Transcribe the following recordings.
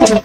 Hello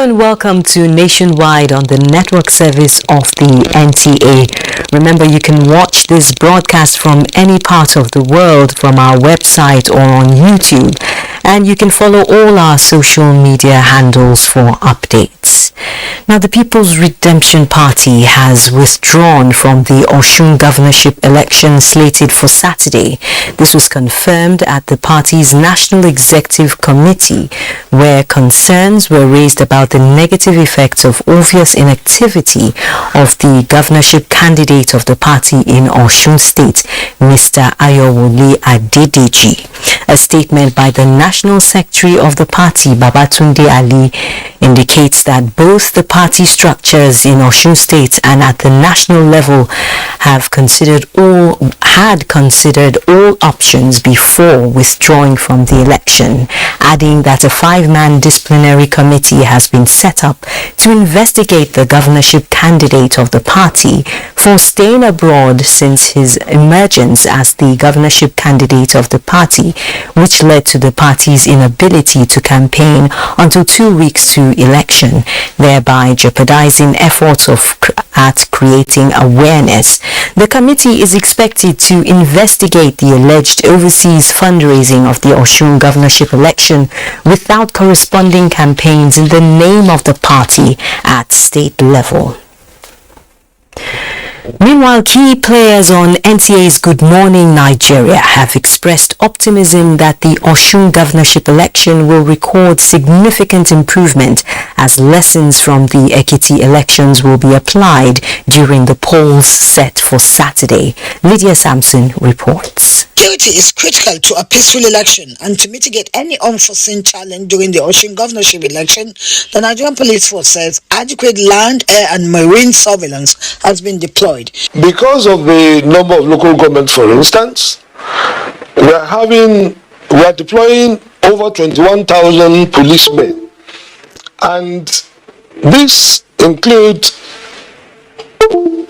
and welcome to Nationwide on the network service of the NTA. Remember, you can watch this broadcast from any part of the world from our website or on YouTube, and you can follow all our social media handles for updates. Now, the People's Redemption Party has withdrawn from the Osun governorship election slated for Saturday. This was confirmed at the party's National Executive Committee, where concerns were raised about the negative effects of obvious inactivity of the governorship candidate of the party in Osun State, Mr. Ayowole Adedeji. A statement by the National Secretary of the party, Babatunde Ali, indicates that both the party structures in Osun State and at the national level had considered all options before withdrawing from the election, adding that a 5-man disciplinary committee has been set up to investigate the governorship candidate of the party for staying abroad since his emergence as the governorship candidate of the party, which led to the party's inability to campaign until 2 weeks to election, thereby jeopardizing efforts at creating awareness. The committee is expected to investigate the alleged overseas fundraising of the Osun governorship election without corresponding campaigns in the name of the party at state level. Meanwhile, key players on NTA's Good Morning Nigeria have expressed optimism that the Osun governorship election will record significant improvement as lessons from the Ekiti elections will be applied during the polls set for Saturday. Lydia Sampson reports. Security is critical to a peaceful election, and to mitigate any unforeseen challenge during the Osun governorship election, the Nigerian Police Force says adequate land, air and marine surveillance has been deployed. Because of the number of local governments, for instance, we are deploying over 21,000 policemen, and this includes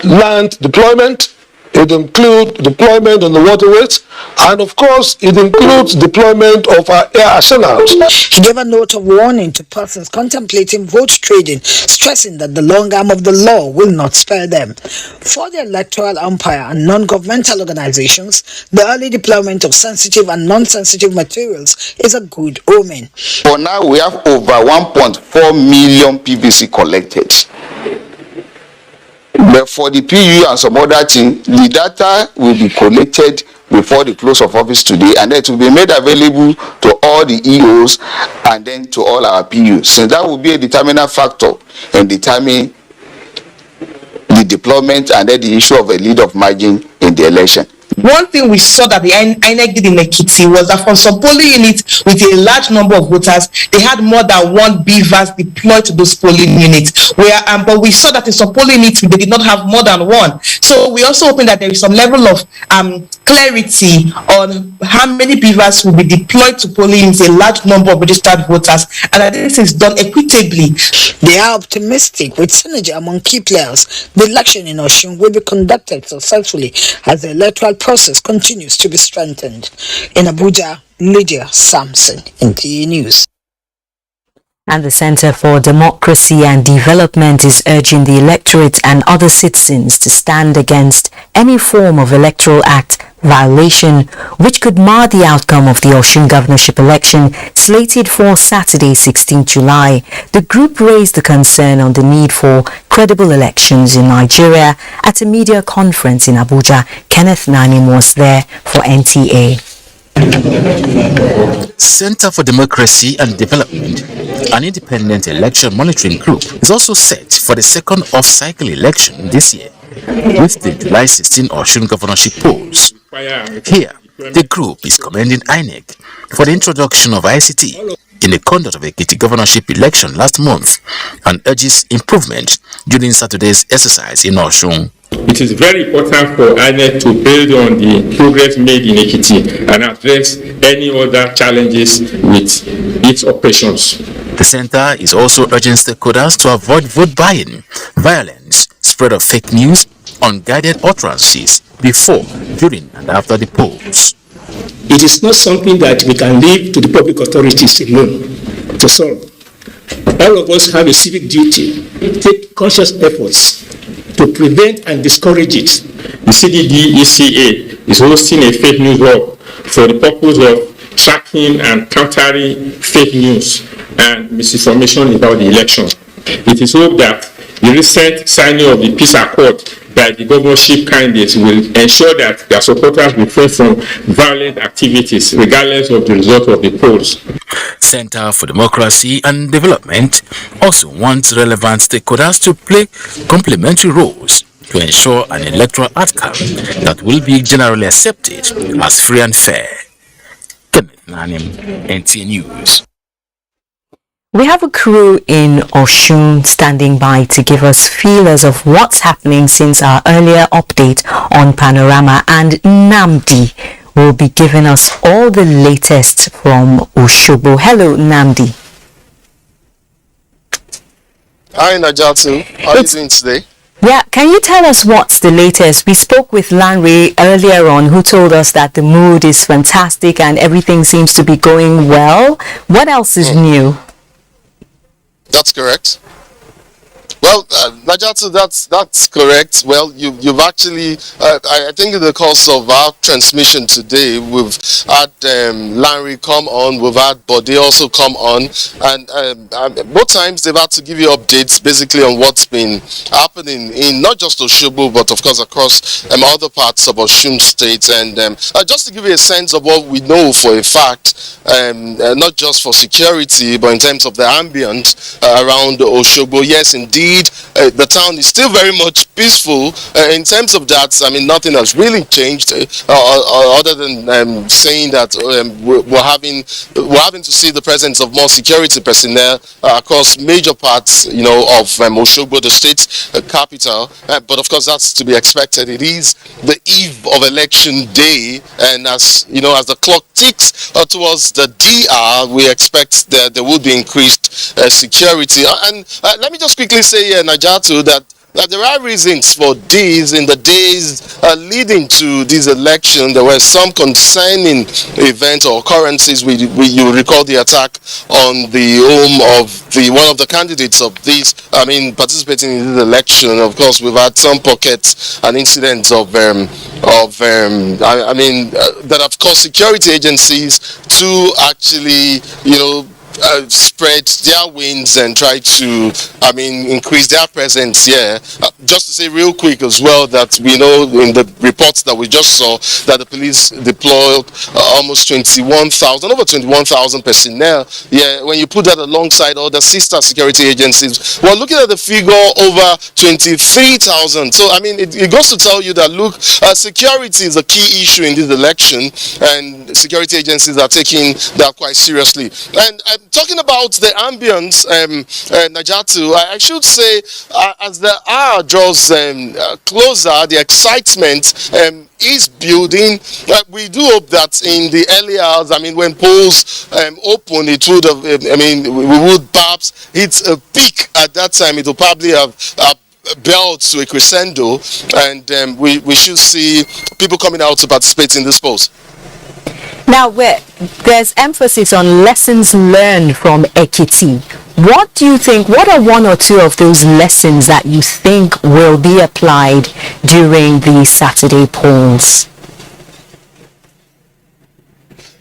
land deployment. It includes deployment on the waterways, and of course, it includes deployment of our air arsenals. He gave a note of warning to persons contemplating vote trading, stressing that the long arm of the law will not spare them. For the electoral umpire and non-governmental organizations, the early deployment of sensitive and non-sensitive materials is a good omen. For now, we have over 1.4 million PVC collected. But for the PU and some other things, the data will be collected before the close of office today, and then it will be made available to all the EOs and then to all our PUs. So that will be a determinant factor in determining the deployment and then the issue of a lead of margin in the election. One thing we saw that the INEC did in Ekiti was that for some polling units with a large number of voters, they had more than one BVAS deployed to those polling units. But we saw that in some polling units, they did not have more than one. So we also hoping that there is some level of clarity on how many BVAS will be deployed to polling units, a large number of registered voters, and that this is done equitably. They are optimistic with synergy among key players. The election in Osun will be conducted successfully as the electoral process continues to be strengthened. In Abuja, Lydia Sampson, NTA News. And the Center for Democracy and Development is urging the electorate and other citizens to stand against any form of Electoral Act violation which could mar the outcome of the Osun governorship election slated for Saturday, 16 July. The group raised the concern on the need for credible elections in Nigeria at a media conference in Abuja. Kenneth Nanim was there for NTA. Center for Democracy and Development, an independent election monitoring group, is also set for the second off-cycle election this year, with the July 16 Osun governorship polls. Here, the group is commending INEC for the introduction of ICT in the conduct of Ekiti governorship election last month and urges improvement during Saturday's exercise in Osun. It is very important for INEC to build on the progress made in Ekiti and address any other challenges with its operations. The center is also urging stakeholders to avoid vote buying, violence, spread of fake news, unguided utterances before, during and after the polls. It is not something that we can leave to the public authorities alone to solve. All of us have a civic duty to take conscious efforts to prevent and discourage it. The CDD-ECA is hosting a fake news walk for the purpose of tracking and countering fake news and misinformation about the election. It is hoped that the recent signing of the peace accord by the governorship candidates will ensure that their supporters refrain from violent activities regardless of the result of the polls. Center for Democracy and Development also wants relevant stakeholders to play complementary roles to ensure an electoral outcome that will be generally accepted as free and fair. Kenneth Nanim, NTA News. We have a crew in Osun standing by to give us feelers of what's happening since our earlier update on Panorama, and Namdi will be giving us all the latest from Osogbo. Hello, Namdi. Hi, Najatu. How are you doing today? Yeah, can you tell us what's the latest? We spoke with Lanre earlier on, who told us that the mood is fantastic and everything seems to be going well. What else is new? That's correct. Well, Najatu, that's correct. Well, you've actually, I think in the course of our transmission today, we've had Larry come on, we've had Bode also come on, and both times they've had to give you updates basically on what's been happening in not just Osogbo, but of course across other parts of Osun State. And just to give you a sense of what we know for a fact, not just for security, but in terms of the ambience around Osogbo, yes, indeed, the town is still very much peaceful. In terms of that, I mean, nothing has really changed other than saying that we're having to see the presence of more security personnel across major parts, of Osogbo, the state's capital. But of course, that's to be expected. It is the eve of election day, and as the clock ticks towards the DR, we expect that there will be increased security. And let me just quickly say here, Najatu, that there are reasons for this. In the days leading to this election, there were some concerning events or occurrences. You recall the attack on the home of one of the candidates of this, participating in this election. Of course, we've had some pockets and incidents that have caused security agencies to actually, spread their wings and try to, increase their presence here. Just to say real quick as well that we know in the reports that we just saw that the police deployed almost over 21,000 personnel. Yeah, when you put that alongside other sister security agencies, we're looking at the figure over 23,000. So, it goes to tell you that, look, security is a key issue in this election, and security agencies are taking that quite seriously. And talking about the ambience, Najatu, I should say, as the hour draws closer, the excitement is building. We do hope that in the early hours, when polls open, it would have, we would perhaps hit a peak at that time. It will probably have built to a crescendo, and we should see people coming out to participate in this polls. Now, there's emphasis on lessons learned from Ekiti. What do you think, what are one or two of those lessons that you think will be applied during the Saturday polls?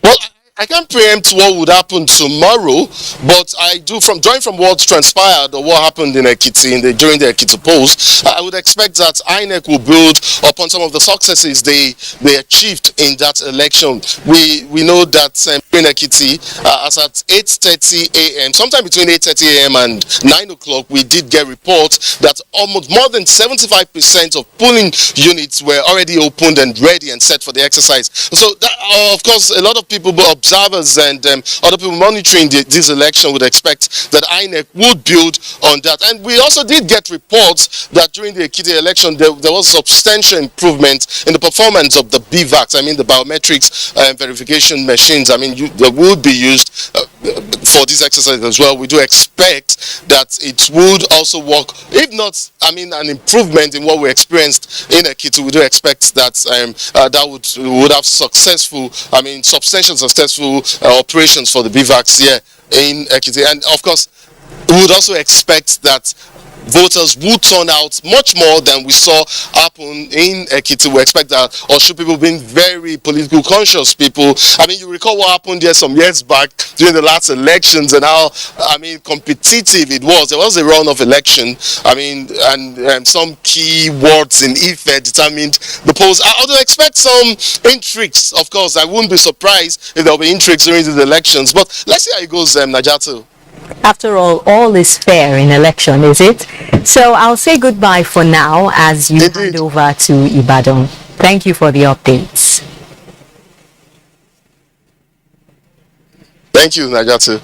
Well, I can't preempt what would happen tomorrow, but I do, drawing from what transpired or what happened in Ekiti during the Ekiti polls, I would expect that INEC will build upon some of the successes they achieved in that election. We know that in Ekiti, as at 8:30 a.m., sometime between 8:30 a.m. and 9 o'clock, we did get reports that almost more than 75% of polling units were already opened and ready and set for the exercise. So, that, of course, a lot of people observed observers and other people monitoring this election would expect that INEC would build on that. And we also did get reports that during the Ekiti election there was substantial improvement in the performance of the BVACs. I mean the biometrics verification machines. I mean they would be used for this exercise as well. We do expect that it would also work, if not, I mean, an improvement in what we experienced in Ekiti. We do expect that that would have successful, I mean, substantial successful operations for the BVACs here in Ekiti. And of course, we would also expect that voters would turn out much more than we saw happen in Ekiti. We expect that Osun people being very political conscious people. I mean, you recall what happened there some years back during the last elections and how, I mean, competitive it was. There was a runoff election. I mean, and some key words in Ife determined the polls. I would expect some intrigues, of course. I wouldn't be surprised if there will be intrigues during these elections. But let's see how it goes, Najatu. After all is fair in election, is it? So I'll say goodbye for now as you hand over to Ibadan. Thank you for the updates. Thank you, Najatu.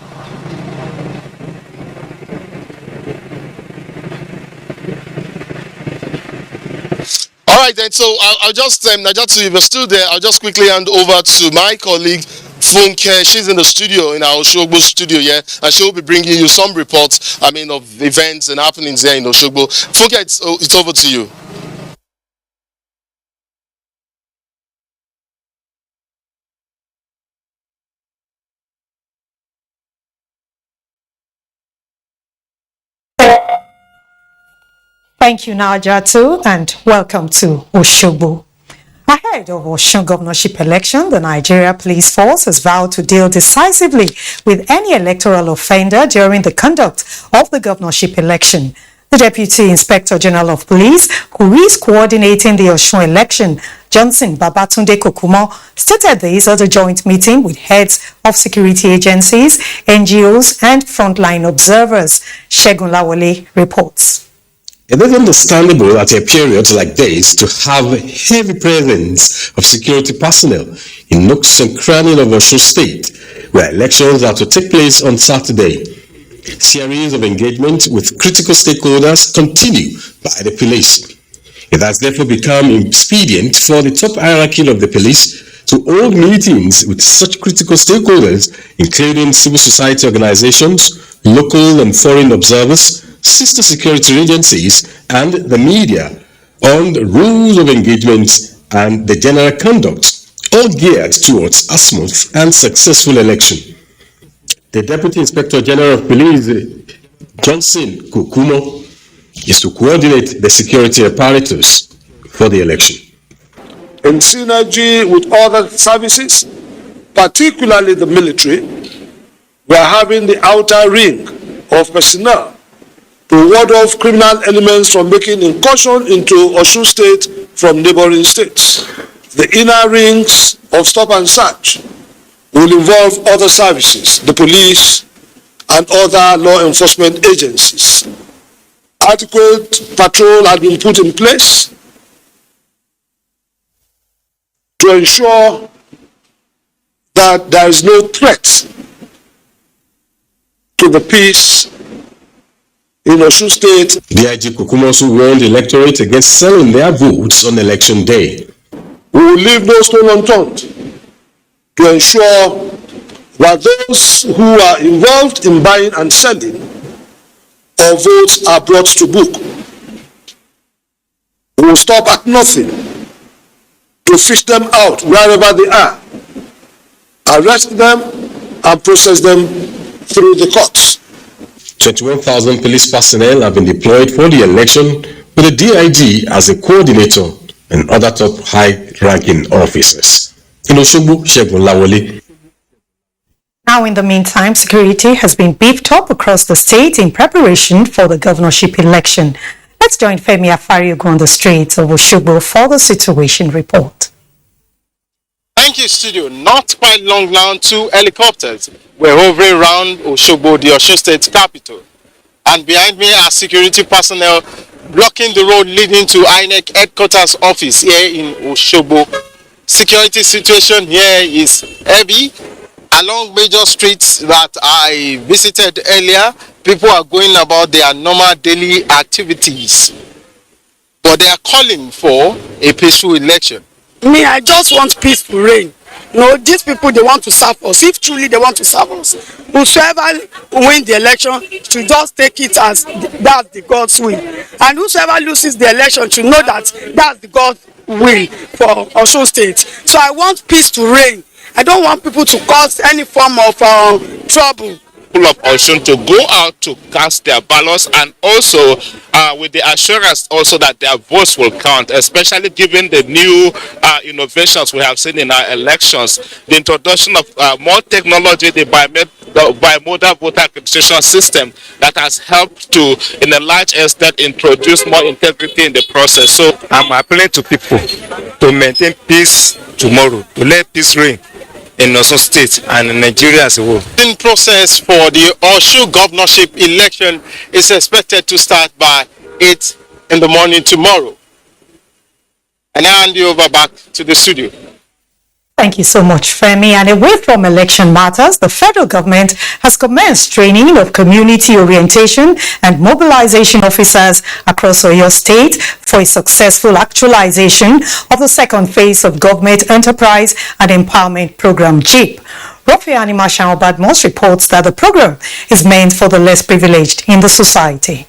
All right, then. So I'll just, Najatu, if you're still there, I'll just quickly hand over to my colleague, Funke. She's in the studio, in our Oshogbo studio here, and she'll be bringing you some reports, I mean, of events and happenings there in Oshogbo. Funke, it's over to you. Thank you, Najatu, and welcome to Oshogbo. Ahead of Osun governorship election, the Nigeria Police Force has vowed to deal decisively with any electoral offender during the conduct of the governorship election. The Deputy Inspector General of Police, who is coordinating the Osun election, Johnson Babatunde Kokumo, stated this at a joint meeting with heads of security agencies, NGOs, and frontline observers. Segun Lawole reports. It is understandable at a period like this to have a heavy presence of security personnel in nooks and crannies of Osun State, where elections are to take place on Saturday. Series of engagement with critical stakeholders continue by the police. It has therefore become expedient for the top hierarchy of the police to hold meetings with such critical stakeholders, including civil society organizations, local and foreign observers, sister security agencies, and the media on the rules of engagement and the general conduct, all geared towards a smooth and successful election. The Deputy Inspector General of Police, Johnson Kokumo, is to coordinate the security apparatus for the election. In synergy with other services, particularly the military, we are having the outer ring of personnel to ward off criminal elements from making incursion into Osun State from neighboring states. The inner rings of stop and search will involve other services, the police and other law enforcement agencies. Adequate patrol has been put in place to ensure that there is no threat to the peace in Osun State. DIG Kokumo also warned the electorate against selling their votes on election day. We will leave no stone unturned to ensure that those who are involved in buying and selling of votes are brought to book. We will stop at nothing to fish them out wherever they are, arrest them and process them through the courts. 21,000 police personnel have been deployed for the election, with the DIG as a coordinator and other top high-ranking officers. In Oshogbo, Segun Lawole. Now, in the meantime, security has been beefed up across the state in preparation for the governorship election. Let's join Femi Afariugu on the streets of Oshogbo for the situation report. Thank you, studio. Not quite long now, 2 helicopters were hovering around Oshogbo, the Osun State capital. And behind me are security personnel blocking the road leading to INEC headquarters office here in Oshogbo. Security situation here is heavy. Along major streets that I visited earlier, people are going about their normal daily activities. But they are calling for a peaceful election. Me, I just want peace to reign. No, these people, they want to serve us. If truly they want to serve us, whosoever win the election should just take it as that's the God's will. And whosoever loses the election should know that that's the God's will for Osun State. So I want peace to reign. I don't want people to cause any form of trouble. People of Osun to go out to cast their ballots, and also with the assurance also that their votes will count, especially given the new innovations we have seen in our elections, the introduction of more technology, the bimodal voter registration system that has helped to, in a large extent, introduce more integrity in the process. So I'm appealing to people to maintain peace tomorrow, to let peace reign in Osun State and in Nigeria as a whole. The process for the Osun governorship election is expected to start by 8 in the morning tomorrow. And I hand you over back to the studio. Thank you so much, Femi. And away from election matters, the federal government has commenced training of community orientation and mobilization officers across Oyo State for a successful actualization of the second phase of Government Enterprise and Empowerment Program, JEEP. Rofiani Mashan Badmos reports that the program is meant for the less privileged in the society.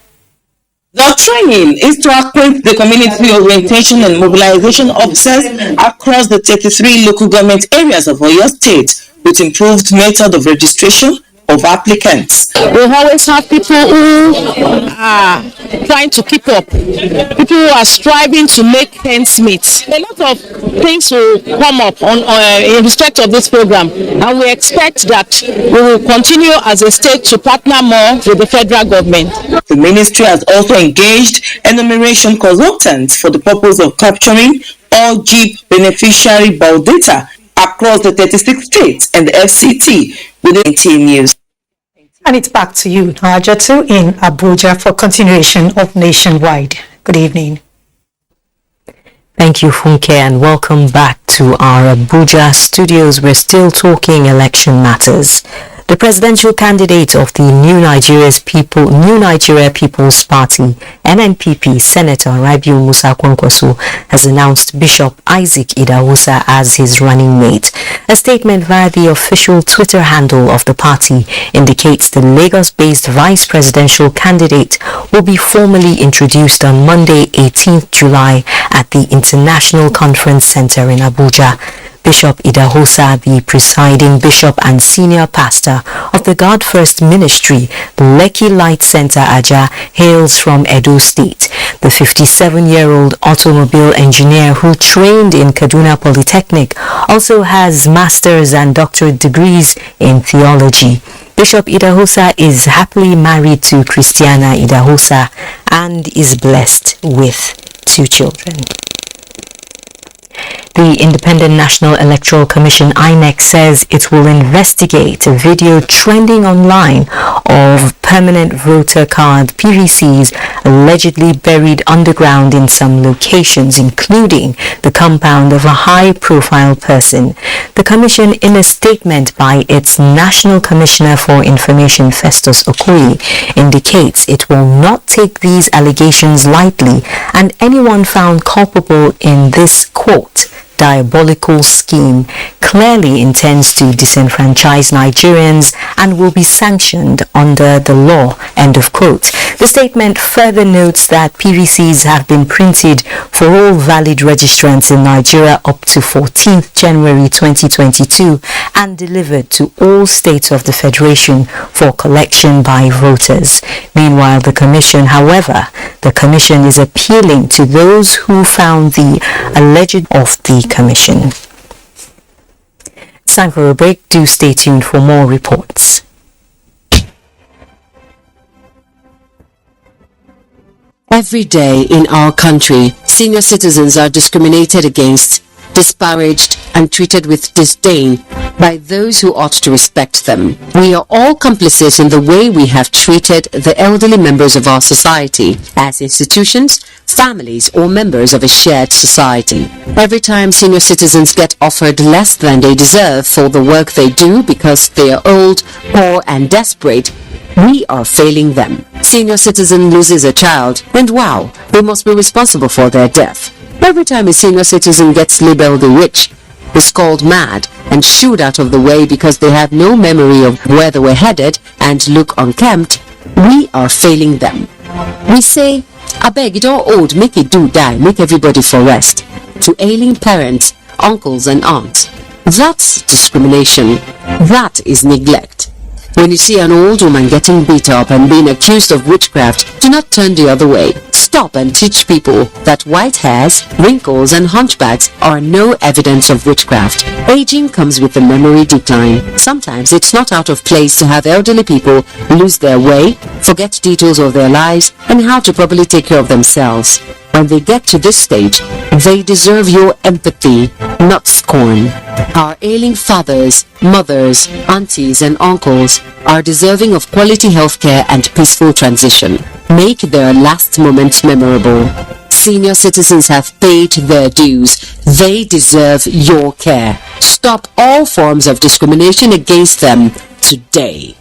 The training is to equip the community orientation and mobilization officers across the 33 local government areas of Oyo State with improved method of registration of applicants. We always have people who are trying to keep up, people who are striving to make ends meet. A lot of things will come up in respect of this program, and we expect that we will continue as a state to partner more with the federal government. The ministry has also engaged enumeration consultants for the purpose of capturing all JEEP beneficiary biodata across the 36 states and the FCT within 18 years. And it's back to you, Najatu, in Abuja for continuation of Nationwide. Good evening. Thank you, Funke, and welcome back to our Abuja studios. We're still talking election matters. The presidential candidate of the New Nigeria People's Party, NNPP, Senator Rabiu Musa Kwankwaso, has announced Bishop Isaac Idahosa as his running mate. A statement via the official Twitter handle of the party indicates the Lagos-based vice presidential candidate will be formally introduced on Monday, 18th July at the International Conference Center in Abuja. Bishop Idahosa, the presiding bishop and senior pastor of the God First Ministry, the Lekki Light Center Aja, hails from Edo State. The 57-year-old automobile engineer who trained in Kaduna Polytechnic also has master's and doctorate degrees in theology. Bishop Idahosa is happily married to Christiana Idahosa and is blessed with 2 children. The Independent National Electoral Commission, INEC, says it will investigate a video trending online of permanent voter card PVCs allegedly buried underground in some locations, including the compound of a high-profile person. The Commission, in a statement by its National Commissioner for Information, Festus Okoye, indicates it will not take these allegations lightly, and anyone found culpable in this, quote, diabolical scheme clearly intends to disenfranchise Nigerians and will be sanctioned under the law, end of quote. The statement further notes that PVCs have been printed for all valid registrants in Nigeria up to 14th January 2022 and delivered to all states of the Federation for collection by voters. Meanwhile, the Commission is appealing to those who found the alleged of the Commission. It's time for a break. Do stay tuned for more reports. Every day in our country, senior citizens are discriminated against, disparaged, and treated with disdain by those who ought to respect them. We are all complicit in the way we have treated the elderly members of our society as institutions, families, or members of a shared society. Every time senior citizens get offered less than they deserve for the work they do because they are old, poor, and desperate, we are failing them. Senior citizen loses a child, and wow, they must be responsible for their death. Every time a senior citizen gets labeled the rich, is called mad, and shooed out of the way because they have no memory of where they were headed and look unkempt, we are failing them. We say, abeg, it all old, make it do die, make everybody for rest. To ailing parents, uncles and aunts. That's discrimination. That is neglect. When you see an old woman getting beat up and being accused of witchcraft, do not turn the other way. Stop and teach people that white hairs, wrinkles, and hunchbacks are no evidence of witchcraft. Aging comes with a memory decline. Sometimes it's not out of place to have elderly people lose their way, forget details of their lives, and how to properly take care of themselves. When they get to this stage, they deserve your empathy, not scorn. Our ailing fathers, mothers, aunties, and uncles are deserving of quality healthcare and peaceful transition. Make their last moments memorable. Senior citizens have paid their dues. They deserve your care. Stop all forms of discrimination against them today.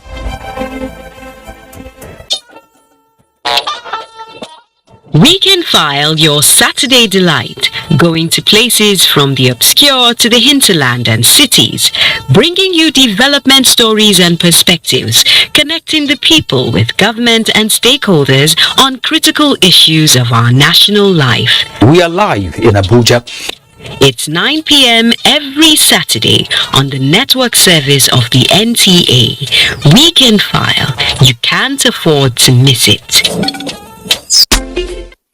Weekend File, your Saturday delight, going to places from the obscure to the hinterland and cities, bringing you development stories and perspectives, connecting the people with government and stakeholders on critical issues of our national life. We are live in Abuja. It's 9 p.m. every Saturday on the network service of the NTA. Weekend File, you can't afford to miss it.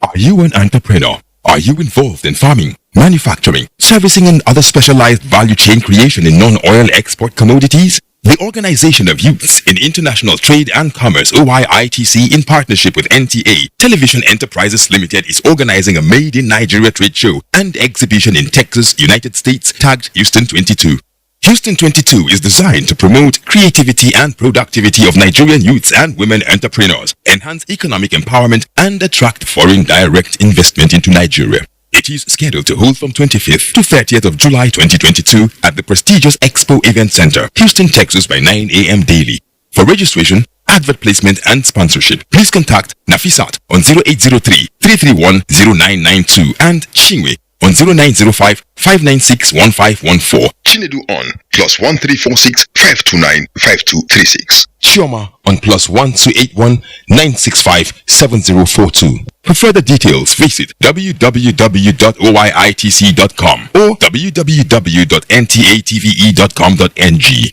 Are you an entrepreneur? Are you involved in farming, manufacturing, servicing, and other specialized value chain creation in non-oil export commodities? The Organization of Youths in International Trade and Commerce, OYITC, in partnership with NTA Television Enterprises Limited, is organizing a Made in Nigeria trade show and exhibition in Texas, United States, tagged Houston 22. Houston 22 is designed to promote creativity and productivity of Nigerian youths and women entrepreneurs, enhance economic empowerment, and attract foreign direct investment into Nigeria. It is scheduled to hold from 25th to 30th of July 2022 at the prestigious Expo Event Center, Houston, Texas by 9 a.m. daily. For registration, advert placement, and sponsorship, please contact Nafisat on 0803-331-0992 and Chinwe on 0905-596-1514. Chinedu on +1346-529-5236. Chioma on +1281-965-7042. For further details, visit www.oyitc.com or www.ntatve.com.ng.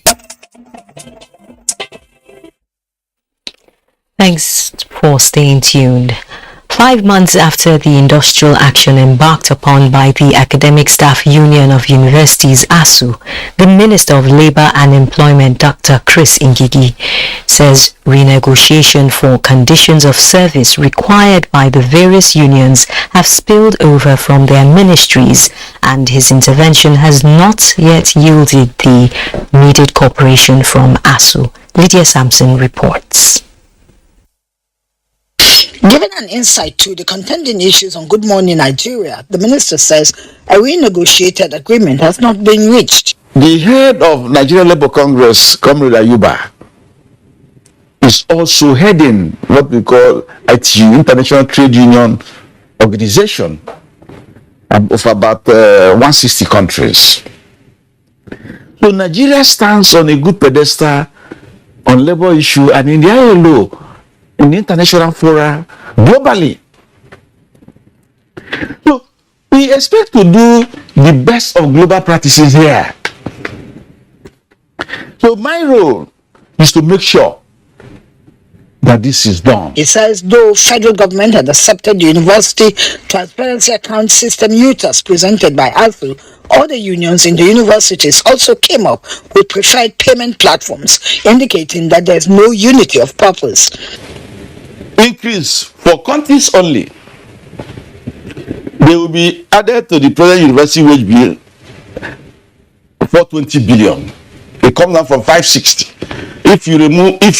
Thanks for staying tuned. 5 months after the industrial action embarked upon by the Academic Staff Union of Universities, ASU, the Minister of Labour and Employment, Dr. Chris Ngigi, says renegotiation for conditions of service required by the various unions have spilled over from their ministries, and his intervention has not yet yielded the needed cooperation from ASU. Lydia Sampson reports. Giving an insight to the contending issues on Good Morning Nigeria, the minister says a renegotiated agreement has not been reached. The head of Nigerian Labour Congress, Comrade Ayuba, is also heading what we call ITU, International Trade Union Organization, of about 160 countries. So Nigeria stands on a good pedestal on labour issue and in the ILO, in the international fora, globally. So we expect to do the best of global practices here. So my role is to make sure that this is done. It says though federal government had accepted the University Transparency Account System UTAS presented by ASU, other unions in the universities also came up with preferred payment platforms, indicating that there is no unity of purpose. Increase for countries only. They will be added to the present university wage bill for 20 billion. it comes down from 560. If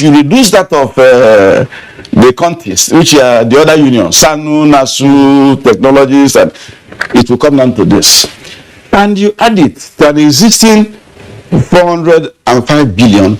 you reduce that of the counties, which are the other unions, SANU, NASU, technologies, and it will come down to this. And you add it to an existing 405 billion.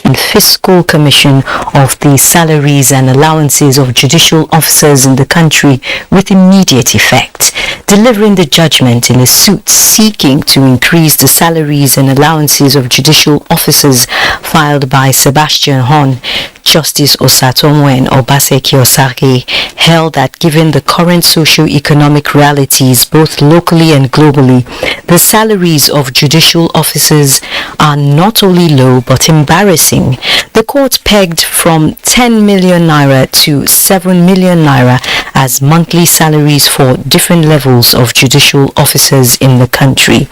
And Fiscal Commission of the salaries and allowances of judicial officers in the country with immediate effect, delivering the judgment in a suit seeking to increase the salaries and allowances of judicial officers filed by Sebastian Hon. Justice Osatomwen Obaseki Osage held that given the current socio-economic realities both locally and globally, the salaries of judicial officers are not only low but embarrassing. The court pegged from 10 million naira to 7 million naira as monthly salaries for different levels of judicial officers in the country.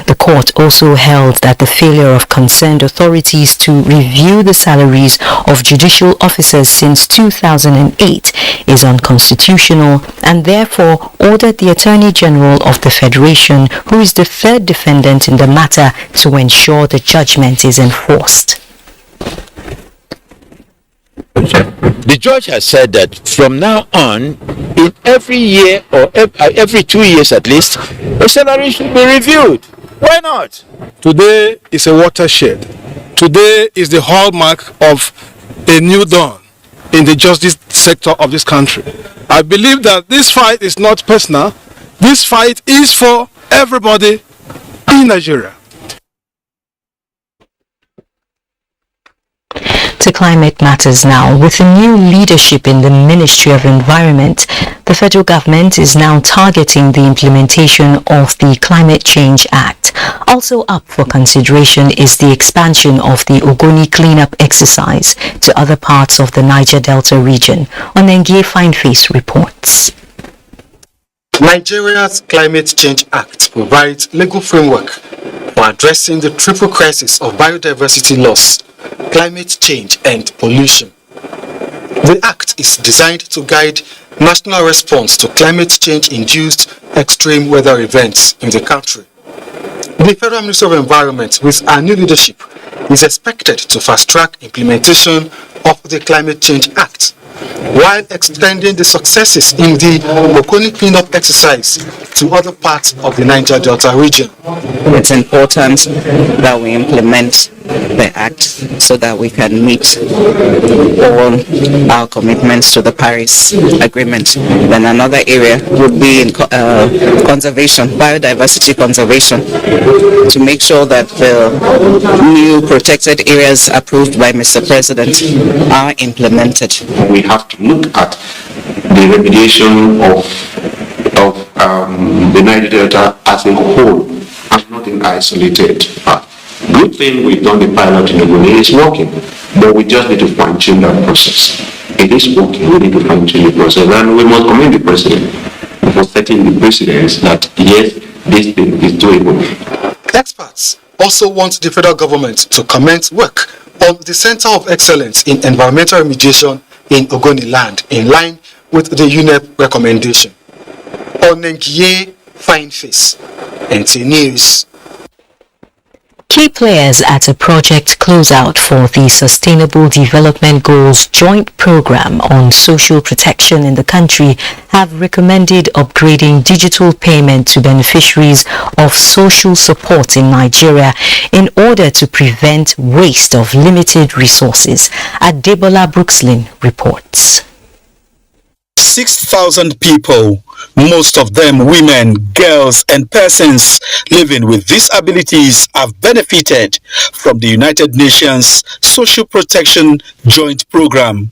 The court also held that the failure of concerned authorities to review the salaries of judicial officers since 2008 is unconstitutional and therefore ordered the Attorney General of the Federation, who is the third defendant in the matter, to ensure the judgment is enforced. The judge has said that from now on, in every year or every 2 years at least, the salary should be reviewed. Why not? Today is a watershed. Today is the hallmark of a new dawn in the justice sector of this country. I believe that this fight is not personal. This fight is for everybody in Nigeria. To climate matters now. With the new leadership in the Ministry of Environment, the federal government is now targeting the implementation of the Climate Change Act. Also up for consideration is the expansion of the Ogoni cleanup exercise to other parts of the Niger Delta region. Onengie Fineface reports. Nigeria's Climate Change Act provides legal framework for addressing the triple crisis of biodiversity loss, climate change and pollution. The Act is designed to guide national response to climate change-induced extreme weather events in the country. The Federal Ministry of Environment, with our new leadership, is expected to fast-track implementation of the Climate Change Act, while extending the successes in the Ogoni cleanup exercise to other parts of the Niger Delta region. It's important that we implement the Act so that we can meet all our commitments to the Paris Agreement. Then another area would be in conservation, biodiversity conservation, to make sure that the new protected areas approved by Mr. President are implemented. We have to look at the remediation of the Niger Delta as a whole and not in isolated part. Good thing we've done the pilot in Ogoni, it's working, but we just need to fine-tune that process. It is working, we need to fine-tune the process, and we must commend the President for setting the precedence that yes, this thing is doable. Experts also want the federal government to commence work on the Center of Excellence in Environmental Remediation in Ogoni land, in line with the UNEP recommendation. Onengie Fineface, NT News. Key players at a project closeout for the Sustainable Development Goals Joint Program on Social Protection in the country have recommended upgrading digital payment to beneficiaries of social support in Nigeria in order to prevent waste of limited resources. Adebola Brookslin reports. 6,000 people, most of them women, girls and persons living with disabilities, have benefited from the United Nations Social Protection Joint Program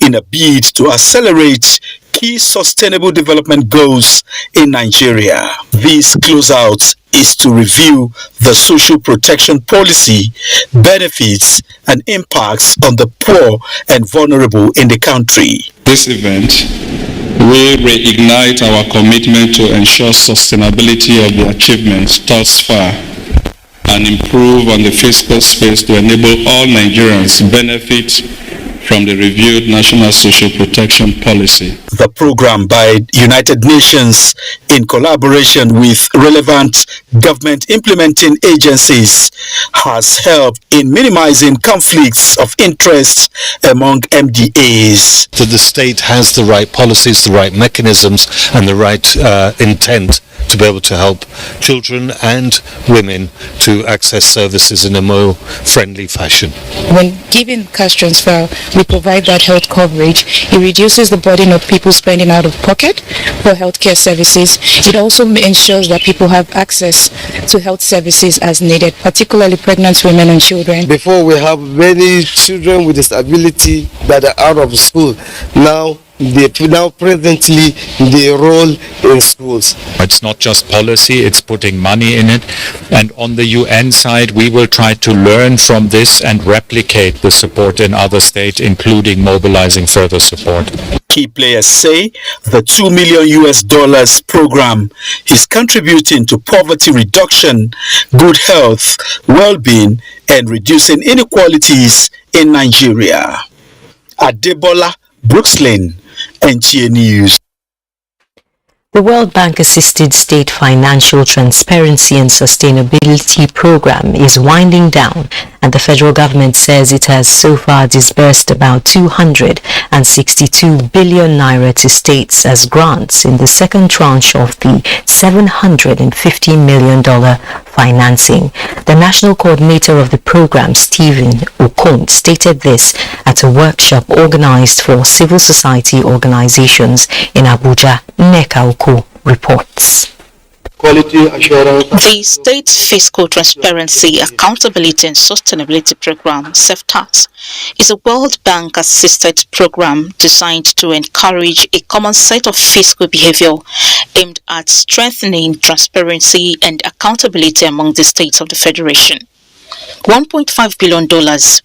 in a bid to accelerate key sustainable development goals in Nigeria. This closeout is to review the social protection policy, benefits and impacts on the poor and vulnerable in the country. This event will reignite our commitment to ensure sustainability of the achievements thus far and improve on the fiscal space to enable all Nigerians benefit from the reviewed National Social Protection Policy. The program by United Nations in collaboration with relevant government implementing agencies has helped in minimizing conflicts of interest among MDAs. That the state has the right policies, the right mechanisms and the right intent to be able to help children and women to access services in a more friendly fashion. When giving cash transfer, we provide that health coverage. It reduces the burden of people spending out of pocket for healthcare services. It also ensures that people have access to health services as needed, particularly pregnant women and children. Before, we have many children with disability that are out of school. Now presently they enroll in schools. It's not just policy, it's putting money in it. And on the UN side, we will try to learn from this and replicate the support in other states, including mobilizing further support. Key players say the $2 million program is contributing to poverty reduction, good health, well-being, and reducing inequalities in Nigeria. Adebola Brookslyn, NTA News. The World Bank-assisted State Financial Transparency and Sustainability Program is winding down, and the federal government says it has so far disbursed about 262 billion naira to states as grants in the second tranche of the $750 million financing. The national coordinator of the program, Stephen Osun, stated this at a workshop organized for civil society organizations in Abuja. Neka Oku reports. Quality assurance. The State Fiscal Transparency, Accountability and Sustainability Program, CEFTAS, is a World Bank-assisted program designed to encourage a common set of fiscal behavior aimed at strengthening transparency and accountability among the states of the Federation. $1.5 billion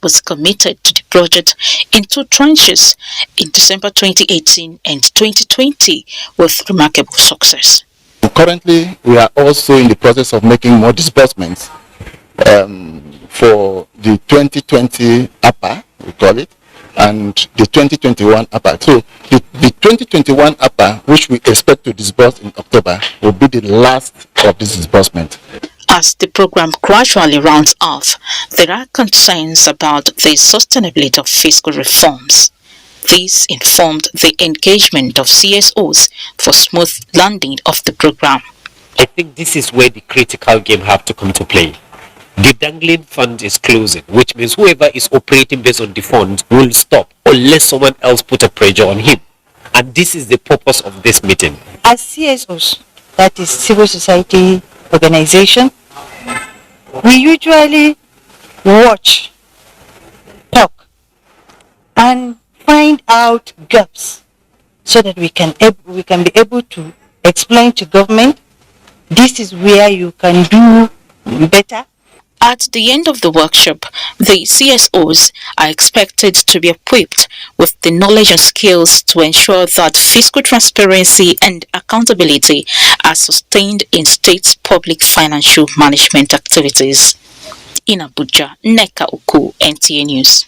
was committed to the project in two tranches in December 2018 and 2020 with remarkable success. Currently, we are also in the process of making more disbursements for the 2020 APA, we call it, and the 2021 APA. So the 2021 APA, which we expect to disburse in October, will be the last of this disbursement. As the program gradually rounds off, there are concerns about the sustainability of fiscal reforms. This informed the engagement of CSOs for smooth landing of the program. I think this is where the critical game have to come to play. The dangling fund is closing, which means whoever is operating based on the fund will stop unless someone else put a pressure on him. And this is the purpose of this meeting. As CSOs, that is civil society organization, we usually watch, talk, and find out gaps so that we can be able to explain to government, this is where you can do better. At the end of the workshop, the CSOs are expected to be equipped with the knowledge and skills to ensure that fiscal transparency and accountability are sustained in states' public financial management activities. In Abuja, Neka Oku, NTA News.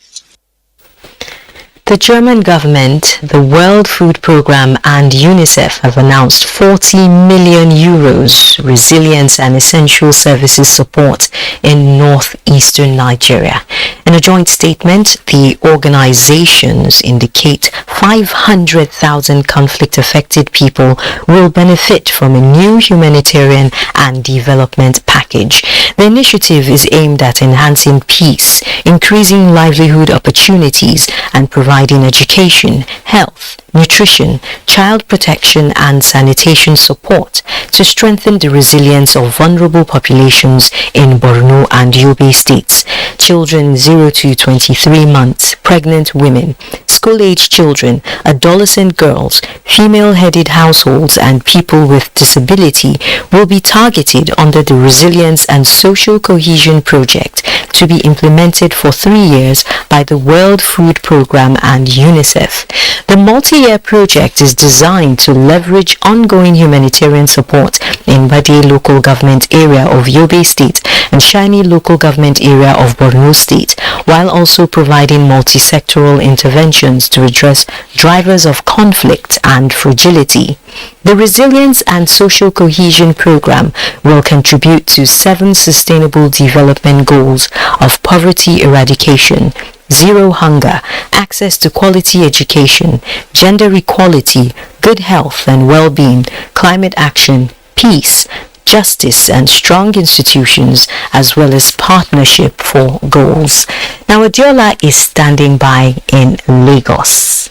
The German government, the World Food Programme and UNICEF have announced 40 million euros resilience and essential services support in northeastern Nigeria. In a joint statement, the organizations indicate 500,000 conflict-affected people will benefit from a new humanitarian and development package. The initiative is aimed at enhancing peace, increasing livelihood opportunities, and providing education, health, nutrition, child protection and sanitation support to strengthen the resilience of vulnerable populations in Borno and Yobe states. Children 0 to 23 months, pregnant women, school-age children, adolescent girls, female-headed households and people with disability will be targeted under the Resilience and Social Cohesion Project to be implemented for 3 years by the World Food Programme and UNICEF. The multi 3-year project is designed to leverage ongoing humanitarian support in Bade local government area of Yobe State and Shani local government area of Borno State, while also providing multi-sectoral interventions to address drivers of conflict and fragility. The Resilience and Social Cohesion Program will contribute to 7 Sustainable Development Goals of poverty eradication, zero hunger, access to quality education, gender equality, good health and well-being, climate action, peace, justice and strong institutions, as well as partnership for goals. Now, Adiola is standing by in Lagos.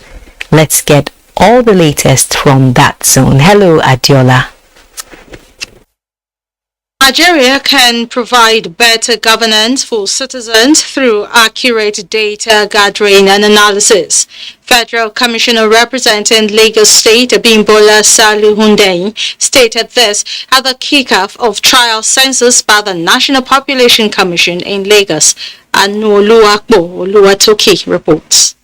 Let's get all the latest from that zone. Hello, Adiola. Nigeria can provide better governance for citizens through accurate data gathering and analysis. Federal Commissioner representing Lagos State, Abimbola Salu stated this at the kickoff of trial census by the National Population Commission in Lagos. Oluwatoki reports.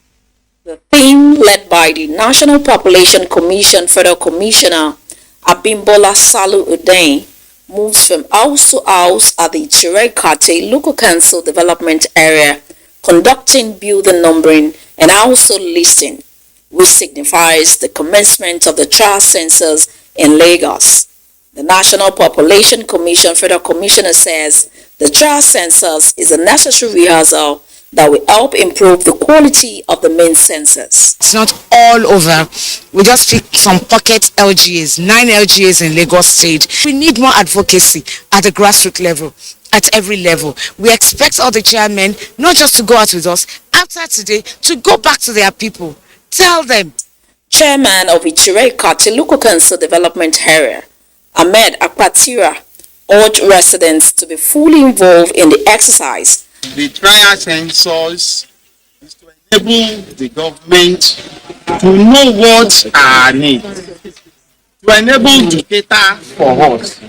The theme led by the National Population Commission Federal Commissioner Abimbola Salu moves from house to house at the Chirekate Local Council Development Area, conducting building numbering and also listing, which signifies the commencement of the trial census in Lagos. The National Population Commission Federal Commissioner says the trial census is a necessary rehearsal that will help improve the quality of the main census. It's not all over. We just picked some pocket LGAs, 9 LGAs in Lagos State. We need more advocacy at the grassroots level, at every level. We expect all the chairmen not just to go out with us, after today, to go back to their people. Tell them. Chairman of Ichireka Local Council Development Area, Ahmed Akpatira, urged residents to be fully involved in the exercise. The trial census is to enable the government to know what our needs, to enable to cater for us.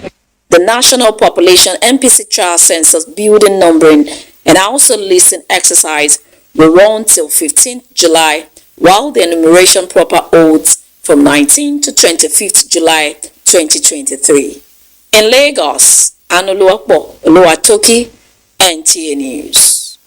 The National Population NPC trial census building numbering and also listing exercise will run till 15th July, while the enumeration proper holds from 19th to 25th July 2023. In Lagos, Anuluakbo Oluwatoki, NTA News.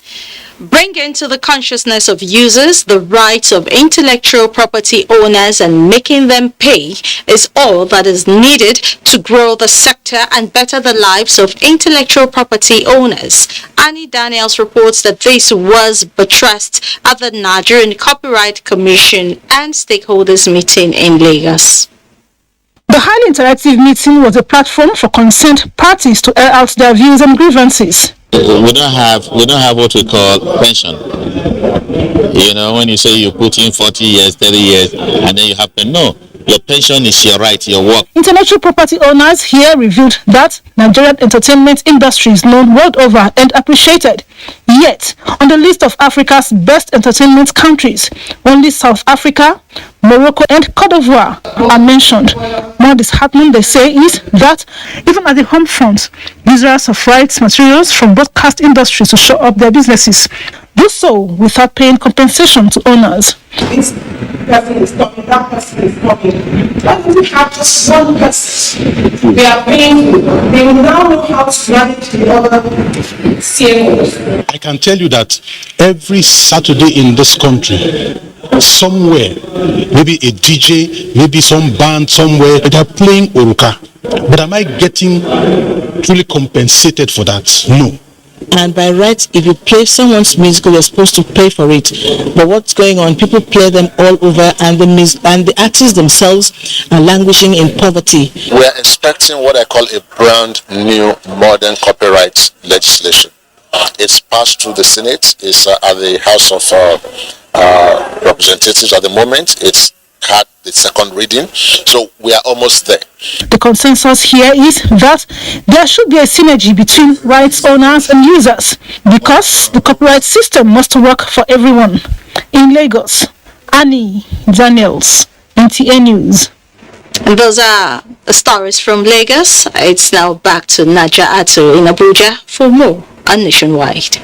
Bringing to the consciousness of users the rights of intellectual property owners and making them pay is all that is needed to grow the sector and better the lives of intellectual property owners. Annie Daniels reports that this was buttressed at the Nigerian Copyright Commission and stakeholders meeting in Lagos. The highly interactive meeting was a platform for concerned parties to air out their views and grievances. We don't have what we call pension. You know, when you say you put in 40 years, 30 years, and then you have to know your pension is your right, your work. Intellectual property owners here revealed that Nigerian entertainment industry is known world over and appreciated. Yet, on the list of Africa's best entertainment countries, only South Africa, Morocco and Cote d'Ivoire are mentioned. More disheartening, they say, is that even at the home front, users of rights materials from broadcast industries to show up their businesses do so without paying compensation to owners. This person is talking, that person is talking. Why don't we have just one person? They are paying, they will now know how to manage the other CMOs. I can tell you that every Saturday in this country, somewhere, maybe a DJ, maybe some band somewhere, they are playing Oruka. But am I getting truly compensated for that? No. And by right, if you play someone's music, you're supposed to pay for it. But what's going on? People play them all over, and the artists themselves are languishing in poverty. We are expecting what I call a brand new modern copyright legislation. It's passed through the Senate. It's at the House of Representatives at the moment. It's had the second reading, so we are almost there. The consensus here is that there should be a synergy between rights owners and users because the copyright system must work for everyone. In Lagos, Annie Daniels, NTA News. And those are the stories from Lagos. It's now back to Naja Atu in Abuja for more on Nationwide.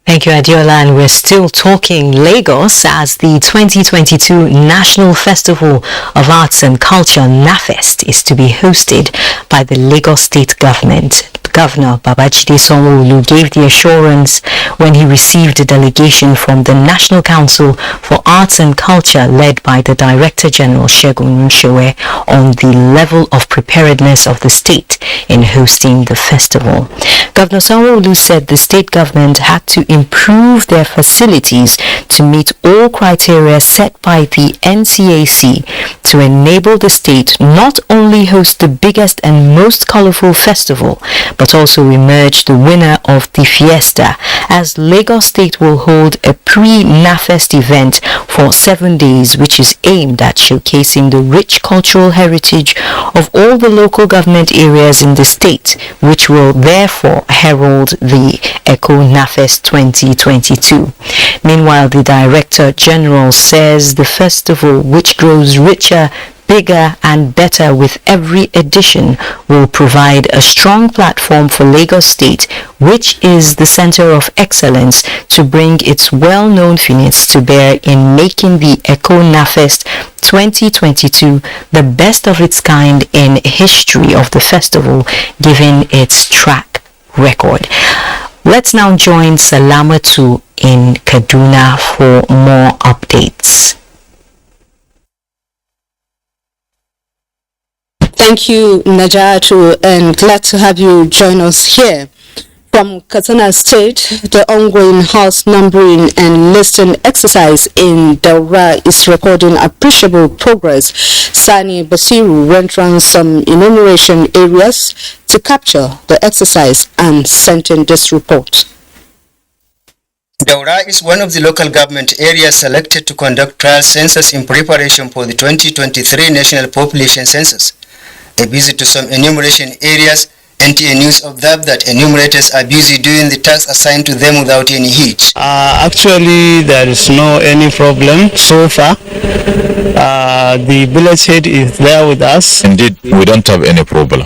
Thank you, Adiola, and we're still talking Lagos as the 2022 National Festival of Arts and Culture, NAFEST, is to be hosted by the Lagos State Government. Governor Babajide Sanwo-Olu gave the assurance when he received a delegation from the National Council for Arts and Culture led by the Director General Segun Nshewe on the level of preparedness of the state in hosting the festival. Governor Sanwo-Olu said the state government had to improve their facilities to meet all criteria set by the NCAC to enable the state not only host the biggest and most colorful festival, but also emerge the winner of the fiesta, as Lagos State will hold a pre-NAFEST event for 7 days, which is aimed at showcasing the rich cultural heritage of all the local government areas in the state, which will therefore herald the Eco-NAFEST 2022. Meanwhile, the Director General says the festival, which grows richer, bigger and better with every edition, will provide a strong platform for Lagos State, which is the center of excellence, to bring its well-known finesse to bear in making the Eco-NAFEST 2022 the best of its kind in history of the festival, given its track record. Let's now join Salamatu in Kaduna for more updates. Thank you, Najatu, and glad to have you join us here. From Katsina State, the ongoing house numbering and listing exercise in Daura is recording appreciable progress. Sani Basiru went round some enumeration areas to capture the exercise and sent in this report. Daura is one of the local government areas selected to conduct trial census in preparation for the 2023 National Population Census. A visit to some enumeration areas, NTA News observed that enumerators are busy doing the tasks assigned to them without any hitch. Actually, there is no any problem so far. The village head is there with us. Indeed, we don't have any problem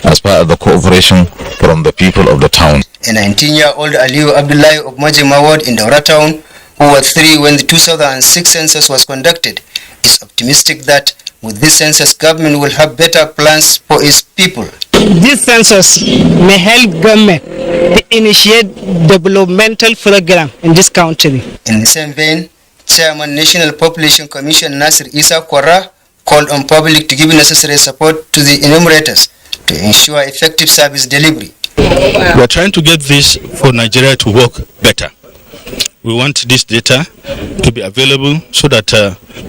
as part of the cooperation from the people of the town. A 19-year-old Aliu Abdullahi of Majima Ward in Daura town, who was 3 when the 2006 census was conducted, is optimistic that with this census, government will have better plans for its people. This census may help government to initiate developmental program in this country. In the same vein, Chairman National Population Commission Nasir Isa Kwara called on public to give necessary support to the enumerators to ensure effective service delivery. We are trying to get this for Nigeria to work better. We want this data to be available so that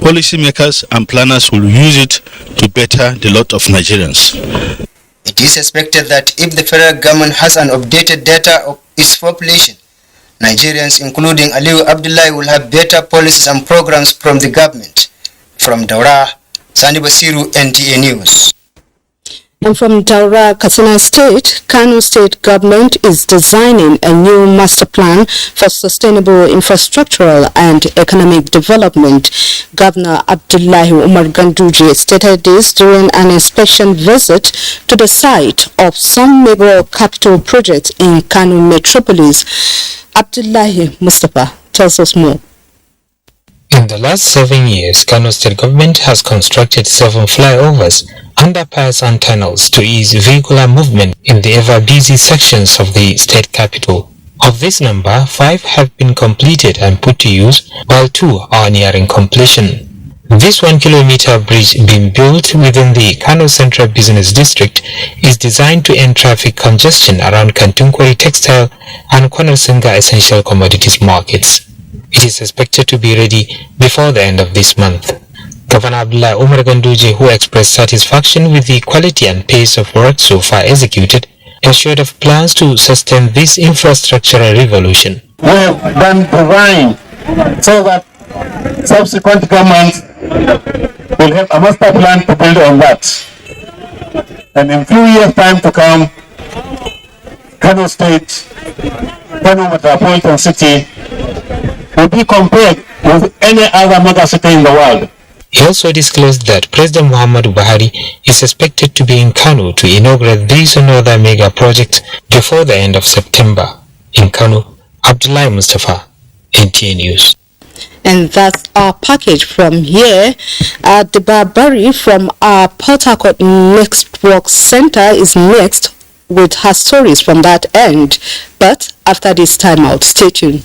policymakers and planners will use it to better the lot of Nigerians. It is expected that if the federal government has an updated data of its population, Nigerians, including Aliu Abdullahi, will have better policies and programs from the government. From Daura, Sani Basiru, NTA News. And from Daura, Katsina State, Kano State Government is designing a new master plan for sustainable infrastructural and economic development. Governor Abdullahi Umar Ganduje stated this during an inspection visit to the site of some major capital projects in Kano metropolis. Abdullahi Mustafa tells us more. In the last 7 years, Kano State Government has constructed 7 flyovers, underpass and tunnels to ease vehicular movement in the ever-busy sections of the state capital. Of this number, 5 have been completed and put to use, while 2 are nearing completion. This 1-kilometer bridge being built within the Kano Central Business District is designed to end traffic congestion around Kantunkwari Textile and Konosinga Essential Commodities markets. It is expected to be ready before the end of this month. Governor Abdullahi Umar Ganduje, who expressed satisfaction with the quality and pace of work so far executed, assured of plans to sustain this infrastructural revolution. We have done design so that subsequent governments will have a master plan to build on that. And in few years' time to come, Kano State, Kano Metropolitan City, will be compared with any other mega city in the world. He also disclosed that President Muhammadu Buhari is expected to be in Kano to inaugurate these and other mega projects before the end of September. In Kano, Abdullahi Mustafa, NTA News. And that's our package from here. The Barbary from our Port Harcourt Network Center is next with her stories from that end. But after this time out, stay tuned.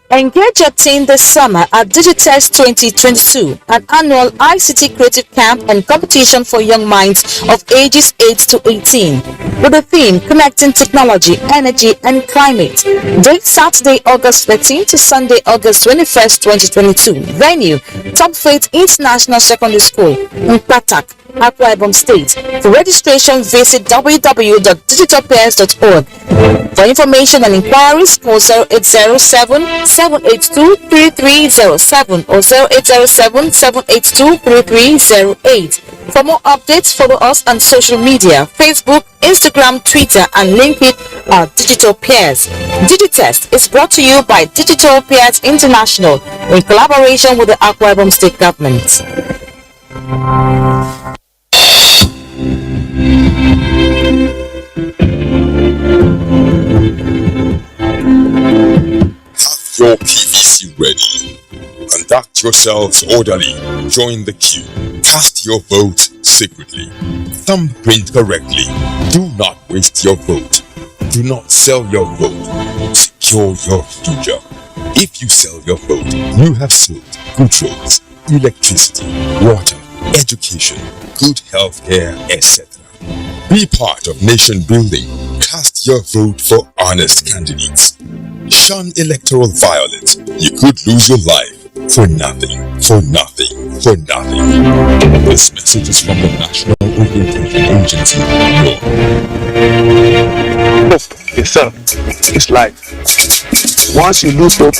Engage your team this summer at Digitest 2022, an annual ICT creative camp and competition for young minds of ages 8 to 18. With the theme Connecting Technology, Energy and Climate. Date Saturday, August 13 to Sunday, August 21st, 2022. Venue, Top Faith International Secondary School, Mpatak, Akwa Ibom State. For registration, visit www.digitalpairs.org. For information and inquiries, call 0807-782-3307 or 0807-782-3308. For more updates, follow us on social media, Facebook, Instagram, Twitter, and LinkedIn at Digital Peers. Digitest is brought to you by Digital Peers International in collaboration with the Akwa Ibom State Government. Have your PVC ready. Conduct yourselves orderly. Join the queue. Cast your vote secretly. Thumbprint correctly. Do not waste your vote. Do not sell your vote. Secure your future. If you sell your vote, you have sold good roads, electricity, water, education, good health care, etc. Be part of nation building. Cast your vote for honest candidates. Shun electoral violence. You could lose your life for nothing, for nothing, for nothing. This message is from the National Orientation Agency. Hope itself is life. Once you lose hope,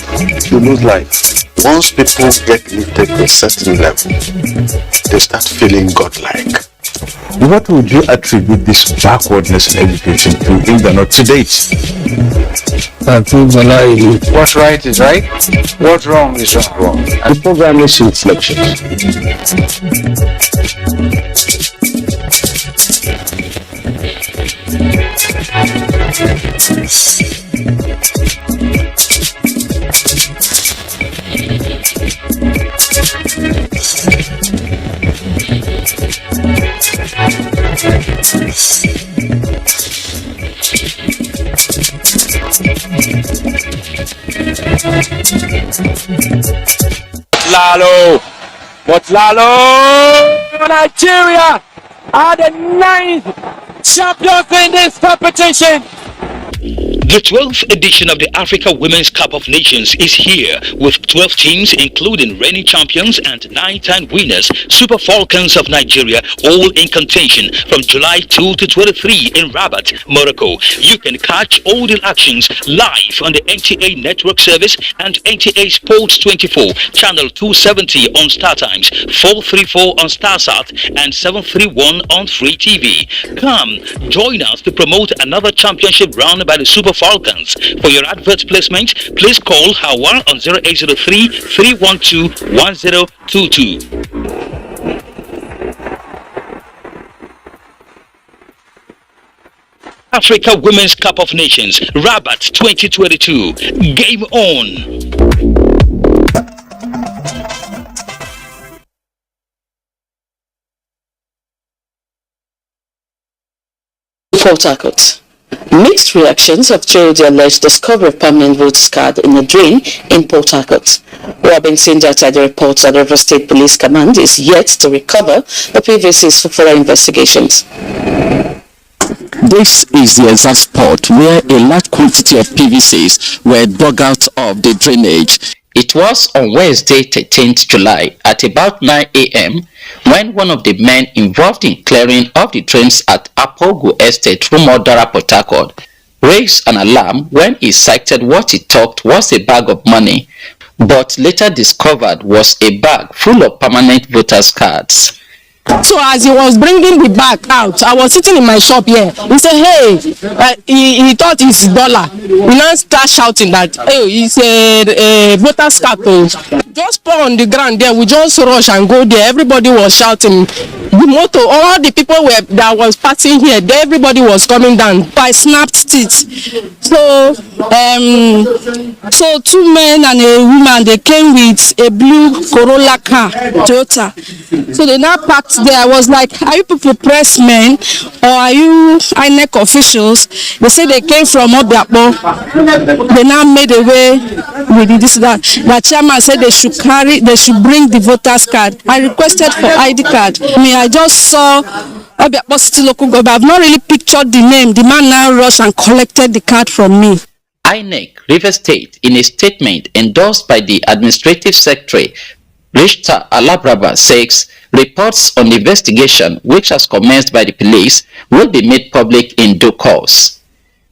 you lose life. Once people get lifted to a certain level, they start feeling godlike. What would you attribute this backwardness in education to in the not to date? What's right is right, what's wrong is wrong. And the program is reflection. But Lalo, Nigeria are the 9th champions in this competition. The 12th edition of the Africa Women's Cup of Nations is here with 12 teams including reigning champions and 9-time winners, Super Falcons of Nigeria, all in contention from July 2 to 23 in Rabat, Morocco. You can catch all the actions live on the NTA Network Service and NTA Sports 24, Channel 270 on StarTimes, 434 on StarSat and 731 on Free TV. Come, join us to promote another championship run by the Super Falcons. For your advert placement, please call Hawa on 0803 312 1022. Africa Women's Cup of Nations, Rabat 2022. Game on! Port Harcourt. Mixed reactions have trailed the alleged discovery of permanent voters card in a drain in Port Harcourt. Robinson Jatadi reports that the River State Police Command is yet to recover the PVCs for further investigations. This is the exact spot where a large quantity of PVCs were dug out of the drainage. It was on Wednesday, 13th July at about 9 a.m. when one of the men involved in clearing of the drains at Apogu Estate, Rumodara, Port Harcourt, raised an alarm when he cited what he thought was a bag of money, but later discovered was a bag full of permanent voters' cards. So as he was bringing the bag out, I was sitting in my shop here. He said, hey, he thought it's $1. He now start shouting that, hey, it's a voter's card. Just pour on the ground there. We just rush and go there. Everybody was shouting. The motor, all the people that was passing here, everybody was coming down. I snapped it. So two men and a woman, they came with a blue Corolla car, Toyota. So they now parked there. I was like, are you people pressmen or are you INEC officials? They said they came from Obiakpo. They now made a way with this, that. The chairman said they should bring the voters card. I requested for ID card. I just saw Obiakpo City Local Government. I've not really pictured the name. The man now rushed and collected the card from me. INEC, Rivers State, in a statement endorsed by the Administrative Secretary, Rishta Alabraba, says reports on the investigation, which has commenced by the police, will be made public in due course.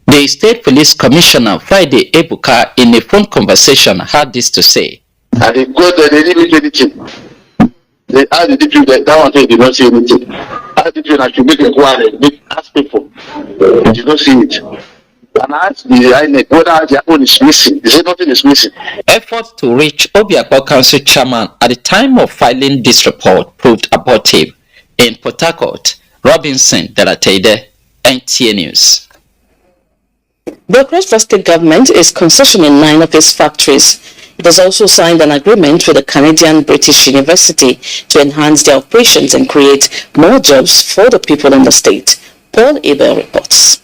The State Police Commissioner, Friday Ebuka, in a phone conversation, had this to say. And they go there, they didn't do anything. They asked the DPU that one thing, they did not see anything. Asked the DPU that should make a inquiry, ask people. They did not see it. And I asked the INEC whether their own is missing. They said nothing is missing. Efforts to reach Obiakpo Council Chairman at the time of filing this report proved abortive. In Port Harcourt, Robinson Delatede, NTA News. The Rivers State government is concessioning 9 of its factories. It has also signed an agreement with the Canadian-British University to enhance their operations and create more jobs for the people in the state. Paul Abel reports.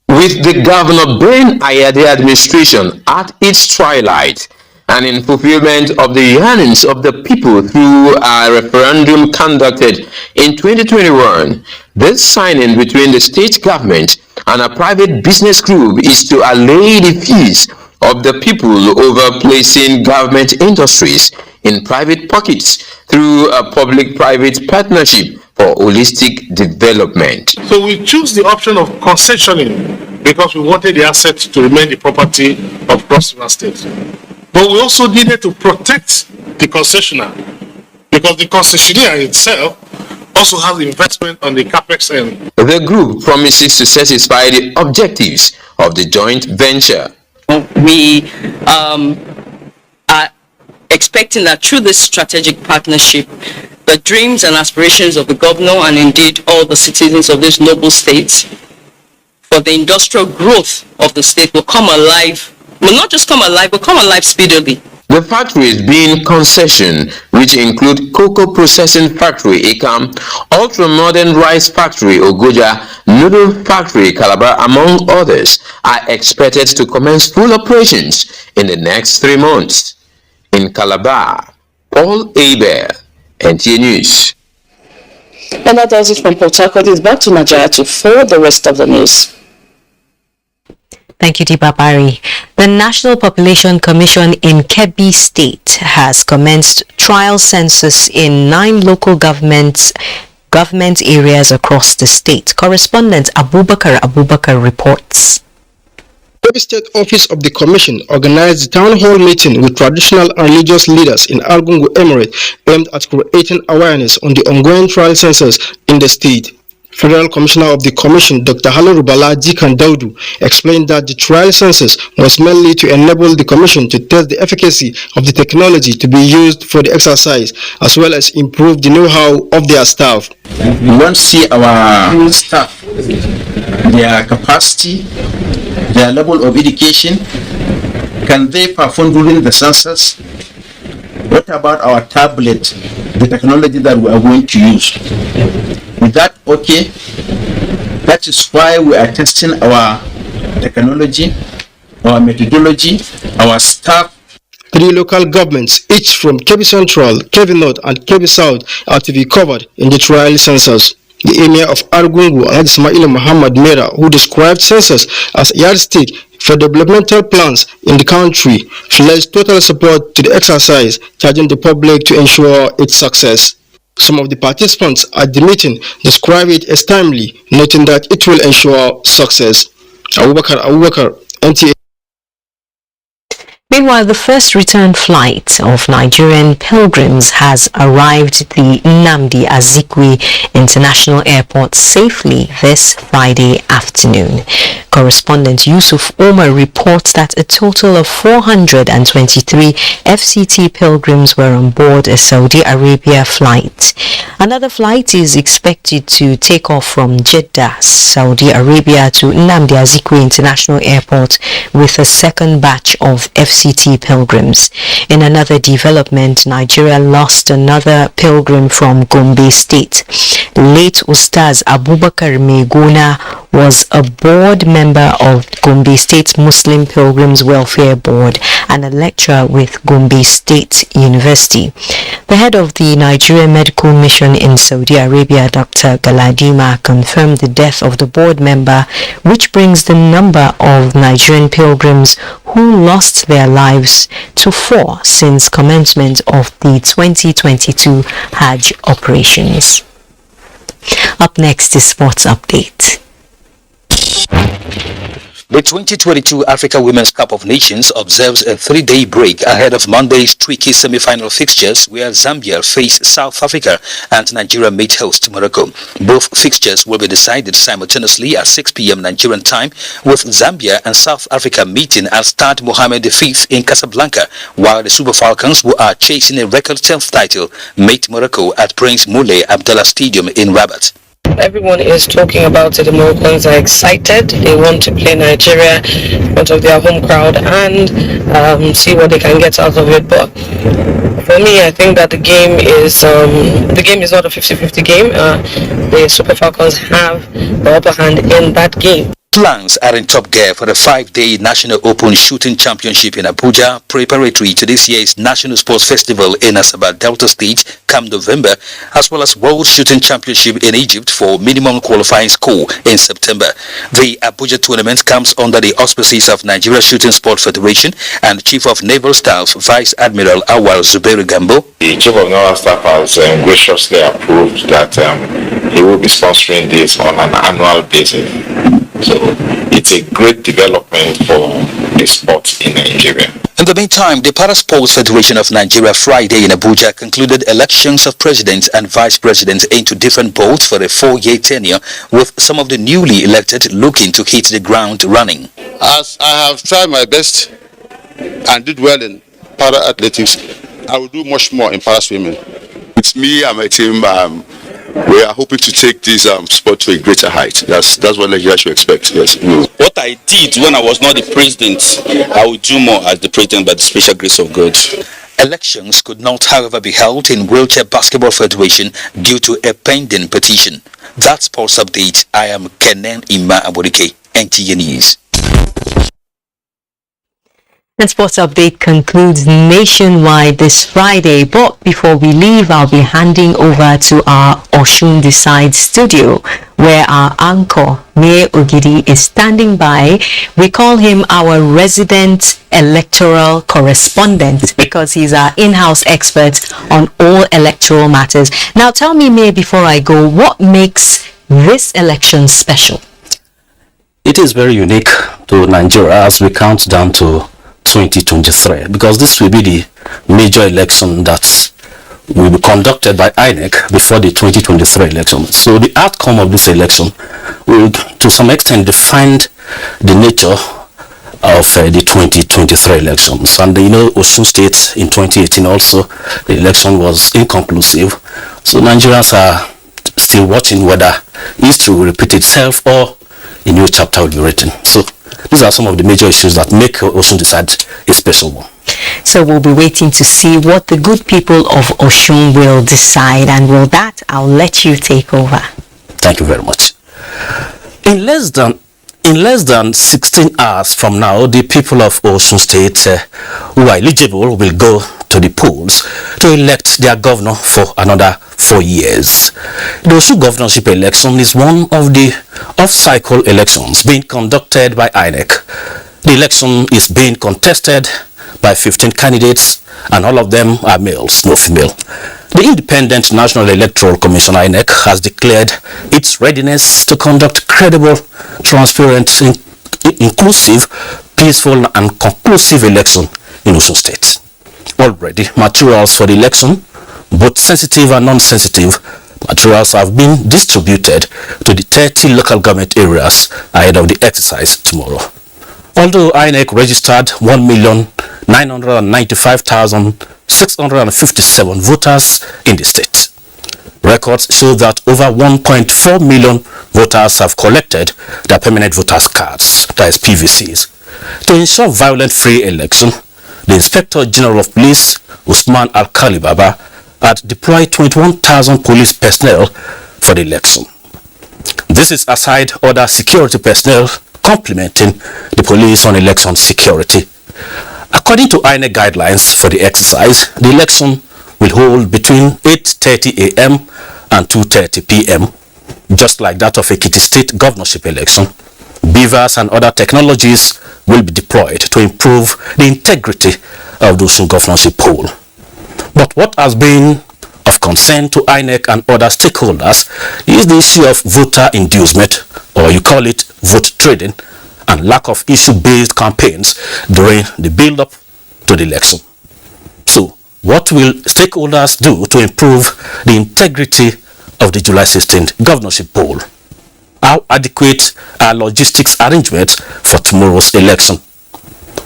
With the Governor Ben Ayade administration at its twilight and in fulfillment of the yearnings of the people through a referendum conducted in 2021, this signing between the state government and a private business group is to allay the fears of the people over placing government industries in private pockets through a public-private partnership for holistic development. So we choose the option of concessioning because we wanted the assets to remain the property of Cross River State. But we also needed to protect the concessionaire because the concessionaire itself also has investment on the capex end. The group promises to satisfy the objectives of the joint venture. We are expecting that through this strategic partnership, the dreams and aspirations of the governor and indeed all the citizens of this noble state for the industrial growth of the state will come alive, will not just come alive, but come alive speedily. The factories being concession, which include cocoa processing factory Ekam, ultra-modern rice factory Ogoja, noodle factory Calabar, among others, are expected to commence full operations in the next 3 months. In Calabar, Paul Aber, NTA News. And that does it from Port Harcourt. It's back to Nigeria to follow the rest of the news. Thank you, Deepa Bari. The National Population Commission in Kebbi State has commenced trial census in 9 local government areas across the state. Correspondent Abubakar reports. Kebbi State Office of the Commission organized a town hall meeting with traditional and religious leaders in Argungu Emirate aimed at creating awareness on the ongoing trial census in the state. Federal Commissioner of the Commission, Dr. Halarubala Jikan Daudu, explained that the trial census was mainly to enable the Commission to test the efficacy of the technology to be used for the exercise, as well as improve the know-how of their staff. We want to see our staff, their capacity, their level of education. Can they perform during the census? What about our tablet, the technology that we are going to use? With that, okay, that is why we are testing our technology, our methodology, our staff. 3 local governments, each from Kebbi Central, Kebbi North and Kebbi South, are to be covered in the trial census. The Emir of Argungu, Alhaji Ismail Muhammad Mera, who described census as a yardstick for developmental plans in the country, pledged total support to the exercise, charging the public to ensure its success. Some of the participants at the meeting describe it as timely, noting that it will ensure success. Abubakar, NTA. Meanwhile, the first return flight of Nigerian pilgrims has arrived at the Nnamdi Azikiwe International Airport safely this Friday afternoon. Correspondent Yusuf Omar reports that a total of 423 FCT pilgrims were on board a Saudi Arabia flight. Another flight is expected to take off from Jeddah, Saudi Arabia to Nnamdi Azikiwe International Airport with a second batch of FCT pilgrims. In another development, Nigeria lost another pilgrim from Gombe State. Late Ustaz Abubakar Meguna was a board member of Gombe State Muslim Pilgrims Welfare Board and a lecturer with Gombe State University. The head of the Nigerian Medical Mission in Saudi Arabia, Dr. Galadima, confirmed the death of the board member, which brings the number of Nigerian pilgrims who lost their lives to 4 since commencement of the 2022 Hajj operations. Up next is Sports Update. The 2022 Africa Women's Cup of Nations observes a 3-day break ahead of Monday's tricky semi-final fixtures where Zambia face South Africa and Nigeria meet host Morocco. Both fixtures will be decided simultaneously at 6 p.m. Nigerian time, with Zambia and South Africa meeting at Stade Mohammed V in Casablanca, while the Super Falcons, who are chasing a record 10th title, meet Morocco at Prince Moulay Abdallah Stadium in Rabat. Everyone is talking about it. The Moroccans are excited. They want to play Nigeria in front of their home crowd and see what they can get out of it. But for me, I think that the game is not a 50-50 game. The Super Falcons have the upper hand in that game. Plans are in top gear for the 5-day National Open Shooting Championship in Abuja, preparatory to this year's National Sports Festival in Asaba Delta State come November, as well as World Shooting Championship in Egypt for minimum qualifying score in September. The Abuja tournament comes under the auspices of Nigeria Shooting Sport Federation and Chief of Naval Staff Vice Admiral Awal Zubairu Gambo. The Chief of Naval Staff has graciously approved that he will be sponsoring this on an annual basis. So it's a great development for the sport in Nigeria. In the meantime, the Parasports Federation of Nigeria Friday in Abuja concluded elections of president and vice president into different boards for a 4-year tenure, with some of the newly elected looking to hit the ground running. As I have tried my best and did well in para-athletics, I will do much more in para-swimming. With me and my team, we are hoping to take this sport to a greater height. That's what Nigeria should expect. Yes. What I did when I was not the president, I will do more as the president by the special grace of God. Elections could not, however, be held in Wheelchair Basketball Federation due to a pending petition. That's Sports Update. I am Kenan Ima Aborike, NTA News. And Sports Update concludes nationwide this Friday. But before we leave, I'll be handing over to our Osun Decide studio, where our anchor, May Ogidi, is standing by. We call him our resident electoral correspondent because he's our in-house expert on all electoral matters. Now tell me, May, before I go, what makes this election special? It is very unique to Nigeria as we count down to 2023, because this will be the major election that will be conducted by INEC before the 2023 election. So the outcome of this election will to some extent define the nature of the 2023 elections. And you know, Osun State in 2018 also, the election was inconclusive. So Nigerians are still watching whether history will repeat itself or a new chapter will be written. So these are some of the major issues that make Osun Decide a special one. So we'll be waiting to see what the good people of Osun will decide, and with that, I'll let you take over. Thank you very much. In less than In less than 16 hours from now, the people of Osun State who are eligible will go to the polls to elect their governor for another 4 years. The Osun governorship election is one of the off-cycle elections being conducted by INEC. The election is being contested by 15 candidates, and all of them are males, no female. The Independent National Electoral Commission INEC has declared its readiness to conduct credible, transparent, inclusive, peaceful and conclusive election in Osun State. Already, materials for the election, both sensitive and non-sensitive materials, have been distributed to the 30 local government areas ahead of the exercise tomorrow. Although INEC registered 1,995,657 voters in the state, records show that over 1.4 million voters have collected their permanent voters cards, that is PVCs. To ensure violent-free election, the Inspector General of Police, Usman Al-Khalibaba, had deployed 21,000 police personnel for the election. This is aside other security personnel complementing the police on election security. According to INEC guidelines for the exercise, the election will hold between 8:30 a.m. and 2:30 p.m. Just like that of Ekiti State governorship election, beavers and other technologies will be deployed to improve the integrity of the Osun governorship poll. But what has been of concern to INEC and other stakeholders is the issue of voter inducement, or you call it vote trading, and lack of issue-based campaigns during the build-up to the election. So, what will stakeholders do to improve the integrity of the July 16th governorship poll? How adequate are logistics arrangements for tomorrow's election?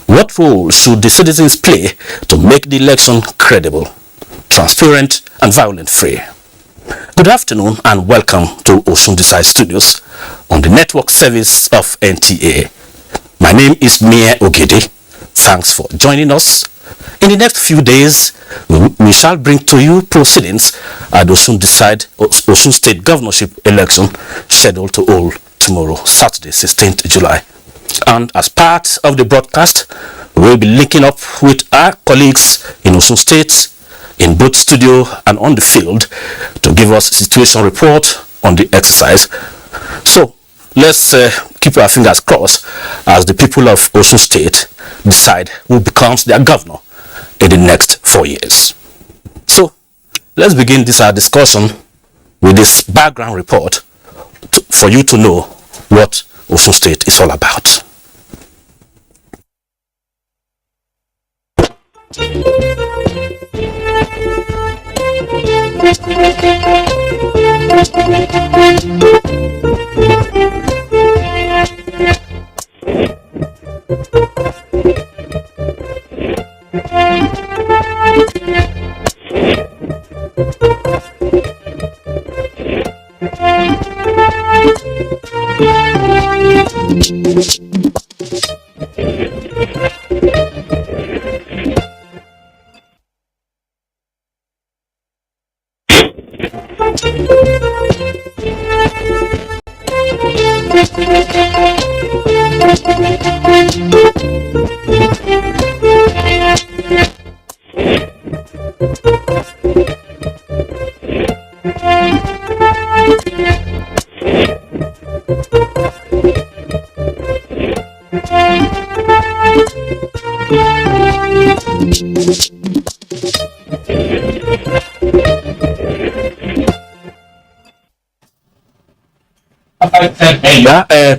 What role should the citizens play to make the election credible, transparent and violent-free? Good afternoon and welcome to Osun Decide Studios on the network service of NTA. My name is Mie Ogede. Thanks for joining us. In the next few days, we shall bring to you proceedings at Osun State governorship election scheduled to hold tomorrow, Saturday, 16th July. And as part of the broadcast, we will be linking up with our colleagues in Osun State, in both studio and on the field, to give us a situation report on the exercise. So, let's keep our fingers crossed as the people of Osun State decide who becomes their governor in the next 4 years. So, let's begin this our discussion with this background report for you to know what Osun State is all about.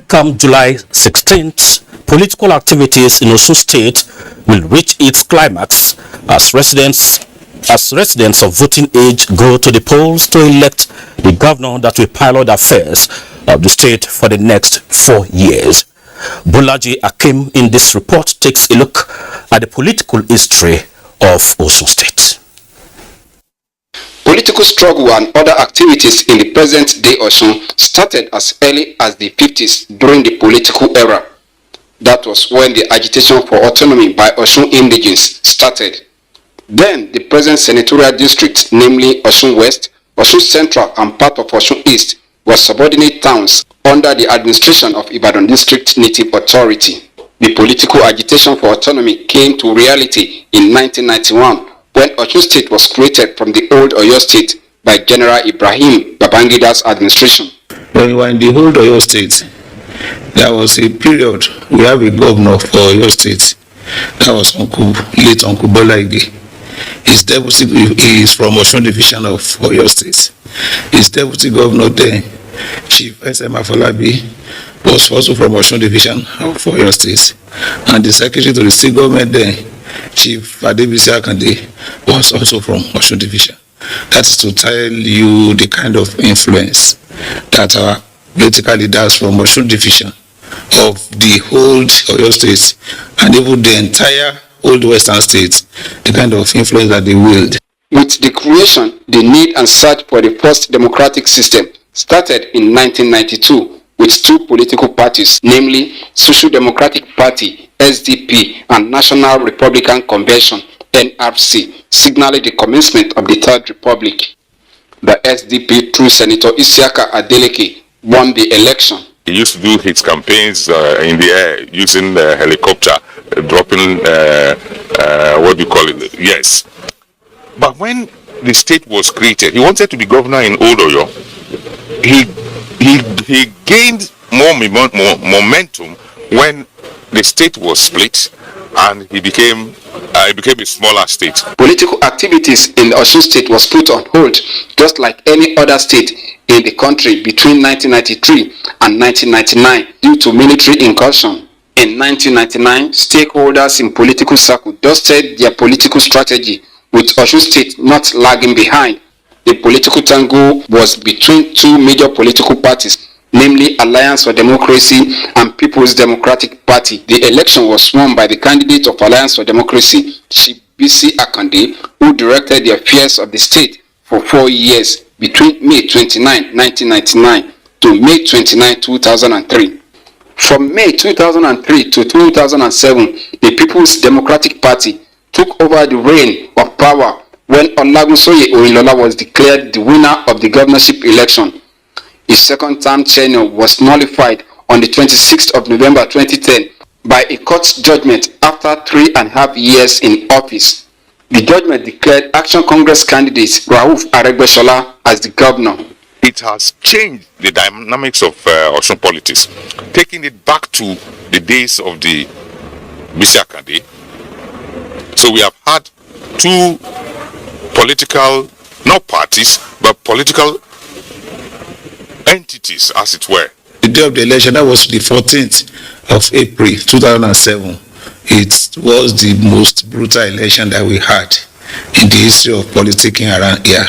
Come July 16th, political activities in Osun State will reach its climax as residents of voting age go to the polls to elect the governor that will pilot affairs of the state for the next 4 years. Bolaji Akim in this report takes a look at the political history of Osun State. Political struggle and other activities in the present-day Osun started as early as the 50s during the political era. That was when the agitation for autonomy by Osun indigenes started. Then the present senatorial district, namely Osun West, Osun Central and part of Osun East, were subordinate towns under the administration of Ibadan District Native Authority. The political agitation for autonomy came to reality in 1991 when Osun State was created from the old Oyo State by General Ibrahim Babangida's administration. When we were in the old Oyo State, there was a period we have a governor for Oyo State. That was late Uncle Bola Ige. His deputy is from Osun Division of Oyo State. His deputy governor then, Chief S.M. Afolabi, was also from Osun Division of Oyo State. And the secretary to the state government then, Chief Adebisi Akande, was also from Osun Division. That is to tell you the kind of influence that our political leaders from Osun Division of the whole Oyo State and even the entire old Western States, the kind of influence that they wield. With the creation, the need and search for the first democratic system started in 1992 with two political parties, namely Social Democratic Party, SDP, and National Republican Convention, NRC, signaling the commencement of the Third Republic. The SDP, through Senator Isiaka Adeleke, won the election. He used to do his campaigns in the air using the helicopter, dropping, what do you call it? Yes. But when the state was created, he wanted to be governor in Old Oyo. He gained more momentum when the state was split and he became a smaller state. Political activities in the Osun State was put on hold, just like any other state in the country between 1993 and 1999 due to military incursion. In 1999, stakeholders in political circles dusted their political strategy, with Osun State not lagging behind. The political tango was between two major political parties, namely Alliance for Democracy and People's Democratic Party. The election was won by the candidate of Alliance for Democracy, Chief B.C. Akande, who directed the affairs of the state for 4 years between May 29, 1999 to May 29, 2003. From May 2003 to 2007, the People's Democratic Party took over the reign of power when Olagunsoye Oyinlola was declared the winner of the governorship election. His second-term tenure was nullified on the 26th of November 2010 by a court judgment after 3.5 years in office. The judgment declared Action Congress candidate Rauf Aregbesola as the governor. It has changed the dynamics of Osun politics, taking it back to the days of the B.C. Akande. So we have had two political, not parties, but political entities, as it were. The day of the election, that was the 14th of April 2007. It was the most brutal election that we had in the history of politicking around here.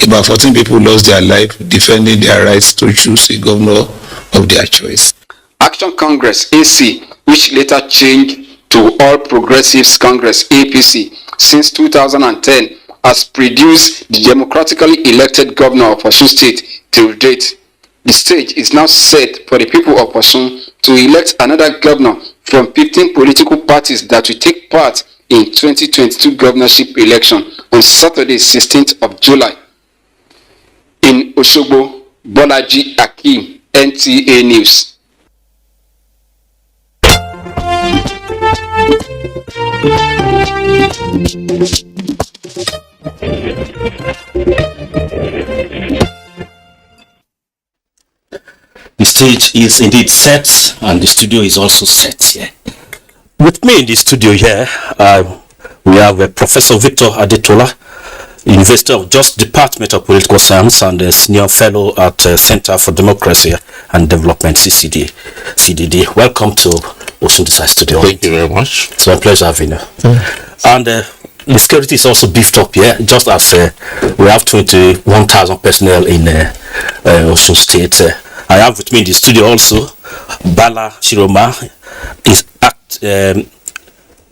About 14 people lost their life defending their rights to choose a governor of their choice. Action Congress, AC, which later changed to All Progressives Congress, APC, since 2010, has produced the democratically elected governor of Osun State till date. The stage is now set for the people of Osun to elect another governor from 15 political parties that will take part in 2022 governorship election on Saturday, 16th of July. In Osogbo, Bolaji Akim, NTA News. The stage is indeed set and the studio is also set here. With me in the studio here, we have Professor Victor Adetola, University of Just Department of Political Science and a senior fellow at Center for Democracy and Development, CDD. Welcome to Osun Desai Studio. Thank you very much. It's my pleasure having you. And the security is also beefed up here, just as we have 21,000 personnel in Osun State. I have with me in the studio also Bala Shiroma, is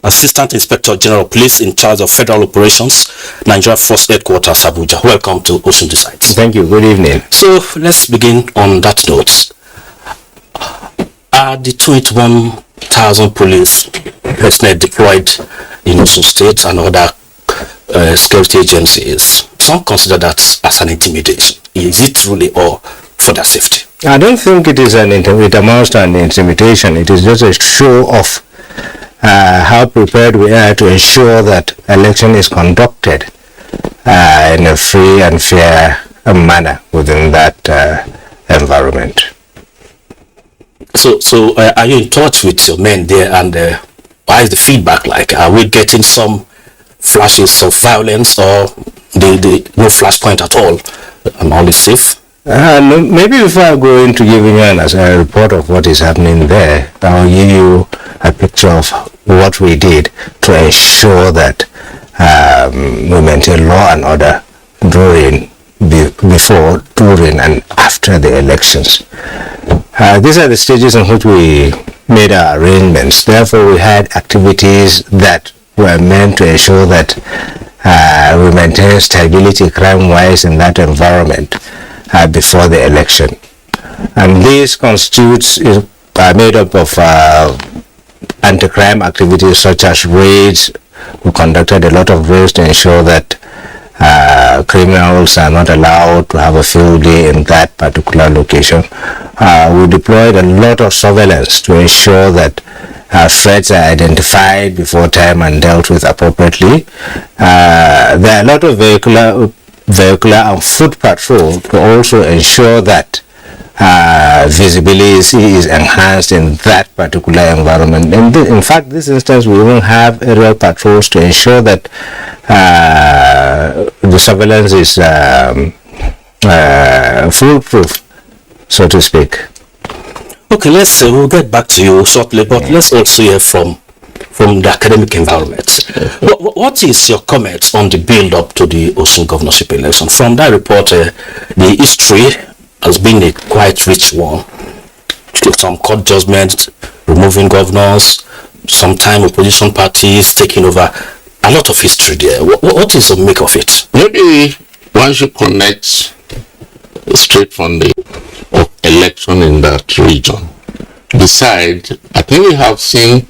Assistant Inspector General of Police in charge of Federal Operations, Nigeria Force Headquarters, Abuja. Welcome to Osun Desai. Thank you. Good evening. So let's begin on that note. Are the 21,000 police personnel deployed in Osun State and other security agencies, some consider that as an intimidation? Is it truly, or for their safety? I don't think it is it amounts to an intimidation. It is just a show of how prepared we are to ensure that election is conducted in a free and fair manner within that environment. So are you in touch with your men there, and why is the feedback like? Are we getting some flashes of violence, or no flashpoint at all? All is safe? No, maybe before I go into giving you a report of what is happening there, I'll give you a picture of what we did to ensure that we maintain law and order before, during, and after the elections. These are the stages in which we made our arrangements. Therefore, we had activities that were meant to ensure that we maintain stability crime-wise in that environment before the election. And these constitutes are made up of anti-crime activities such as raids. We conducted a lot of raids to ensure that criminals are not allowed to have a field day in that particular location. We deployed a lot of surveillance to ensure that threats are identified before time and dealt with appropriately. There are a lot of vehicular and foot patrol to also ensure that visibility is enhanced in that particular environment. In fact, this instance, we even have aerial patrols to ensure that the surveillance is foolproof, so to speak. Okay, we'll get back to you shortly, but let's also hear from the academic environment. What is your comment on the build-up to the Osun governorship election? From that report, the history has been a quite rich one. Some court judgments, removing governors, sometime opposition parties taking over. A lot of history there. What is the make of it? Maybe one should connect straight from the election in that region. Besides, I think we have seen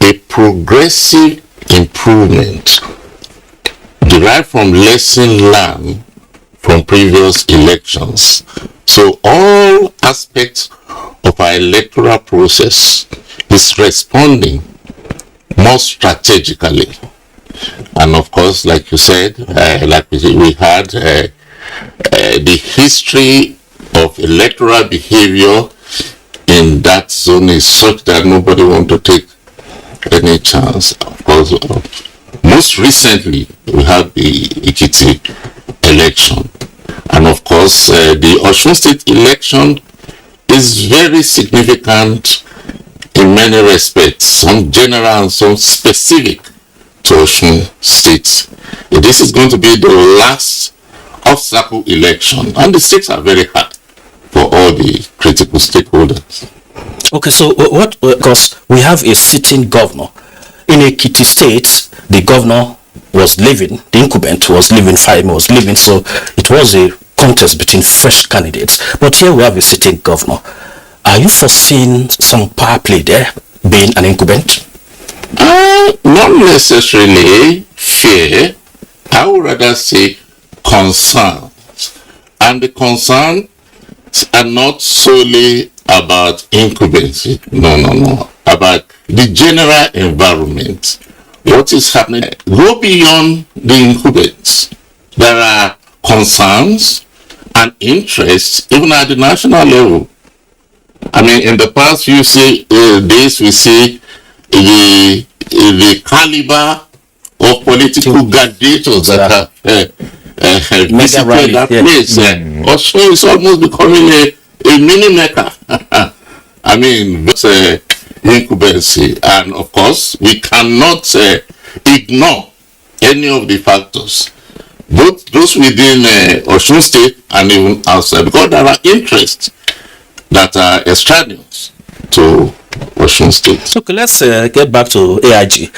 a progressive improvement derived from lessons learned from previous elections. So all aspects of our electoral process is responding more strategically. And of course, like you said, like we had the history of electoral behavior in that zone is such that nobody wants to take any chance. Of course, most recently we had the Ekiti election, and of course the Osun State election is very significant in many respects, some general and some specific to Osun State. This is going to be the last off-cycle election, and the stakes are very high for all the critical stakeholders. Okay, so because we have a sitting governor in Ekiti State, the governor was leaving, the incumbent was leaving, Fahim was leaving, so it was a contest between fresh candidates. But here we have a sitting governor. Are you foreseeing some power play there, being an incumbent? Not necessarily fear. I would rather say concerns. And the concerns are not solely about incumbency. No. About the general environment. What is happening? Go beyond the incumbents. There are concerns and interests even at the national level. I mean, in the past few days, we see the caliber of political gladiators that have visited that place. Also, it's almost becoming a mini Mecca. I mean, that's incumbency. And of course, we cannot ignore any of the factors, both those within Osun State and even outside, because there are interests that are extraneous to Osun State. Okay, let's get back to AIG.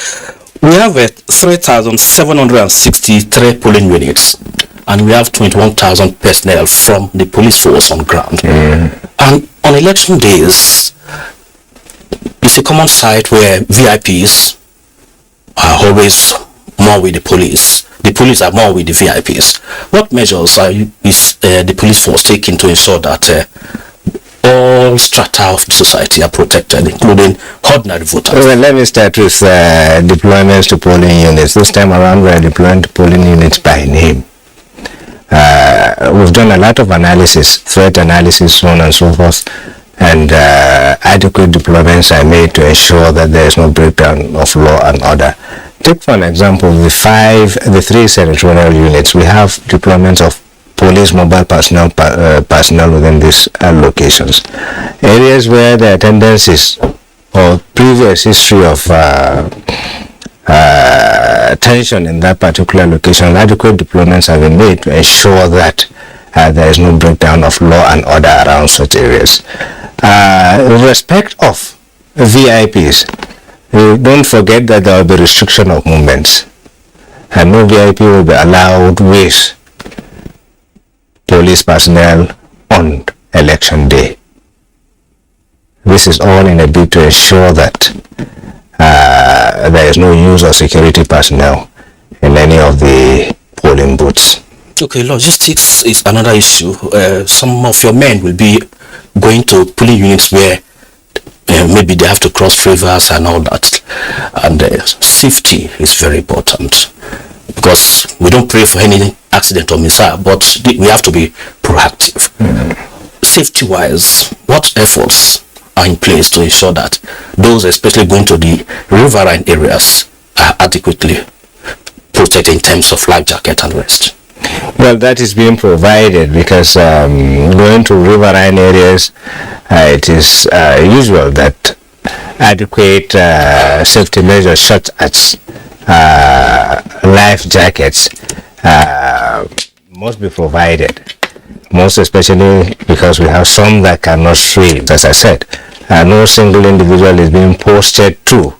We have 3,763 polling units, and we have 21,000 personnel from the police force on ground. And on election days, it's a common sight where VIPs are always more with the police. The police are more with the VIPs. What measures is the police force taking to ensure that all strata of the society are protected, including ordinary voters? Well, let me start with deployments to polling units. This time around, we are deploying to polling units by name. We've done a lot of analysis, threat analysis, so on and so forth, and adequate deployments are made to ensure that there is no breakdown of law and order. Take for an example the 3 senatorial units. We have deployments of police mobile personnel within these locations. Areas where the attendance is or previous history of tension in that particular location, adequate deployments have been made to ensure that there is no breakdown of law and order around such areas. In respect of VIPs, don't forget that there will be restriction of movements, and no VIP will be allowed with police personnel on election day. This is all in a bid to ensure that there is no use of security personnel in any of the polling booths. Okay, logistics is another issue. Some of your men will be going to polling units where maybe they have to cross rivers and all that, and safety is very important, because we don't pray for any accident or mishap, but we have to be proactive. Safety wise, what efforts are in place to ensure that those especially going to the riverine areas are adequately protected in terms of life jacket and rest? Well, that is being provided, because going to riverine areas, it is usual that adequate safety measures such as life jackets must be provided, most especially because we have some that cannot swim. As I said, no single individual is being posted to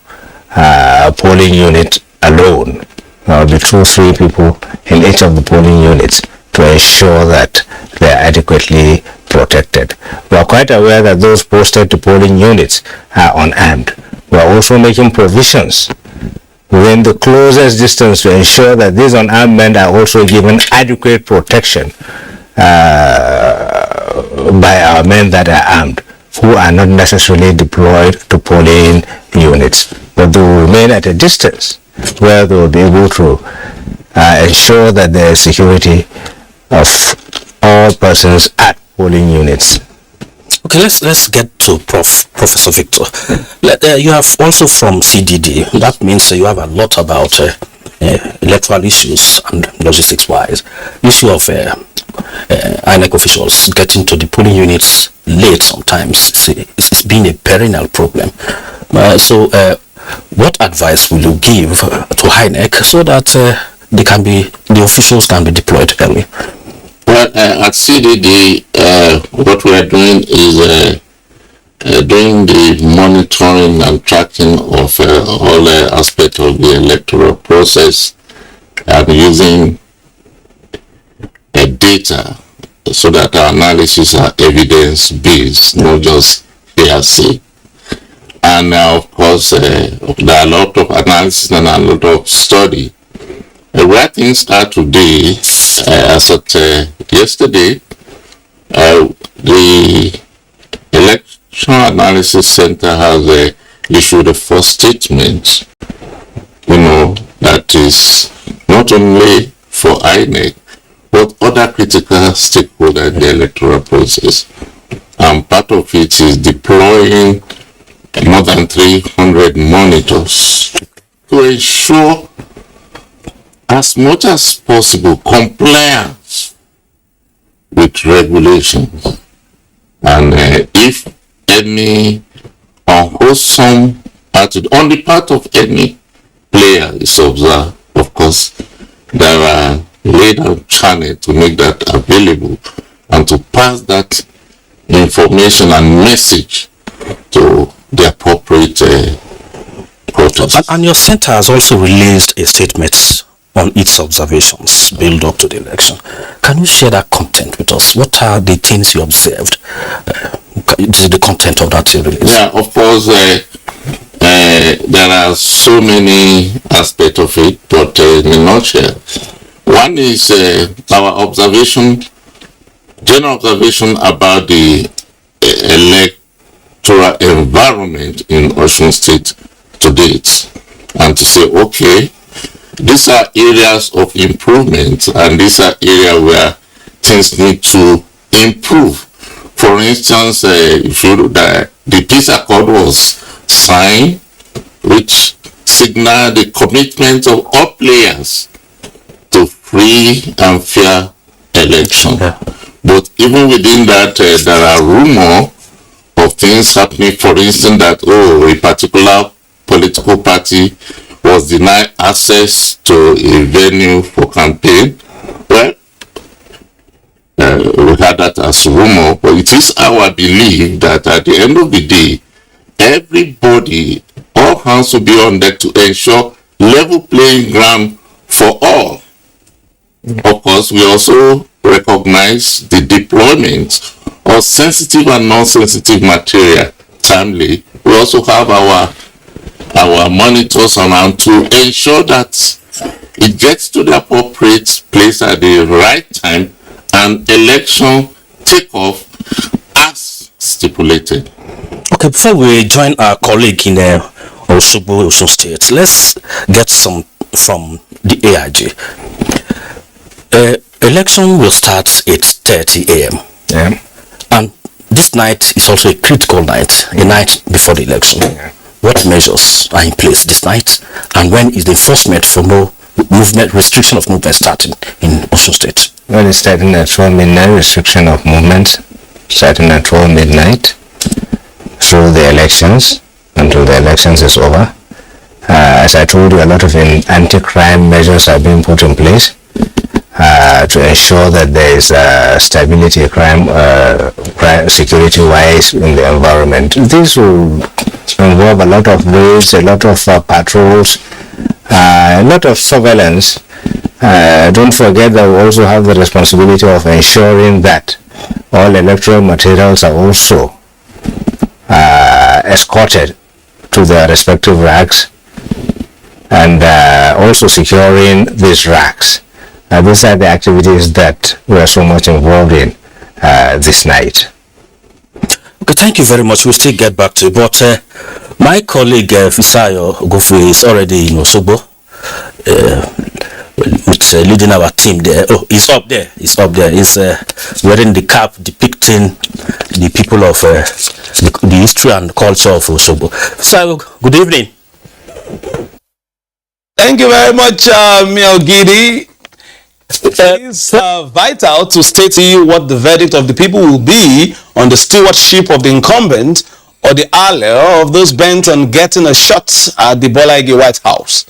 a polling unit alone. There will be 2-3 people in each of the polling units to ensure that they are adequately protected. We are quite aware that those posted to polling units are unarmed. We are also making provisions within the closest distance to ensure that these unarmed men are also given adequate protection by our men that are armed, who are not necessarily deployed to polling units, but they will remain at a distance where they will be able to ensure that there is security of all persons at polling units. Okay, let's get to Professor Victor. You have also from CDD. That means you have a lot about electoral issues and logistics wise. Issue of INEC officials getting to the polling units late sometimes. It's been a perennial problem. What advice will you give to INEC so that the officials can be deployed early? Well, at CDD, what we are doing is doing the monitoring and tracking of all aspects of the electoral process and using data so that our analysis are evidence-based, not just hearsay. And of course, there are a lot of analysis and a lot of study. Where things are today, as at yesterday, the Election Analysis Center has issued a first statement, that is not only for INEC, but other critical stakeholders in the electoral process. And part of it is deploying more than 300 monitors to ensure as much as possible compliance with regulations. And if any unwholesome attitude on the part of any player is observed, of course, there are laid out channels to make that available and to pass that information and message to the appropriate protest. And your center has also released a statement on its observations build up to the election. Can you share that content with us? What are the things you observed? This is the content of that release. Yeah, of course, there are so many aspects of it, but in a nutshell, one is our observation, general observation about the electoral environment in Osun State to date, and to say, okay, these are areas of improvement, and these are areas where things need to improve. For instance, the peace accord was signed, which signaled the commitment of all players to free and fair election. Yeah. But even within that, there are rumors of things happening. For instance, that a particular political party was denied access to a venue for campaign. Well, we had that as rumor, but it is our belief that at the end of the day, everybody, all hands will be on deck to ensure level playing ground for all. Of course, we also recognize the deployment of sensitive and non-sensitive material timely. We also have our monitors around to ensure that it gets to the appropriate place at the right time and election take off as stipulated. Okay, before we join our colleague in Osogbo, Osun State, let's get some from the AIG. Election will start at 8:30 a.m. Yeah. And this night is also a critical night, a night before the election. Yeah. What measures are in place this night, and when is the enforcement for no movement, restriction of movement starting in Osun State? Well, it's starting at 12 midnight, restriction of movement starting at 12 midnight through the elections until the elections is over. As I told you, a lot of anti-crime measures are being put in place to ensure that there is stability, crime security-wise in the environment. This will involve a lot of raids, a lot of patrols, a lot of surveillance. Don't forget that we also have the responsibility of ensuring that all electoral materials are also escorted to their respective racks, and also securing these racks. These are the activities that we are so much involved in this night. Okay, thank you very much. We'll still get back to you. But my colleague Fisayo Gofu is already in Osogbo with leading our team there. Oh, he's up there. He's wearing the cap depicting the people of the history and culture of Osogbo. Fisayo, good evening. Thank you very much, Mio Gidi. It's vital to state to you what the verdict of the people will be on the stewardship of the incumbent or the ally of those bent on getting a shot at the Bola Ige White House.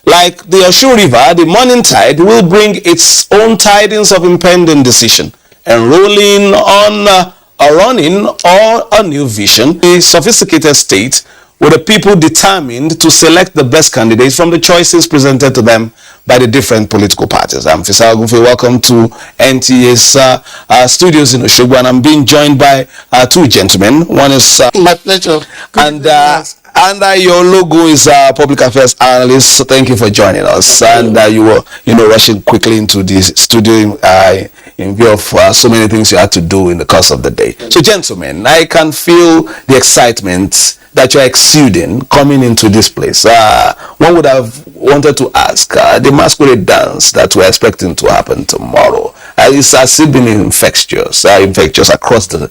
Like the Osun River, the morning tide will bring its own tidings of impending decision, enrolling on a running or a new vision, a sophisticated state with the people determined to select the best candidates from the choices presented to them by the different political parties. I'm Fiscal. Welcome to NTA's studios in Oshogbo, and I'm being joined by two gentlemen. One is my pleasure. And your logo is public affairs analyst. So thank you for joining us. And you were, rushing quickly into the studio in view of so many things you had to do in the course of the day. So, gentlemen, I can feel the excitement that you're exuding coming into this place. One would have wanted to ask, the masquerade dance that we're expecting to happen tomorrow, is has it been infectious across the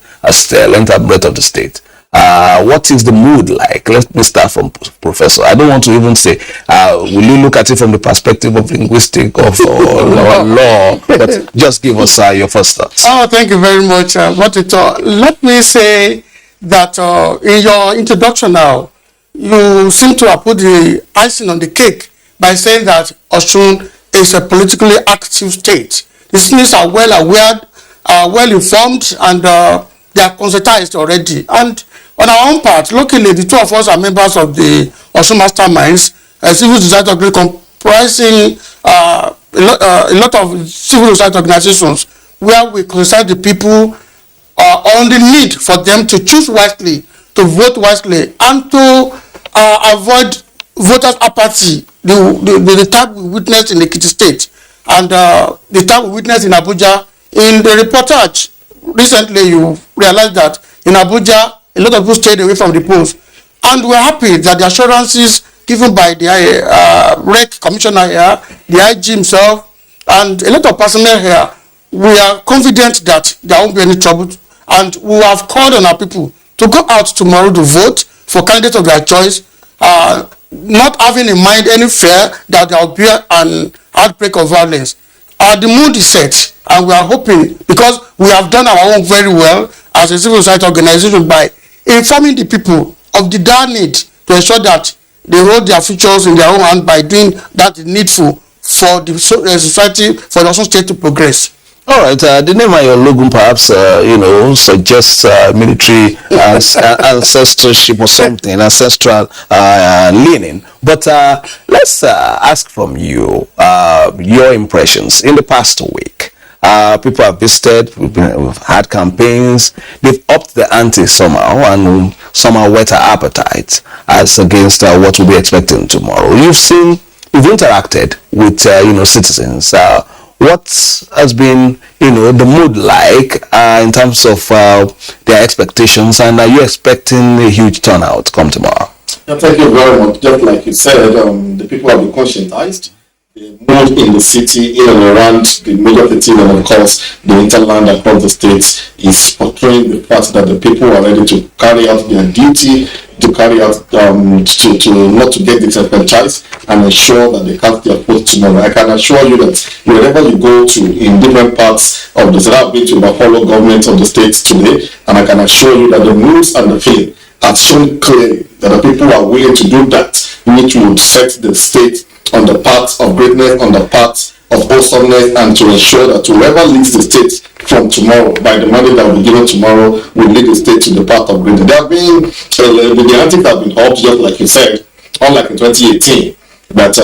length and breadth of the state? What is the mood like? Let me start from Professor. I don't want to even say, will you look at it from the perspective of linguistic or law? But just give us your first thoughts. Oh, thank you very much. Let me say that in your introduction now, you seem to have put the icing on the cake by saying that Osun is a politically active state. The citizens are well aware, well informed, and they are concertized already. And on our own part, luckily, the two of us are members of the Osun Masterminds, a civil society organization comprising a lot of civil society organizations, where we consult the people on the need for them to choose wisely, to vote wisely, and to avoid voters' apathy, the type we witnessed in the Ekiti State and the type we witnessed in Abuja. In the reportage recently, you realized that in Abuja, a lot of people stayed away from the polls. And we're happy that the assurances given by the REC commissioner here, the IG himself, and a lot of personnel here, we are confident that there won't be any trouble. And we have called on our people to go out tomorrow to vote for candidates of their choice, not having in mind any fear that there will be an outbreak of violence. The mood is set, and we are hoping, because we have done our own very well as a civil society organization by informing the people of the dire need to ensure that they hold their futures in their own hand by doing that is needful for the society, for the Osun state to progress. All right, the name of your logo perhaps, suggests military ancestorship or something, ancestral leaning. But let's ask from you your impressions in the past week. People have visited, we've had campaigns, they've upped the ante somehow and somehow whet our appetite as against what we'll be expecting tomorrow. You've interacted with, citizens. What has been, the mood like in terms of their expectations, and are you expecting a huge turnout come tomorrow? Yeah, thank you very much. Just like you said, the people have been conscientized. The mood in the city, in and around the major city, and of course the hinterland across the states is portraying the fact that the people are ready to carry out their duty, to carry out to not to get disenfranchised and ensure that they cast their vote tomorrow. I can assure you that wherever you go to in different parts of the state, I've been to the fellow government of the states today, and I can assure you that the moods and the feeling are shown clearly that the people are willing to do that, which would set the state on the path of greatness, on the path of awesomeness, and to ensure that whoever leads the state from tomorrow, by the money that will be given tomorrow, will lead the state to the path of greatness. There have been, the antics have been upped, just like you said, unlike in 2018, that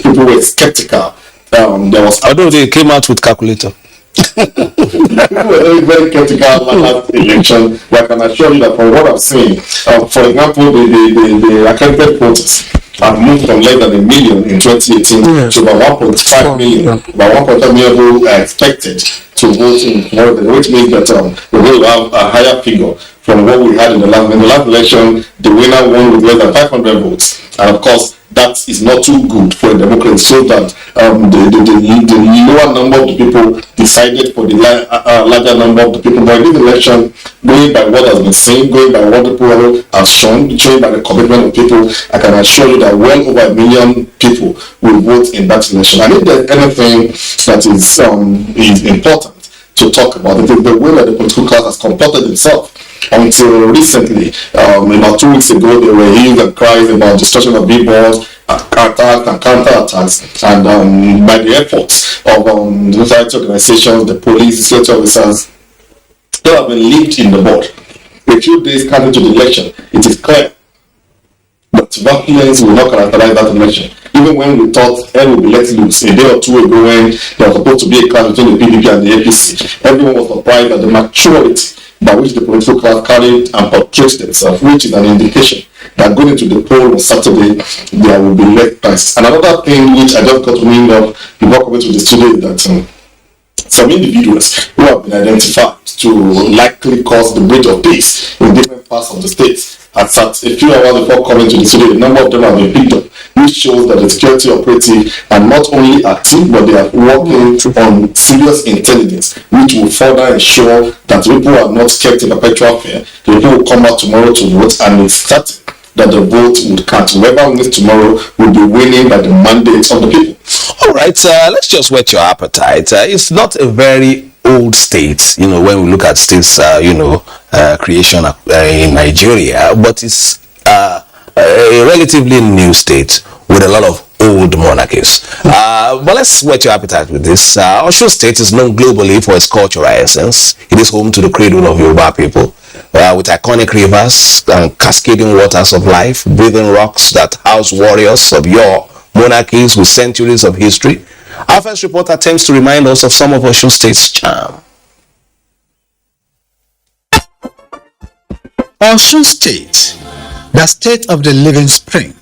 people were skeptical. Although they came out with calculator. People were very, very skeptical last election, but I can assure you that from what I've seen, for example, the accredited voters have moved from less than 1 million in 2018 to about 1.5 million. About 1.5 million who are expected to vote in tomorrow, which means that we will have a higher figure from what we had in the last election. The winner won with less than 500 votes, and of course that is not too good for a democracy, so that the lower number of the people decided for the larger number of the people. But in this election, going by what has been seen, going by what the people have shown by the commitment of people, I can assure you that well over 1 million people will vote in that election. And if there's anything that is important to talk about, it is the way that the political class has comported itself. Until recently, about 2 weeks ago, there were hues and cries about destruction of billboards, attacks and counter-attacks, and by the efforts of the society organizations, the police, security officers, they have been leaped in the bud. A few days coming to the election, it is clear that violence will not characterize that election. Even when we thought hell would be let loose a day or two ago, when there was supposed to be a clash between the PDP and the APC, everyone was surprised at the maturity by which the political class carried and portrayed themselves, which is an indication that going into the poll on Saturday, there will be less price. And another thing which I just got wind of before coming to the studio is that some individuals who have been identified to likely cause the breach of peace in different parts of the state. At a few hours before coming to the studio, a number of them have been picked up, which shows that the security operative are not only active, but they are working on serious intelligence, which will further ensure that people are not kept in perpetual fear. The people will come out tomorrow to vote, and it's certain that the vote would count. Whoever wins tomorrow will be winning by the mandate of the people. All right, let's just whet your appetite. It's not a very old state, when we look at states, creation in Nigeria, but it's a relatively new state with a lot of old monarchies. But let's whet your appetite with this. Osun State is known globally for its cultural essence. It is home to the cradle of Yoruba people, with iconic rivers and cascading waters of life, breathing rocks that house warriors of yore, monarchies with centuries of history. Our first report attempts to remind us of some of Osun State's charm. Osun State, The State of the Living Spring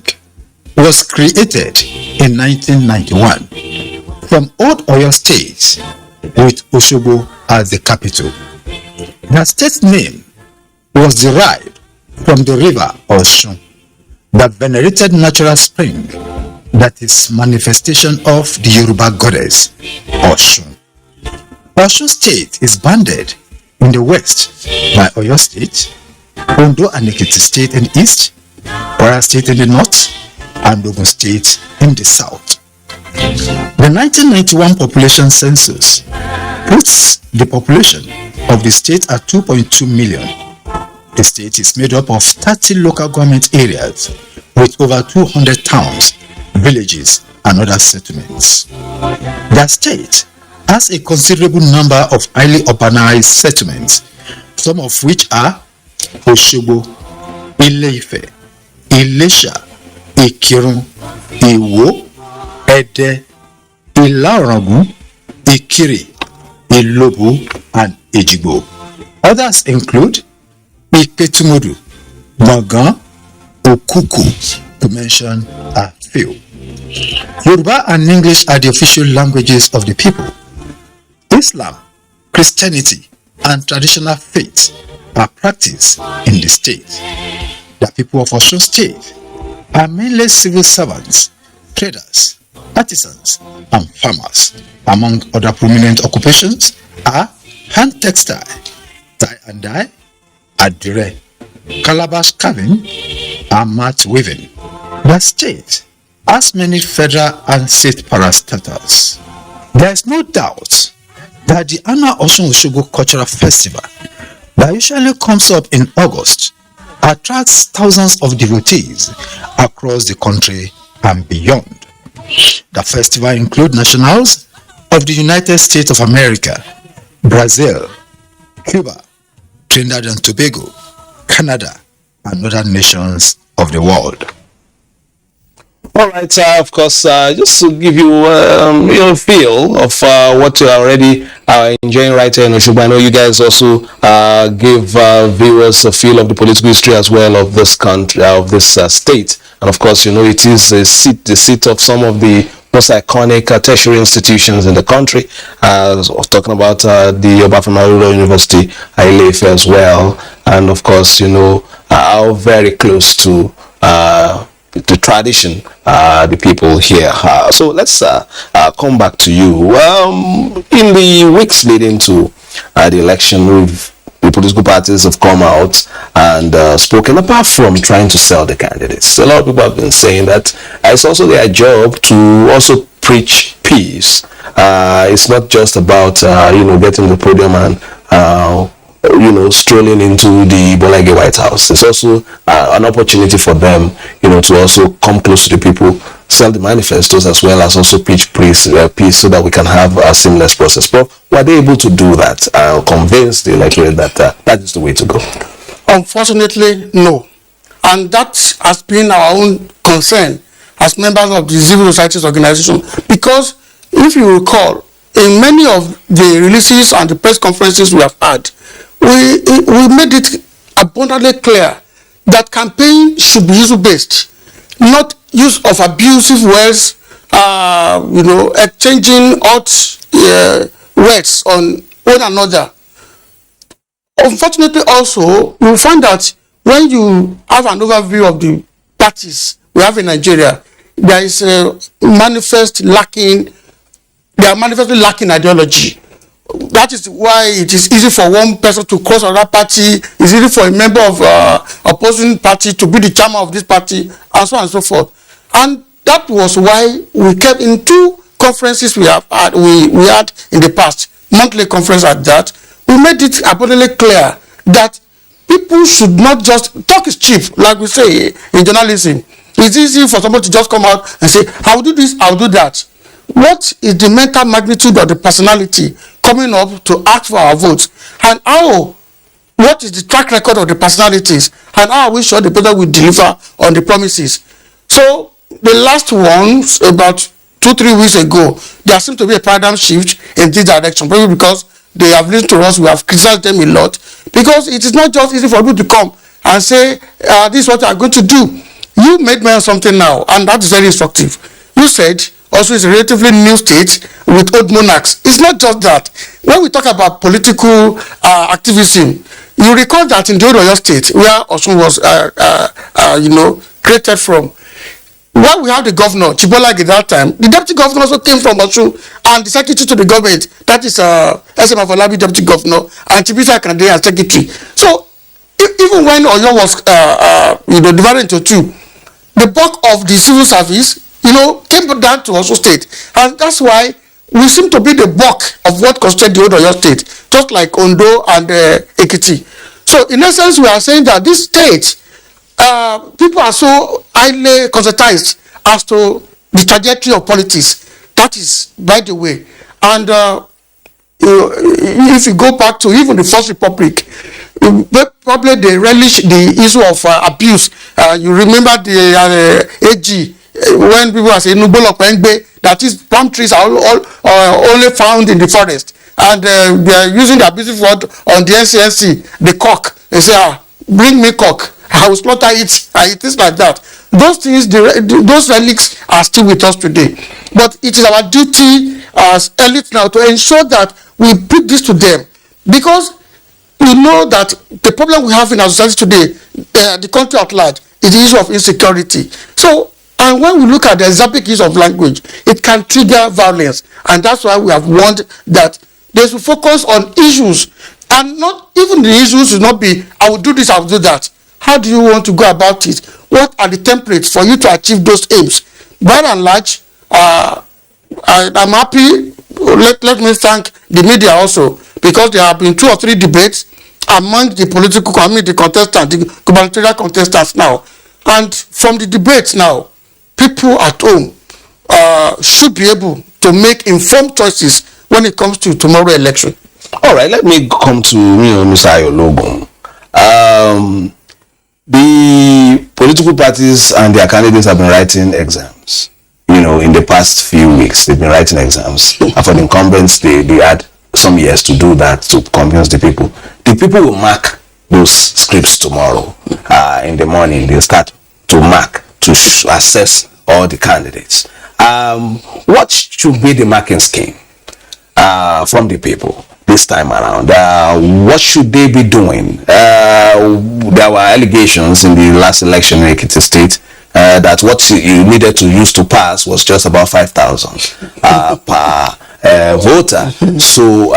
was created in 1991 from old Oyo State with Osogbo as the capital. The state's name was derived from the river Osun, the venerated natural spring that is manifestation of the Yoruba goddess Osun. Osun State is bounded in the west by Oyo State, Ondo and Ekiti State in the east, Kwara State in the north, and Ogun State in the south. The 1991 population census puts the population of the state at 2.2 million. The state is made up of 30 local government areas with over 200 towns, villages, and other settlements. The state has a considerable number of highly urbanized settlements, some of which are Osogbo, Ile-Ife, Ilesha, Ikirun, Iwo, Ede, Ila-Orangun, Ikire, Ilobo, and Ejigbo. Others include Iketumodu, Magan, Okuku, to mention a few. Yoruba and English are the official languages of the people. Islam, Christianity, and traditional faith are practiced in the state. The people of Osun State are mainly civil servants, traders, artisans, and farmers. Among other prominent occupations are hand textile, tie and dye, adire, calabash carving, and mat weaving. The state has many federal and state parastatals. There is no doubt that the annual Osun Osogbo Cultural Festival that usually comes up in August attracts thousands of devotees across the country and beyond. The festival includes nationals of the United States of America, Brazil, Cuba, Trinidad and Tobago, Canada, and other nations of the world. All right, of course, just to give you a feel of what you are already enjoying right here in Osogbo. I know you guys also give viewers a feel of the political history as well of this country, of this state. And of course, you know, it is the seat of some of the most iconic tertiary institutions in the country. I was talking about the Obafemi Awolowo University, Ile-Ife as well. And of course, you know, how very close to the tradition, the people here. So let's come back to you. In the weeks leading to the election, the political parties have come out and spoken, apart from trying to sell the candidates. A lot of people have been saying that it's also their job to also preach peace. It's not just about getting the podium and strolling into the Bolage White House. It's also an opportunity for them, to also come close to the people, sell the manifestos, as well as also preach peace so that we can have a seamless process. But were they able to do that? Convince the electorate that that is the way to go? Unfortunately, no. And that has been our own concern as members of the civil society organization. Because if you recall, in many of the releases and the press conferences we have had, we made it abundantly clear that campaign should be issue-based, not use of abusive words, exchanging hot words on one another. Unfortunately, also, you find that when you have an overview of the parties we have in Nigeria, there is a manifestly lacking ideology. That is why it is easy for one person to cross another party. It's easy for a member of opposing party to be the chairman of this party, and so on and so forth. And that was why we kept in two conferences we had in the past, monthly conference at that. We made it abundantly clear that people should not just talk is cheap, like we say in journalism. It's easy for someone to just come out and say, I'll do this, I'll do that. What is the mental magnitude of the personality coming up to ask for our votes? And what is the track record of the personalities? And how are we sure the people will deliver on the promises? So the last ones, about 2-3 weeks ago, there seems to be a paradigm shift in this direction, probably because they have listened to us, we have criticized them a lot, because it is not just easy for people to come. and say, this is what I'm going to do. You made mention something now, and that is very instructive. You said also it's a relatively new state with old monarchs. It's not just that. When we talk about political activism, you recall that in the old Oyo state, where Osun was, created from, when we have the governor, Chibola at that time, the deputy governor also came from Osun, and the secretary to the government, that is SM Afolabi, deputy governor, and Chibisa Kande as secretary. So even when Oyo was divided into two, the bulk of the civil service, came down to Osun state, and that's why we seem to be the bulk of what constitutes the old Oyo state, just like Ondo and Ekiti. So in essence, we are saying that this state, people are so highly conscientized as to the trajectory of politics. That is, by the way. And if you go back to even the First Republic, probably they relish the issue of abuse. You remember the AG, when people are saying that is, palm trees are only found in the forest. And they are using the abusive word on the NCNC, the cock. They say, bring me cock. I will slaughter it, and it is like that. Those things, those relics are still with us today. But it is our duty as elites now to ensure that we put this to them. Because we know that the problem we have in our society today, the country at large, is the issue of insecurity. So, and when we look at the example use of language, it can trigger violence. And that's why we have warned that they should focus on issues. And not even the issues should not be, I will do this, I will do that. How do you want to go about it? What are the templates for you to achieve those aims? By and large, I'm happy. Let me thank the media also, because there have been 2 or 3 debates among the political community contestants, the gubernatorial contestants now. And from the debates now, people at home should be able to make informed choices when it comes to tomorrow's election. All right, let me come to Mr. Ayologun. The political parties and their candidates have been writing exams. In the past few weeks, they've been writing exams. And for the incumbents, they had some years to do that, to convince the people. The people will mark those scripts tomorrow. In the morning, they'll start to mark, to assess all the candidates. What should be the marking scheme from the people this time around? What should they be doing? There were allegations in the last election in Ekiti State that what you needed to use to pass was just about 5,000 per voter. So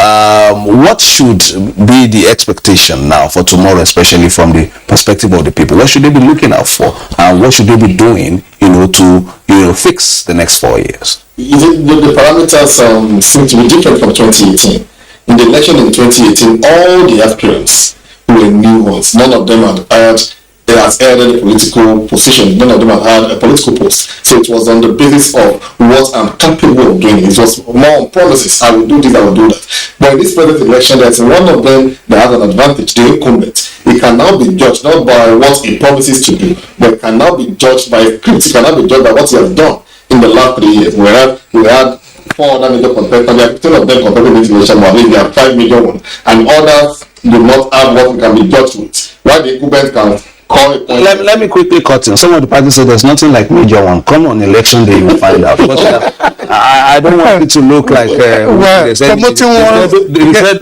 what should be the expectation now for tomorrow, especially from the perspective of the people? What should they be looking out for, and what should they be doing to fix the next 4 years? The parameters seem to be different from 2018. In the election in 2018, all the aspirants were new ones. None of them had held any political position. None of them had a political post. So it was on the basis of what I'm capable of doing. It was more on promises. I will do this, I will do that. But in this present election, there's one of them that has an advantage, the incumbent. It can now be judged not by what he promises to do, but it can now be judged by scripts. It can now be judged by what he has done in the last 3 years. We had 4 other major competitors. There are 15 of them competing in this election, but there are 5 major ones, and others do not have what we can be judged with. Why the incumbent can call it? Let me quickly cut in. Some of the parties say there's nothing like major one. Come on election day, you will find out. I don't want it to look like they said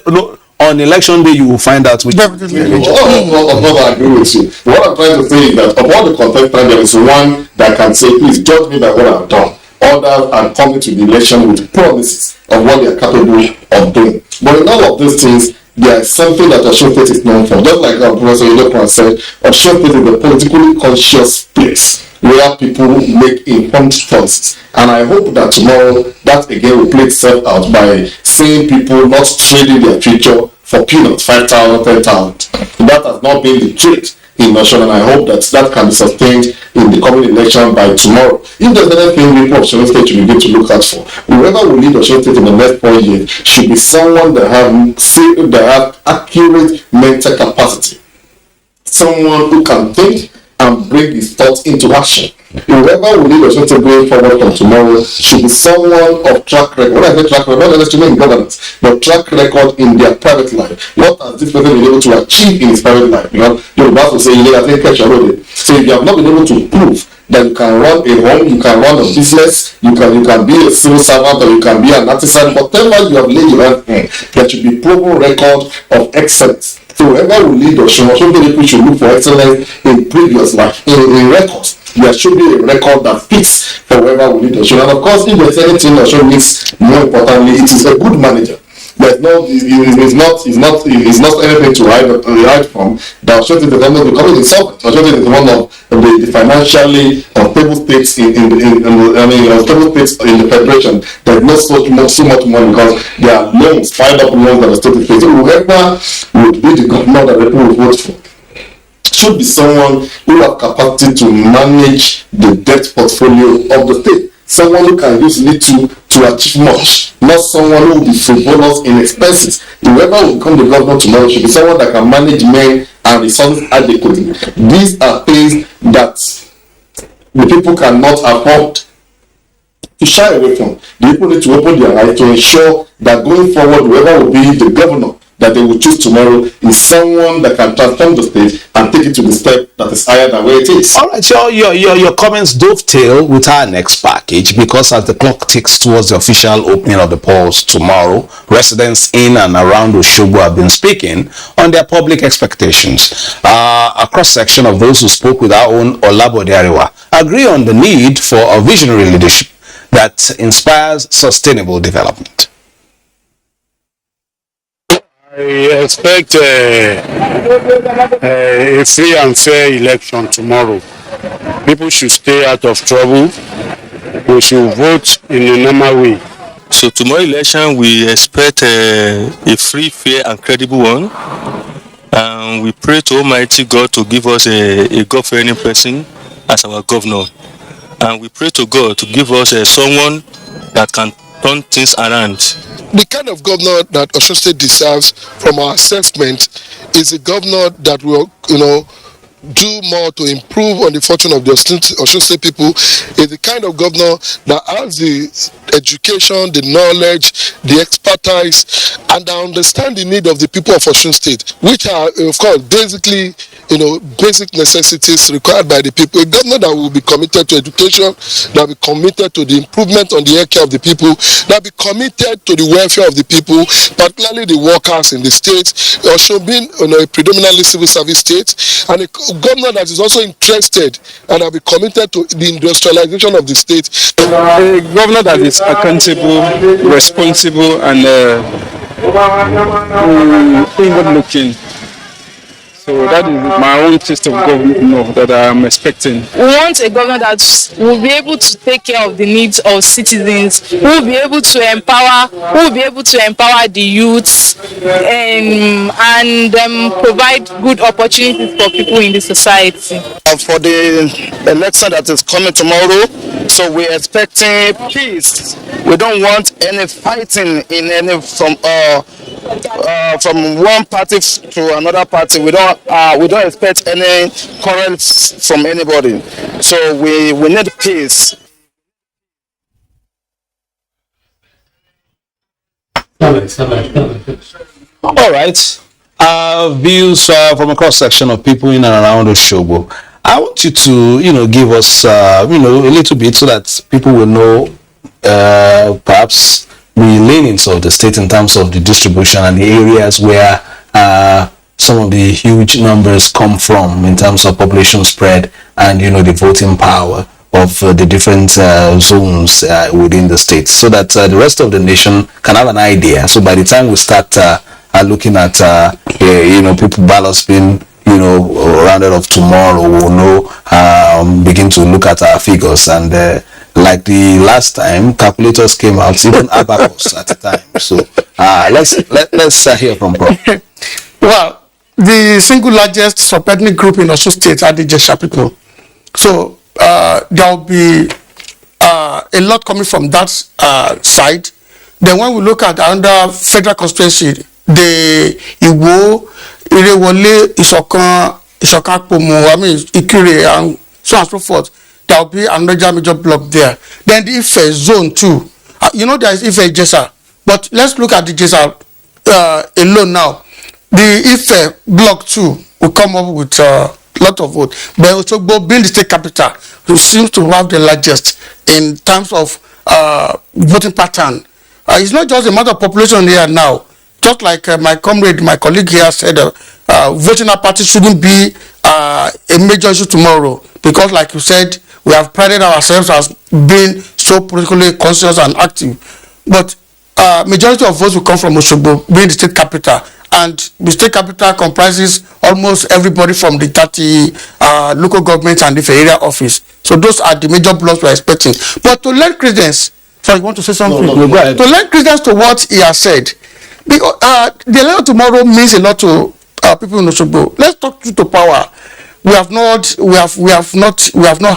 no, on election day you will find out which. Definitely. I agree with you. What I'm trying to say is that of all the contestants, there is one that can say, please judge me by what I've done. Others are coming to the election with promises of what they are capable of doing. But in all of these things, there is something that Osun State is known for. Just like Professor Electoral said, Osun State is a politically conscious place where people make informed choices. And I hope that tomorrow, that again will play itself out by seeing people not trading their future for peanuts, 5,000, 10,000. That has not been the trait in Osun, and I hope that can be sustained in the coming election by tomorrow. If there's anything people of Osun State should begin to look out for, whoever will lead Osun State in the next 4 years should be someone that have accurate mental capacity, someone who can think and bring his thoughts into action. Whoever will lead Osun State going forward from tomorrow should be someone of track record. When I say track record, not necessarily in governance, but track record in their private life. What has this person been able to achieve in his private life? Because the Bible will say, I think catch already. So if you have not been able to prove that you can run a home, you can run a business, you can be a civil servant, or you can be an artisan, whatever you have laid your hand on, there should be proven record of excellence. So whoever will lead Osun people should look for excellence in previous life, in records. There should be a record that fits for whoever will lead Osun. And of course, if there's anything Osun needs, more importantly, it is a good manager. There's no, it's not anything to hide from. The Osun State is almost becoming insolvent. Osun State is one of the financially unstable states unstable states in the federation. There's not so much money because there are loans, piled up loans that the state is facing. Whoever would be the governor that people will vote for should be someone who has capacity to manage the debt portfolio of the state. Someone who can use little to achieve much, not someone who will be frivolous in expenses. Whoever will become the governor tomorrow should be someone that can manage men and resources adequately. These are things that the people cannot afford to shy away from. The people need to open their eyes to ensure that going forward, whoever will be the governor that they will choose tomorrow is someone that can transform the state and take it to the step that is higher than where it is. All right, so your comments dovetail with our next package, because as the clock ticks towards the official opening of the polls tomorrow, residents in and around Osogbo have been speaking on their public expectations. A cross-section of those who spoke with our own Olabode Arewa agree on the need for a visionary leadership that inspires sustainable development. I expect a free and fair election tomorrow. People should stay out of trouble. We should vote in a normal way. So tomorrow election, we expect a free, fair and credible one. And we pray to Almighty God to give us a God-fearing person as our governor. And we pray to God to give us someone that can turn things around. The kind of governor that Osun State deserves from our assessment is a governor that will, do more to improve on the fortune of the Osun State people. Is the kind of governor that has the education, the knowledge, the expertise, and the understanding need of the people of Osun State, which are, of course, basically, basic necessities required by the people. A governor that will be committed to education, that will be committed to the improvement on the healthcare of the people, that will be committed to the welfare of the people, particularly the workers in the state. Also being a predominantly civil service state, and a governor that is also interested and will be committed to the industrialization of the state. A governor that is accountable, responsible, and inward-looking. So that is my own taste of governor that I am expecting. We want a governor that will be able to take care of the needs of citizens, who will be able to empower, the youths, and provide good opportunities for people in the society. For the election that is coming tomorrow, so we're expecting peace. We don't want any fighting in any from one party to another party. We don't expect any quarrels from anybody. So we need peace. All right. Views from a cross section of people in and around Osogbo. I want you to, give us, a little bit so that people will know, perhaps the leanings of the state in terms of the distribution and the areas where some of the huge numbers come from in terms of population spread and, the voting power of the different zones within the state, so that the rest of the nation can have an idea. So by the time we start looking at, people ballots being, rounded off tomorrow, we'll know, begin to look at our figures. And like the last time, calculators came out, even abacus at the time. So let's hear from Prof. Well, the single largest sub-ethnic group in Osun State are the Judicial people. So there will be a lot coming from that side. Then when we look at under federal constituency, the Igbo, Irewole, Isokan Pomo, Ikire, and so on and so forth, there will be another major block there. Then the Ife zone 2. There is Ife Jesa. But let's look at the Jesa alone now. The Ife block 2 will come up with a lot of vote. But Osogbo, being the state capital, who seems to have the largest in terms of voting pattern. It's not just a matter of population here now. Just like my colleague here said, voting apathy shouldn't be a major issue tomorrow, because like you said, we have prided ourselves as being so politically conscious and active. But majority of votes will come from Osogbo, being the state capital. And the state capital comprises almost everybody from the 30 local governments and the area office. So those are the major blocks we're expecting. But to lend credence, sorry, you want to say something? No, go ahead. To lend credence to what he has said, the election tomorrow means a lot to people in Osogbo. Let's talk to power. We have not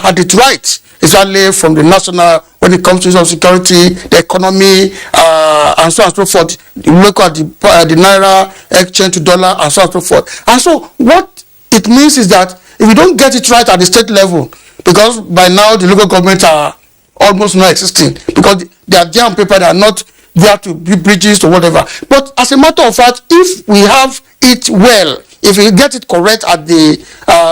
had it right, exactly from the national, when it comes to security, the economy, and so on and so forth. Look at the naira exchange to dollar, and so on and so forth. And so what it means is that if we don't get it right at the state level, because by now the local governments are almost not existing, because they are there on paper, they are not there to be bridges or whatever. But as a matter of fact, if we have it well, if we get it correct at the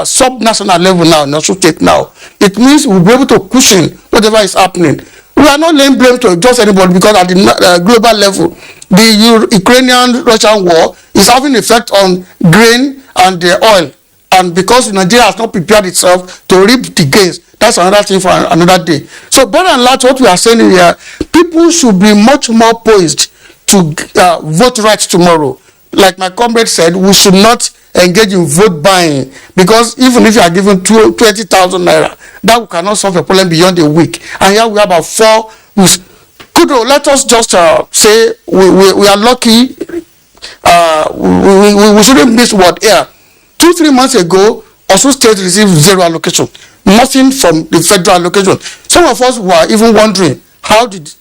sub-national level now, national state now, it means we'll be able to cushion whatever is happening. We are not laying blame to just anybody, because at the global level, the Ukrainian-Russian war is having effect on grain and the oil. And because Nigeria has not prepared itself to reap the gains, that's another thing for another day. So by and large, what we are saying here, people should be much more poised to vote right tomorrow. Like my comrade said, we should not engage in vote buying, because even if you are given 20,000 naira, that cannot solve a problem beyond a week. And here we have about 4 weeks. Kudo, let us just say we are lucky. We shouldn't miss what here. 2-3 months ago, Osun State received 0 allocation, nothing from the federal allocation. Some of us were even wondering how was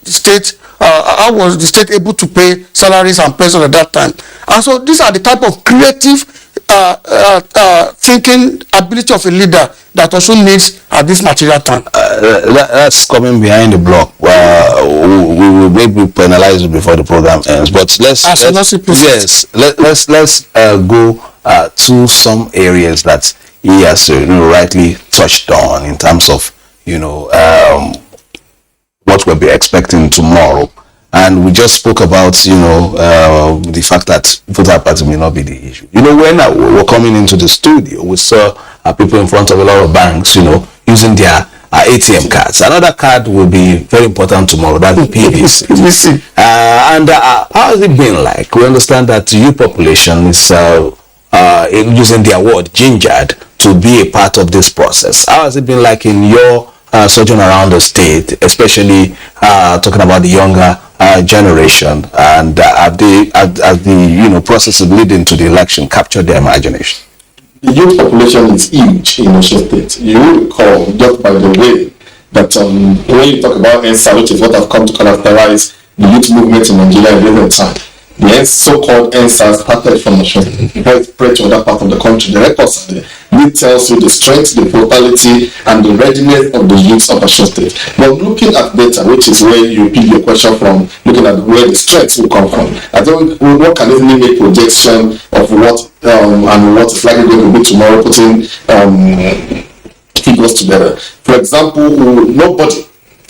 the state able to pay salaries and pensions at that time. And so these are the type of creative thinking ability of a leader that also needs at this material time. That's coming behind the block. We will maybe penalize it before the program ends. But let's go to some areas that he has rightly touched on in terms of what we'll be expecting tomorrow. And we just spoke about the fact that voter apathy may not be the issue. When we were coming into the studio, we saw people in front of a lot of banks using their ATM cards. Another card will be very important tomorrow, that's the PVC. And how has it been like? We understand that the youth population is using their word gingered to be a part of this process. How has it been like in your sojourn around the state, especially talking about the younger generation, and as the process is leading to the election captured their imagination? The youth population is huge in Osun State. You will recall, just by the way, that when you talk about ENSA, which is what I've come to characterize the youth movement in Nigeria at the time, the so-called ENSA started from Osun, before it spread to other parts of the country. The records are there. It tells you the strength, the brutality, and the readiness of the youth of Osun State. But looking at data, which is where you pick your question from, looking at where the strengths will come from, I think one can easily make projection of what and what is likely going to be tomorrow, putting figures together. For example,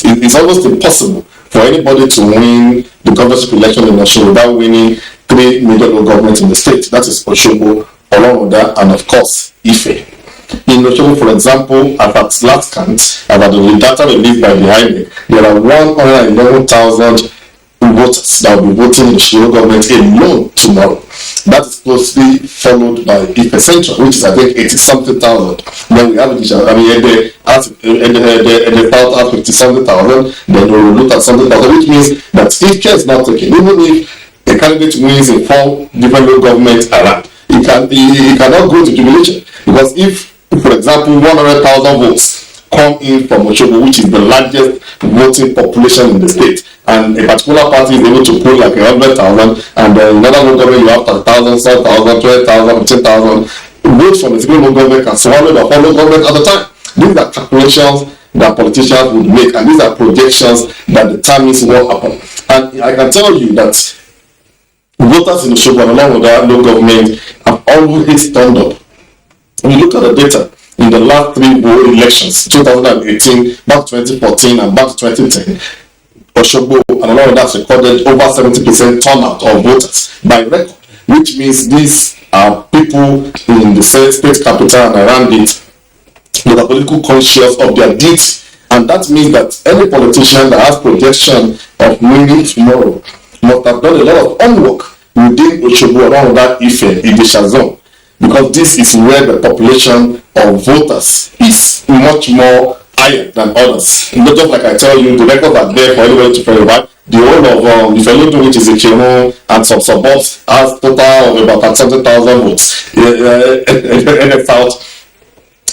it's almost impossible for anybody to win the governorship election in Osun without winning 3 major local governments in the state. That is Osogbo, Oloruda, and of course Ife. In Osogbo, for example, at last count, about the data released by the INEC, there are 111,000 voters that will be voting in the local government alone tomorrow. That is closely followed by Ife Central, which is I think 80-something thousand. Then we have the south have 50-something thousand. Then we will look at something thousand, which means that if care is not taken, even if a candidate wins in 4 different local governments around, he cannot go to jubilation, because if, for example, 100,000 votes come in from Osogbo, which is the largest voting population in the state, and a particular party is able to pull like 100,000, and then another local government you have 10,000, 7,000, 12,000, 15,000 votes from the single local government can swallow the whole local government at the time. These are calculations that politicians would make, and these are projections that determines what happened. And I can tell you that voters in Osogbo, along with the local government, have always turned up. When you look at the data in the last 3 elections, 2018, back to 2014, and back to 2010, Osogbo and along with that recorded over 70% turnout of voters by record, which means these are people in the state capital and around it that are politically conscious of their deeds. And that means that any politician that has projection of winning tomorrow must have done a lot of homework within Osogbo around that Ife zone, because this is where the population of voters is much more higher than others. Not just like I tell you, the records are there for anybody to verify. The whole of Ifelodun, which is a Kemo, and some suburbs, has total of about 70,000 votes. In the south,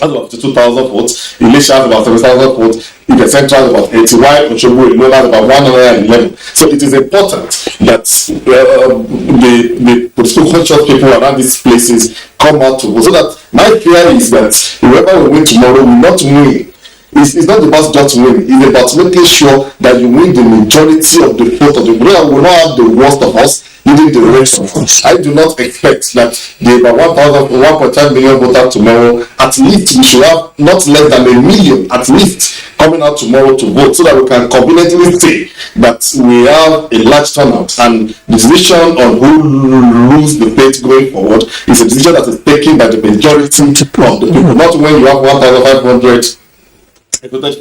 has about 52,000 votes. Elisha has about 7,000 votes. In the central, has about 80. While Osogbo alone has about 111. So it is important that the political conscious people around these places come out to vote. So that my fear is that whoever will win tomorrow will not win. It's not about just winning. It's about making sure that you win the majority of the vote of the people. We will not have the worst of us leading the rest of us. I do not expect that the about 1.5 million voters tomorrow, at least we should have not less than 1 million at least coming out tomorrow to vote, so that we can conveniently say that we have a large turnout, and the decision on who rules the state going forward is a decision that is taken by the majority of the people, not when you have 1,500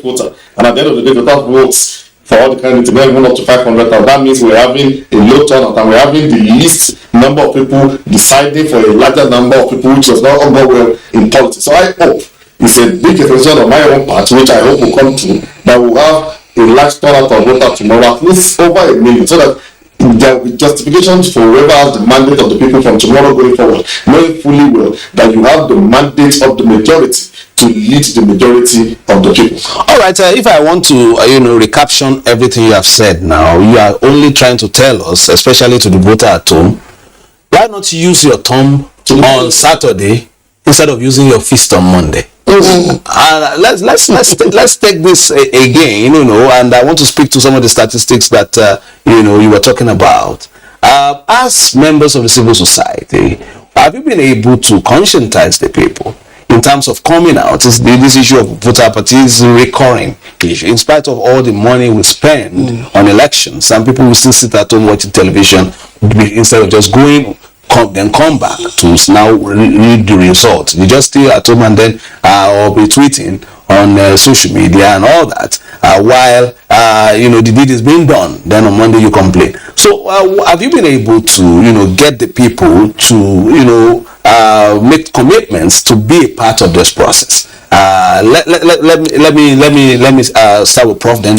voter, and at the end of the day, without votes for all the candidates, even up to 500,000. That means we're having a low turnout, and we're having the least number of people deciding for a larger number of people, which does not go well in politics. So I hope it's a big extension of my own part, which I hope will come to, that we'll have a large turnout of voters tomorrow, at least over 1 million, so that there will be justifications for whoever has the mandate of the people from tomorrow going forward, knowing fully well that you have the mandate of the majority to lead the majority of the people. All right, if I want to, recaption everything you have said now, you are only trying to tell us, especially to the voter at home, why not use your thumb on Saturday instead of using your fist on Monday? Let's take this again, and I want to speak to some of the statistics that you were talking about. As members of the civil society, have you been able to conscientize the people in terms of coming out? This issue of voter apathy is a recurring issue. In spite of all the money we spend on elections, some people will still sit at home watching television instead of just going, then come back to now read the results. You just stay at home and then or be tweeting on social media and all that while the deed is being done. Then on Monday you complain. So have you been able to get the people to make commitments to be a part of this process? Let me start with Prof. Then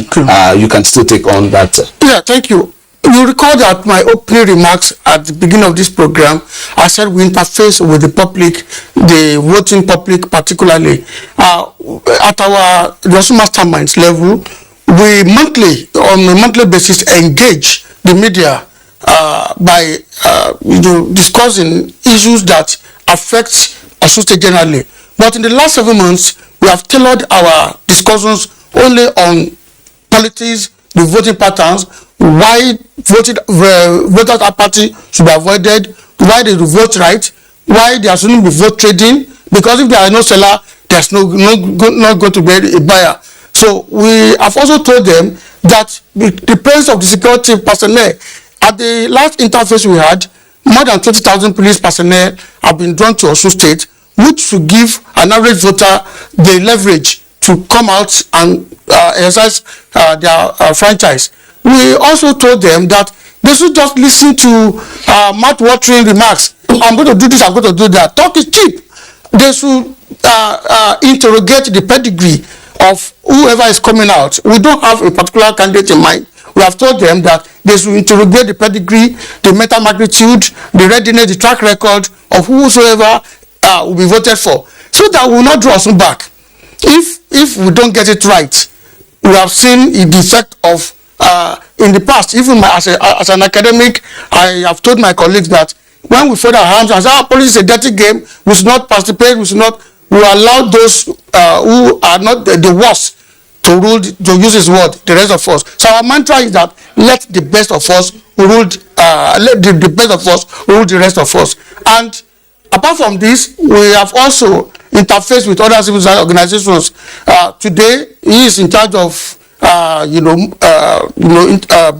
you can still take on that. Yeah, thank you. You recall that my opening remarks at the beginning of this program, I said we interface with the public, the voting public particularly. At our Osun Masterminds level, we on a monthly basis, engage the media by discussing issues that affect Osun State generally. But in the last 7 months, we have tailored our discussions only on politics, the voting patterns, why voters apathy should be avoided, why they vote right, why there shouldn't be vote trading, because if there is no seller, there's not going to be a buyer. So we have also told them that the presence of the security personnel, at the last interface we had, more than 20,000 police personnel have been drawn to Osun State, which should give an average voter the leverage to come out and exercise their franchise. We also told them that they should just listen to mouth-watering remarks. I'm going to do this, I'm going to do that. Talk is cheap. They should interrogate the pedigree of whoever is coming out. We don't have a particular candidate in mind. We have told them that they should interrogate the pedigree, the mental magnitude, the readiness, the track record of whosoever will be voted for, so that we will not draw us back. If we don't get it right, we have seen the effect of in the past. Even as an academic, I have told my colleagues that when we fold our hands and say, police is a dirty game, we should not participate, we allow those who are not the worst to rule, to use his word, the rest of us. So our mantra is that let the best of us rule, let the best of us rule the rest of us. And apart from this, we have also interfaced with other civil society organizations. Today, he is in charge of,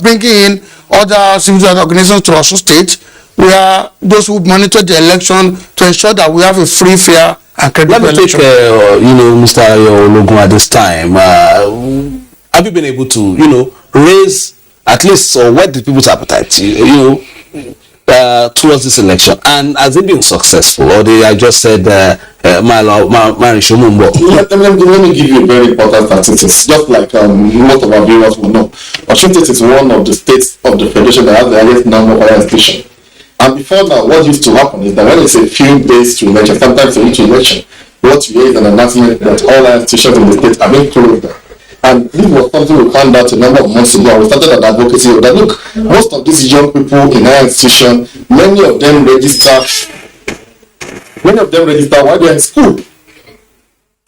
bringing in other civil society organizations to Osun State, where those who monitor the election to ensure that we have a free, fair, and credible election. Let me take, Mr. Ologun at this time. Have you been able to, raise at least or whet the people's appetite, towards this election? And has it been successful, or they I just said, let me give you a very important statistics. Just like most of our viewers will know, Osun State is one of the states of the federation that has the highest number of higher institutions. And before now, what used to happen is that when it's a few days to election, sometimes to each election, what you hear is an announcement that all our institutions in the state are being closed down. And this was something we found out a number of months ago. We started an advocacy that, look, most of these young people in our institution, many of them register while they're in school.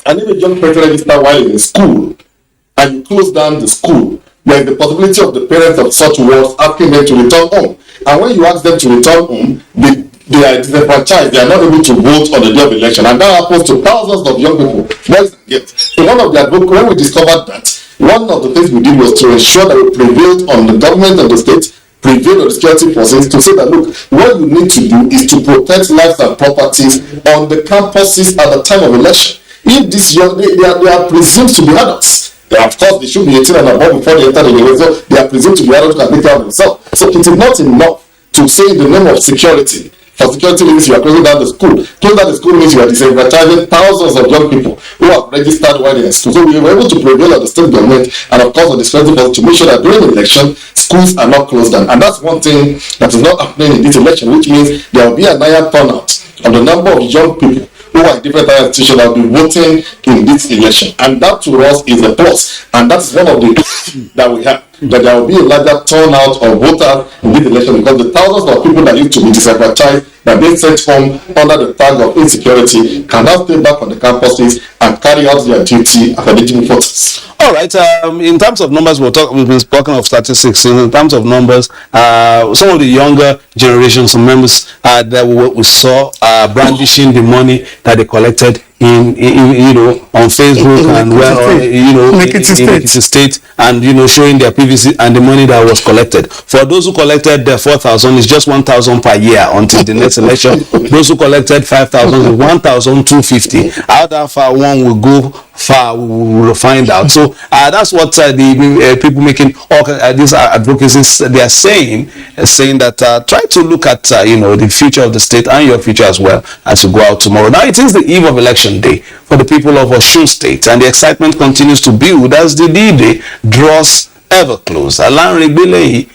And if a young person register while in school and you close down the school, there is the possibility of the parents of such wards asking them to return home. And when you ask them to return home, they are disenfranchised. They are not able to vote on the day of election. And that happens to thousands of young people, boys and girls. So one of the advocates, when we discovered that, one of the things we did was to ensure that we prevailed on the government of the state, prevailed on the security forces to say that, look, what you need to do is to protect lives and properties on the campuses at the time of election. If these young, they are presumed to be adults. Of course, they should be 18 and above before they enter the university. So they are presumed to be adults and take care of themselves. So it is not enough to say in the name of security. For security reasons, you are closing down the school. Closing down the school means you are disenfranchising thousands of young people who have registered while they are in school. So we were able to prevail on the state government and of course on the security force to make sure that during the election, schools are not closed down. And that's one thing that is not happening in this election, which means there will be a higher turnout of the number of young people who are in different institutions that will be voting in this election. And that to us is a plus. And that's one of the that we have. That there will be a larger turnout of voters in this election because the thousands of people that used to be disenfranchised, that they sent home under the tag of insecurity, can now stay back on the campuses and carry out their duty as legitimate voters. All right. In terms of numbers, we've been talking of statistics. In terms of numbers, some of the younger generations, some members that we saw brandishing the money that they collected on Facebook and make it a state, and showing their PVC and the money that was collected. For those who collected the 4,000, it's just 1,000 per year until the next election. Those who collected 5,000, 1,250. How that far one will go far, we will find out. So that's what the people making all these advocacies they are saying that try to look at the future of the state and your future as well as you go out tomorrow. Now it is the eve of election day for the people of Osun State, and the excitement continues to build as the D-Day draws ever closer. Lanre Gbeleyi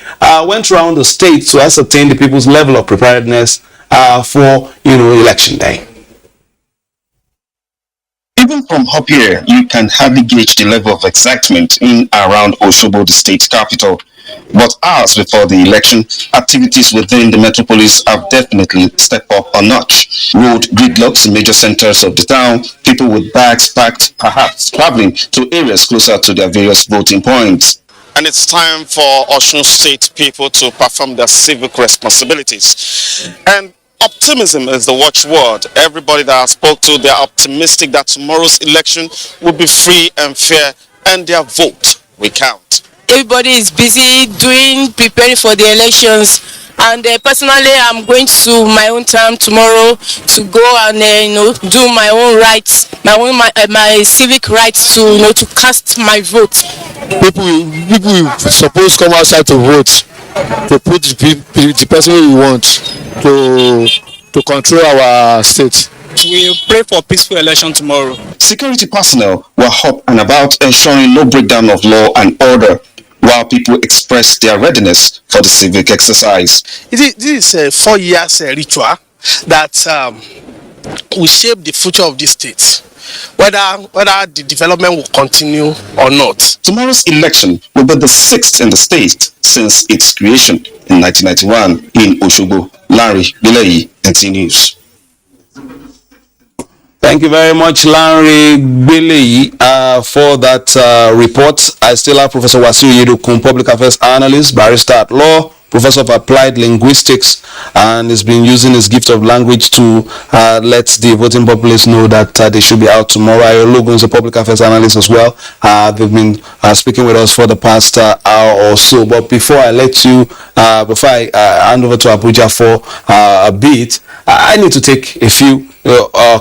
went around the state to ascertain the people's level of preparedness for election day. Even from up here, you can hardly gauge the level of excitement in around Osogbo, the state capital. But hours before the election, activities within the metropolis have definitely stepped up a notch. Road gridlocks in major centers of the town, people with bags packed, perhaps traveling to areas closer to their various voting points. And it's time for Osun State people to perform their civic responsibilities. And optimism is the watchword. Everybody that I spoke to, they're optimistic that tomorrow's election will be free and fair, and their vote will count. Everybody is busy preparing for the elections, and personally I'm going to my own town tomorrow to go and do my own rights, my civic rights to cast my vote. People suppose come outside to vote, to put the person we want to control our state. We pray for peaceful election tomorrow. Security personnel were up and about, ensuring no breakdown of law and order, while people express their readiness for the civic exercise. This is a 4 years ritual that will shape the future of this state, whether the development will continue or not. Tomorrow's election will be the 6th in the state since its creation in 1991 in Osogbo. Lanre Gbeleyi, NT News. Thank you very much, Larry Billy, for that report. I still have Professor Wasiu Yedokun, Public Affairs Analyst, Barrister at Law, Professor of Applied Linguistics, and has been using his gift of language to let the voting populace know that they should be out tomorrow. Ayologun is a Public Affairs Analyst as well. They've been speaking with us for the past hour or so. But before I let you, before I hand over to Abuja for a bit, I need to take a few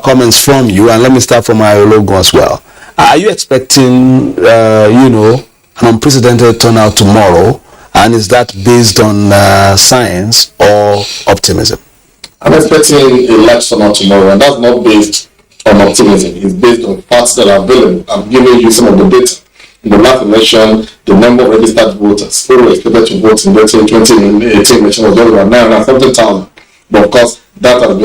comments from you, and let me start from Ayologun as well. Are you expecting, an unprecedented turnout tomorrow? And is that based on science or optimism? I'm expecting a large turnout tomorrow, and that's not based on optimism. It's based on facts that are available. I'm giving you some of the data. In the last election, the number of registered voters who were expected to vote in the 2018 election was over 970,000. But of course, that has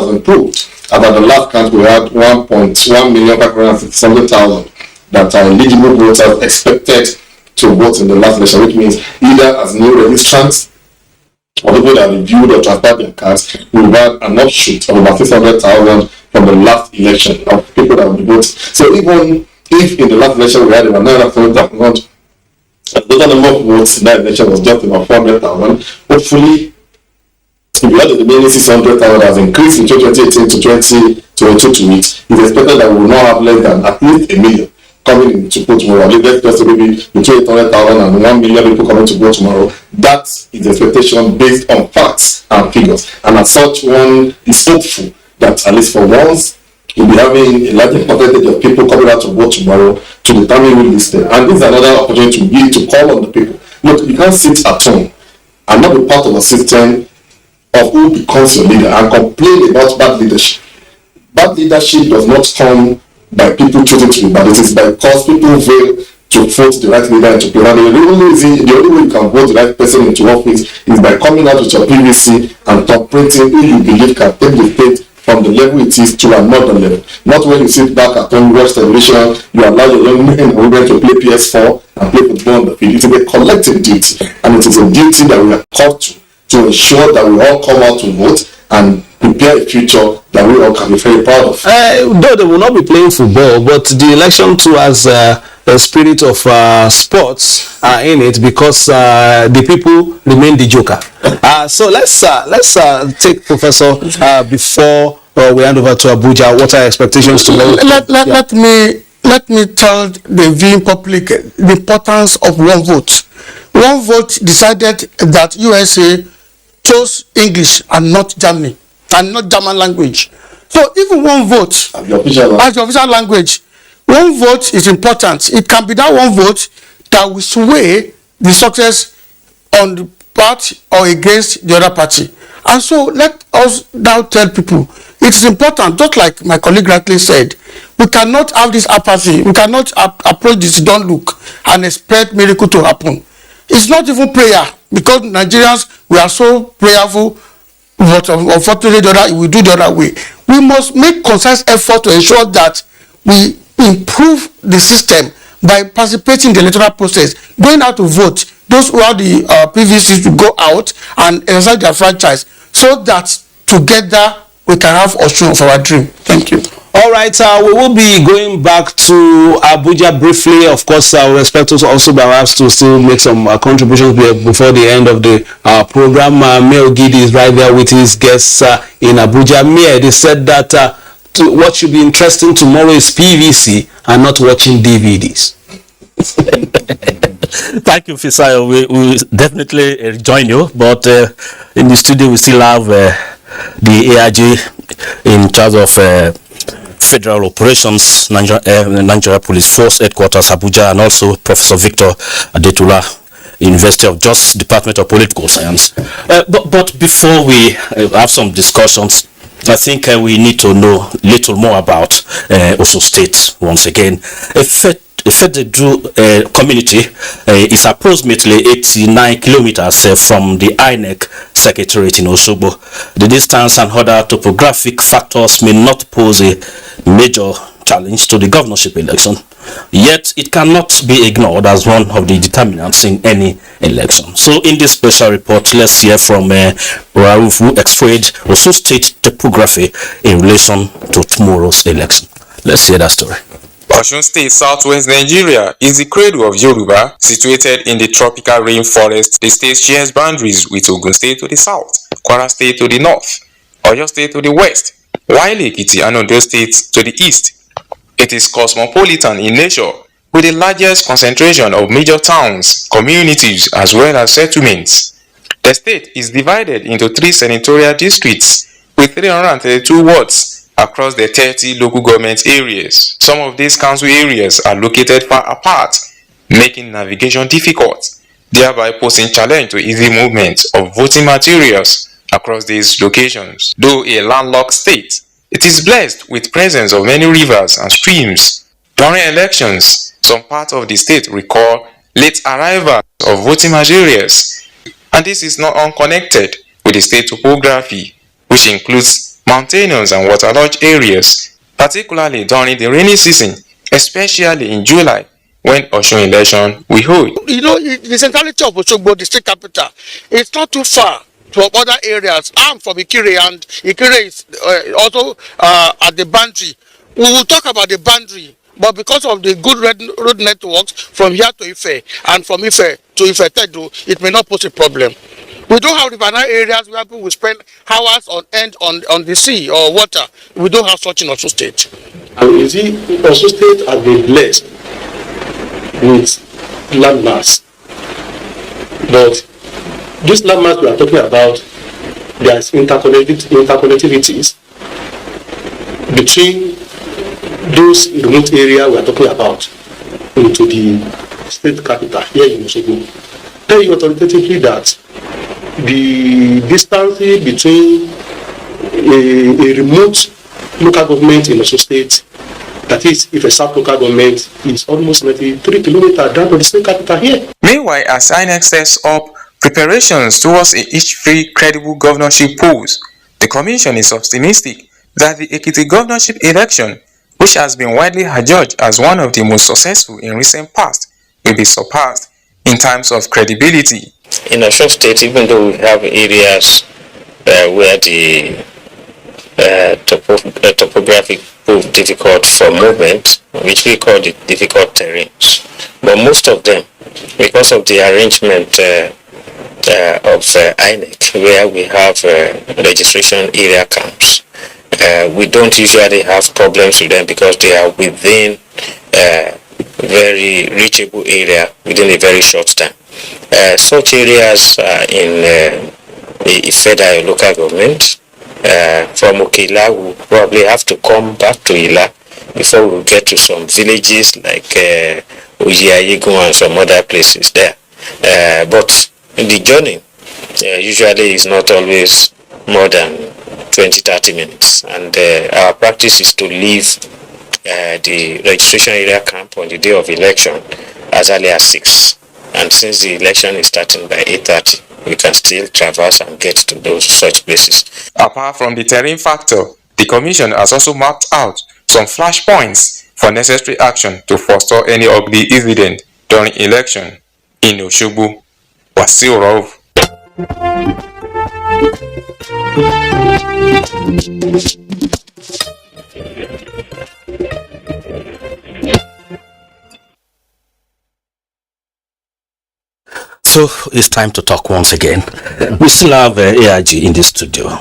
improved. About the last count, we had 1,560,000 that are eligible voters expected to vote in the last election, which means either as new registrants or people that reviewed or transferred their cards, we've had an offshoot of about 600,000 from the last election of people that will vote. So even if in the last election we had about 970,000, the total number of votes in that election was just about 400,000. Hopefully, if you had the remaining 600,000 has increased in 2018 to 2022 to it, it's expected that we will not have less than at least 1 million coming in to vote tomorrow. Let's just maybe between 800,000 and 1 million people coming to vote tomorrow. That is the expectation based on facts and figures. And as such, one is hopeful that at least for once, we'll be having a larger percentage of people coming out to vote tomorrow to determine who is there. And this is another opportunity to call on the people. Look, you can't sit at home and not be part of a system of who becomes your leader and complain about bad leadership. Bad leadership does not come by people choosing to be bad. It is because people fail to vote the right leader into place. And the only way you can vote the right person into office is by coming out with your PVC and interpreting who you believe can take the state from the level it is to another level. Not when you sit back at home, watch television, you allow your young men and women to play PS4 and play football on the field. It is a collective duty, and it is a duty that we are called to ensure that we all come out to vote and prepare a future that we all can be very proud of. Though they will not be playing football, but the election too has a spirit of sports in it, because the people remain the joker. So let's take Professor before we hand over to Abuja. What are expectations tomorrow? Let me tell the viewing public the importance of one vote. One vote decided that USA chose English and not Germany, and not German language. So even one vote as the official language, one vote is important. It can be that one vote that will sway the success on the part or against the other party. And so let us now tell people it is important, just like my colleague rightly said, we cannot have this apathy. We cannot approach this don't look and expect miracle to happen. It's not even prayer, because Nigerians, we are so prayerful, but unfortunately we do the other way. We must make concise effort to ensure that we improve the system by participating in the electoral process, going out to vote, those who have the PVCs to go out and exercise their franchise, so that together we can have Osun of our dream. Thank you. All right, we will be going back to Abuja briefly. Of course, I will expect us also perhaps to still make some contributions before the end of the program. Mayor Gidi is right there with his guests in Abuja. Mayor, they said that what should be interesting tomorrow is PVC and not watching DVDs. Thank you, Fisayo. We definitely join you, but in the studio we still have the AIG in charge of Federal Operations, Nigeria Police Force Headquarters, Abuja, and also Professor Victor Adetula, University of Jos, Department of Political Science. But before we have some discussions, I think we need to know a little more about Osun State once again. The Federal community is approximately 89 kilometers from the INEC Secretariat in Osogbo. The distance and other topographic factors may not pose a major challenge to the governorship election. Yet it cannot be ignored as one of the determinants in any election. So in this special report, let's hear from Rauf, who explained Osun State topography in relation to tomorrow's election. Let's hear that story. Osun State, southwest Nigeria, is the cradle of Yoruba, situated in the tropical rainforest. The state shares boundaries with Ogun State to the south, Kwara State to the north, Oyo State to the west, while Ekiti and Ondo State to the east. It is cosmopolitan in nature, with the largest concentration of major towns, communities, as well as settlements. The state is divided into 3 senatorial districts with 332 wards across the 30 local government areas. Some of these council areas are located far apart, making navigation difficult, thereby posing challenge to easy movement of voting materials across these locations. Though a landlocked state, it is blessed with presence of many rivers and streams. During elections, some parts of the state recall late arrival of voting materials, and this is not unconnected with the state topography, which includes mountainous and waterlogged areas, particularly during the rainy season, especially in July, when Osun election we hold. You know, the centrality of Osogbo, the state capital, it's not too far to other areas. I'm from Ikire, and Ikire is also at the boundary. We will talk about the boundary, but because of the good road networks from here to Ife and from Ife to Ife Tedo, it may not pose a problem. We don't have riverine areas where people will spend hours on end on the sea or water. We don't have such in Osun State. And you see, Osun State has been blessed with landmass, but this landmass we are talking about, there's interconnectivities between those remote areas we are talking about into the state capital here in Osogbo. Tell you authoritatively that the distance between a remote local government in Osun State, that is, if a South local government, is almost 93 kilometers down to the state capital here. Meanwhile, as INEC sets up preparations towards each free credible governorship polls, the commission is optimistic that the Ekiti governorship election, which has been widely adjudged as one of the most successful in recent past, will be surpassed in terms of credibility. In Osun State, even though we have areas where the topographic prove difficult for movement, which we call the difficult terrains, but most of them, because of the arrangement of INEC, where we have registration area camps, we don't usually have problems with them because they are within very reachable area within a very short time. Such areas in Ifeda local government, from Okila, we'll probably have to come back to Ila before we get to some villages like Ujiayego and some other places there. But the journey usually is not always more than 20-30 minutes, and our practice is to leave the registration area camp on the day of election as early as 6, and since the election is starting by 8:30, we can still traverse and get to those such places. Apart from the terrain factor, the commission has also mapped out some flashpoints for necessary action to forestall any ugly incident during election. In Osogbo, Wasiu Rauf. So it's time to talk once again. We still have AIG in the studio.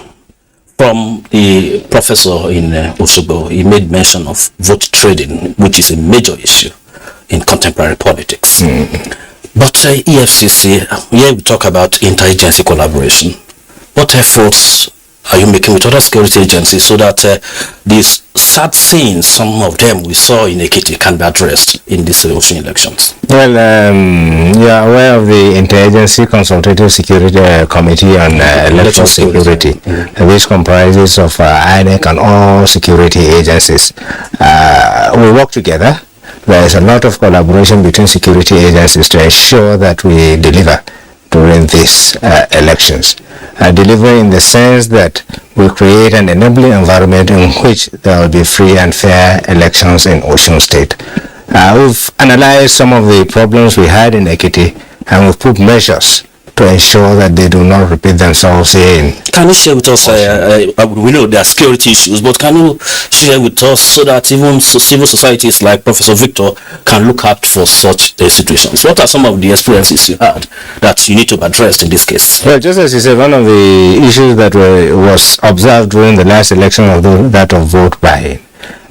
From the professor in Osogbo, he made mention of vote trading, which is a major issue in contemporary politics. But EFCC, here we talk about interagency collaboration. What efforts are you making with other security agencies so that these sad scenes, some of them we saw in Ekiti, can be addressed in these Osun elections? Well, you are aware of the Interagency Consultative Security Committee on Electoral Security, which comprises of INEC and all security agencies. We work together. There is a lot of collaboration between security agencies to ensure that we deliver during these elections. Deliver in the sense that we create an enabling environment in which there will be free and fair elections in Osun State. We've analyzed some of the problems we had in Ekiti, and we've put measures to ensure that they do not repeat themselves in. Can you share with us, we know there are security issues, but can you share with us so that even civil societies like Professor Victor can look out for such situations? What are some of the experiences you had that you need to address in this case? Well, just as you said, one of the issues that was observed during the last election of that of vote buying,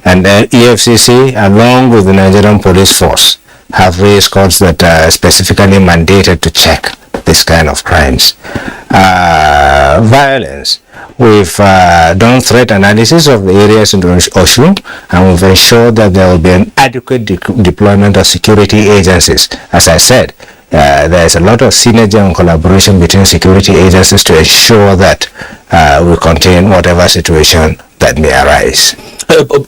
and the EFCC, along with the Nigerian police force, have raised courts that are specifically mandated to check this kind of crimes. Violence. We've done threat analysis of the areas in Osun, and we've ensured that there will be an adequate deployment of security agencies. As I said, there is a lot of synergy and collaboration between security agencies to ensure that we contain whatever situation that may arise.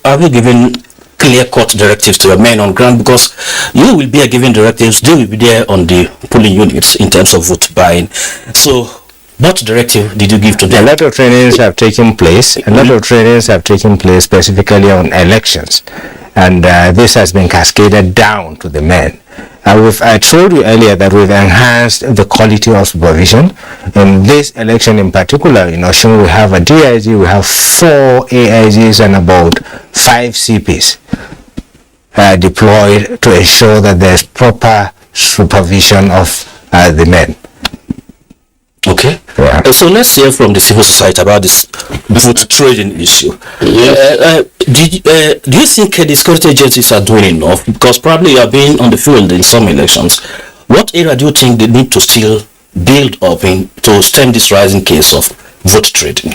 Are you giving clear-cut directives to your men on ground? Because you will be giving directives, they will be there on the polling units in terms of vote buying. So what directive did you give to them? A lot of trainings have taken place. A lot of trainings have taken place specifically on elections, and this has been cascaded down to the men. I told you earlier that we've enhanced the quality of supervision. In this election in particular, in Osun, we have a DIG, we have 4 AIGs and about 5 CPs deployed to ensure that there's proper supervision of the men. Okay. Yeah. So let's hear from the civil society about this vote trading issue. Yes. Do you think the security agencies are doing enough? Because probably you have been on the field in some elections. What area do you think they need to still build up in to stem this rising case of vote trading?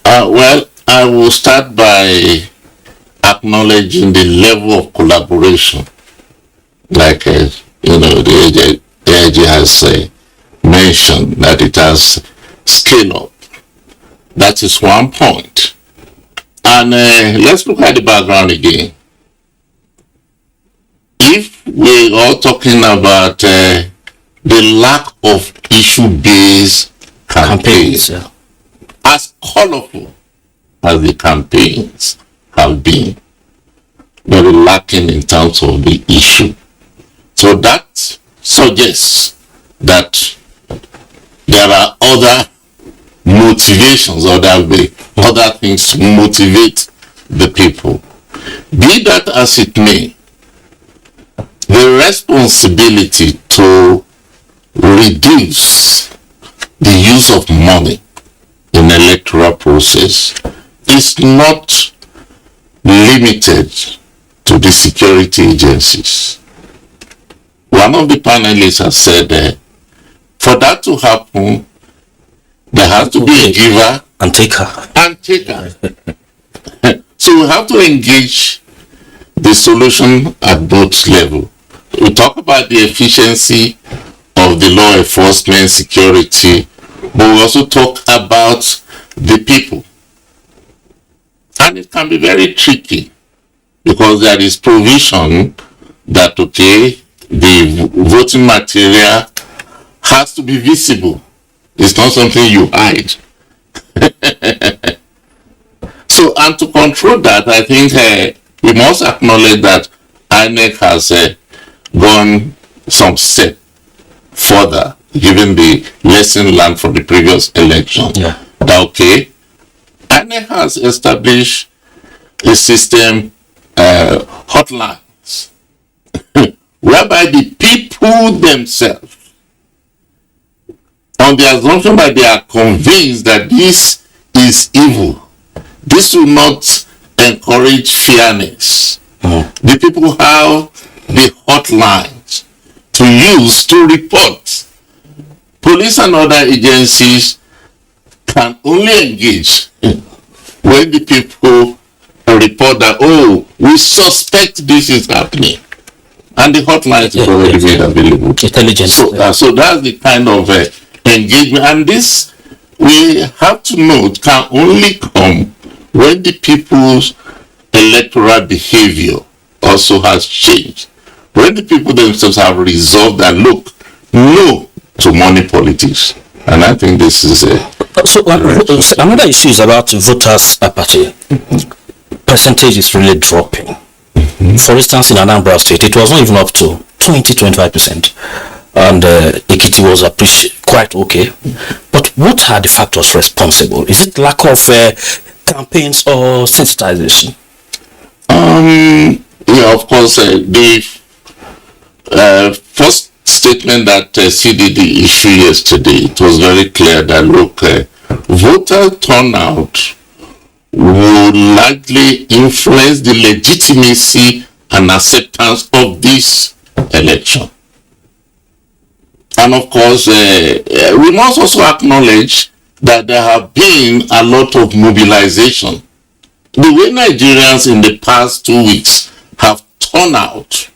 Well, I will start by acknowledging the level of collaboration. Like, the AIG has mentioned that it has scaled up. That is one point. And let's look at the background again. If we're all talking about the lack of issue-based campaigns, as colorful as the campaigns have been, very lacking in terms of the issue. So that suggests that there are other motivations or there will be other things to motivate the people. Be that as it may, the responsibility to reduce the use of money in electoral process is not limited to the security agencies. One of the panelists has said for that to happen, there has to be a giver and taker. So we have to engage the solution at both levels. We talk about the efficiency of the law enforcement, security, but we also talk about the people. And it can be very tricky because there is provision that, okay, the voting material has to be visible. It's not something you hide. So, and to control that, I think we must acknowledge that INEC has gone some step further, given the lesson learned from the previous election. Yeah. That, okay, INEC has established a system, hotlines, whereby the people themselves, on the assumption that they are convinced that this is evil, this will not encourage fairness. The people have the hotlines to use to report. Police and other agencies can only engage when the people report that, oh, we suspect this is happening. And the hotline is already made available. Intelligence. So that's the kind of engagement. And this, we have to note, can only come when the people's electoral behavior also has changed. When the people themselves have resolved that, look, no to money politics. And I think this is another issue is about voters' apathy. Percentage is really dropping. For instance, in Anambra State, it was not even up to 20-25%. And Ekiti was quite okay. But what are the factors responsible? Is it lack of campaigns or sensitization? Yeah, of course, the first statement that CDD issued yesterday, it was very clear that, look, voter turnout will likely influence the legitimacy and acceptance of this election. And of course, we must also acknowledge that there have been a lot of mobilization. The way Nigerians in the past 2 weeks have turned out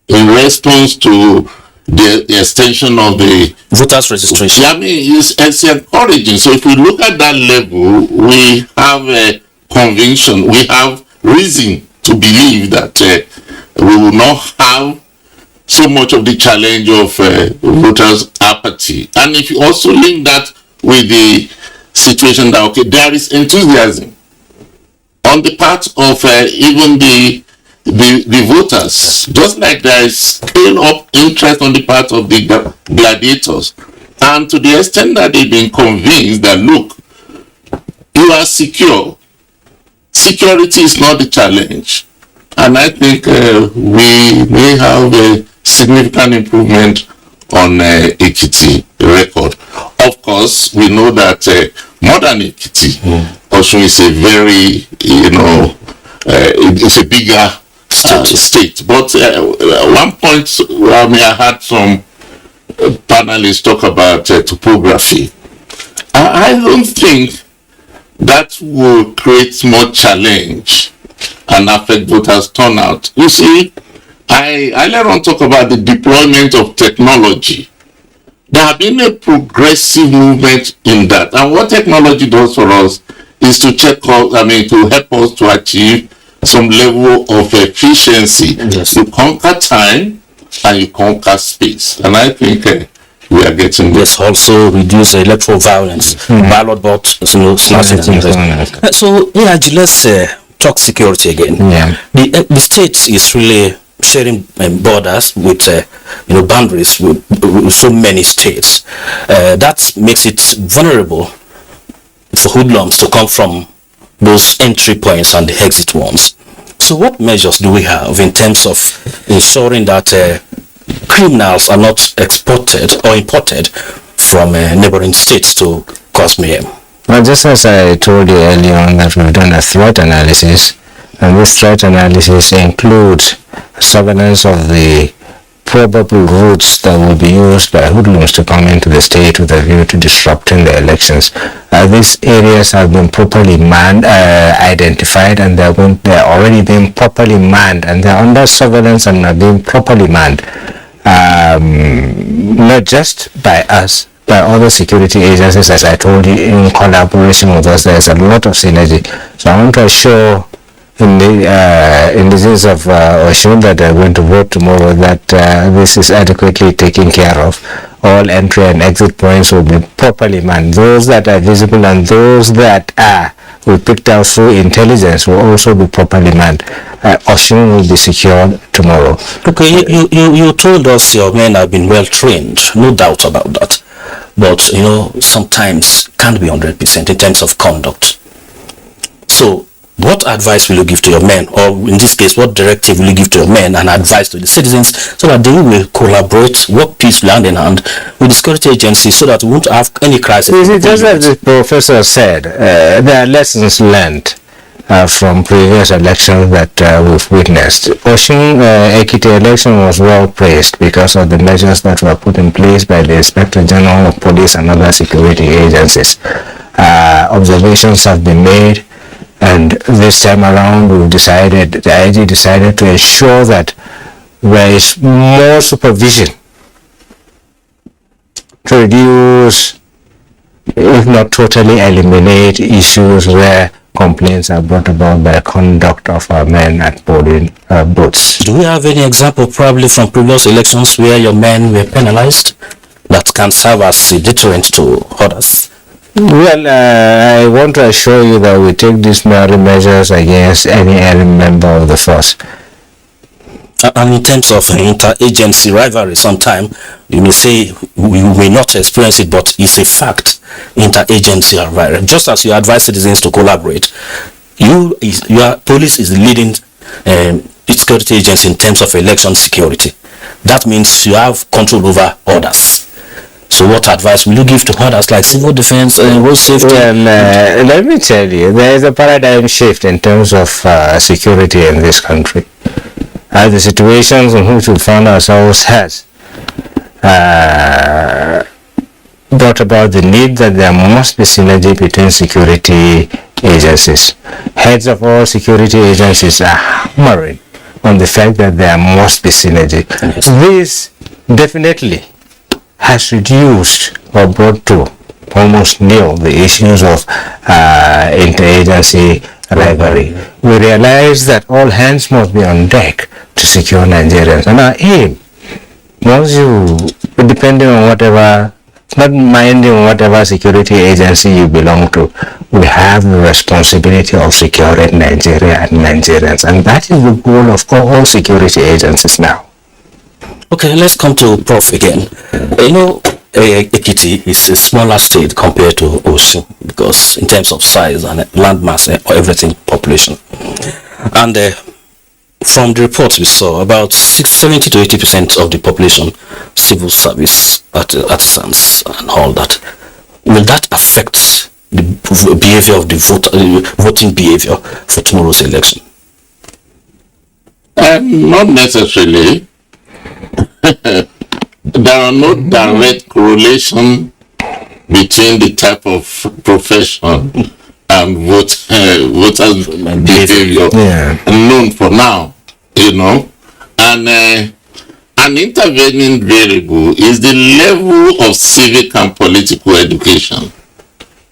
in response to the extension of the voters registration. I mean, it's encouraging. So if we look at that level, we have a conviction, we have reason to believe that we will not have so much of the challenge of voters' apathy. And if you also link that with the situation that, okay, there is enthusiasm on the part of even the voters, just like there is scale up interest on the part of the gladiators. And to the extent that they've been convinced that, look, you are secure. Security is not the challenge. And I think we may have a significant improvement on Ekiti record. Of course, we know that more than Ekiti, Osun is a very, it's a bigger state. But one point, I had some panelists talk about topography. I don't think that will create more challenge and affect voters' turnout. You see, I earlier on talk about the deployment of technology. There have been a progressive movement in that. And what technology does for us is to to help us to achieve some level of efficiency. Yes. You conquer time and you conquer space. And I think we are getting there. Yes, also reduce electoral violence, ballot box, snatching. So, let's talk security again. Yeah. The state is really sharing borders with boundaries with so many states. That makes it vulnerable for hoodlums to come from those entry points and the exit ones. So what measures do we have in terms of ensuring that criminals are not exported or imported from neighboring states to cause mayhem? Well, just as I told you earlier on that we've done a threat analysis, and this threat analysis includes surveillance of the probable routes that will be used by hoodlums to come into the state with a view to disrupting the elections. These areas have been properly identified, and they're already being properly manned, and they're under surveillance and are being properly manned. Not just by us, by other security agencies, as I told you, in collaboration with us. There's a lot of synergy. So I want to assure in the case of Osun that are going to vote tomorrow that this is adequately taken care of. All entry and exit points will be properly manned. Those that are visible and those that we picked out through intelligence will also be properly manned. Osun will be secured tomorrow. Okay, you told us your men have been well trained, no doubt about that. But sometimes can't be 100% in terms of conduct. So what advice will you give to your men, or in this case, what directive will you give to your men and advice to the citizens so that they will collaborate, work peacefully hand in hand with the security agencies so that we won't have any crisis? Just as the professor said, there are lessons learned from previous elections that we've witnessed. Osun Ekiti election was well praised because of the measures that were put in place by the Inspector General of Police and other security agencies. Observations have been made, and this time around the IG decided to ensure that there is more supervision to reduce, if not totally eliminate, issues where complaints are brought about by the conduct of our men at polling booths. Do we have any example probably from previous elections where your men were penalized that can serve as a deterrent to others? Well, I want to assure you that we take these measures against any member of the force. And in terms of interagency rivalry, sometime you may say we may not experience it, but it's a fact. Interagency rivalry. Just as you advise citizens to collaborate, your police is the leading security agency in terms of election security. That means you have control over others. So what advice will you give to others like civil defense and road safety? Well, let me tell you, there is a paradigm shift in terms of security in this country. The situations in which we found ourselves has brought about the need that there must be synergy between security agencies. Heads of all security agencies are hammering on the fact that there must be synergy. Yes. This definitely has reduced or brought to almost nil the issues of interagency rivalry. We realize that all hands must be on deck to secure Nigerians. And our aim, once you, depending on whatever, not minding whatever security agency you belong to, we have the responsibility of securing Nigeria and Nigerians. And that is the goal of all security agencies now. Okay, let's come to Prof again. Ekiti is a smaller state compared to Osun because in terms of size and land mass or everything, population. And from the reports we saw, about 70 to 80% of the population, civil service, artisans and all that. Will that affect the behavior of the voting behavior for tomorrow's election? Not necessarily. There are no direct correlation between the type of profession and voters' behavior known for now, And an intervening variable is the level of civic and political education.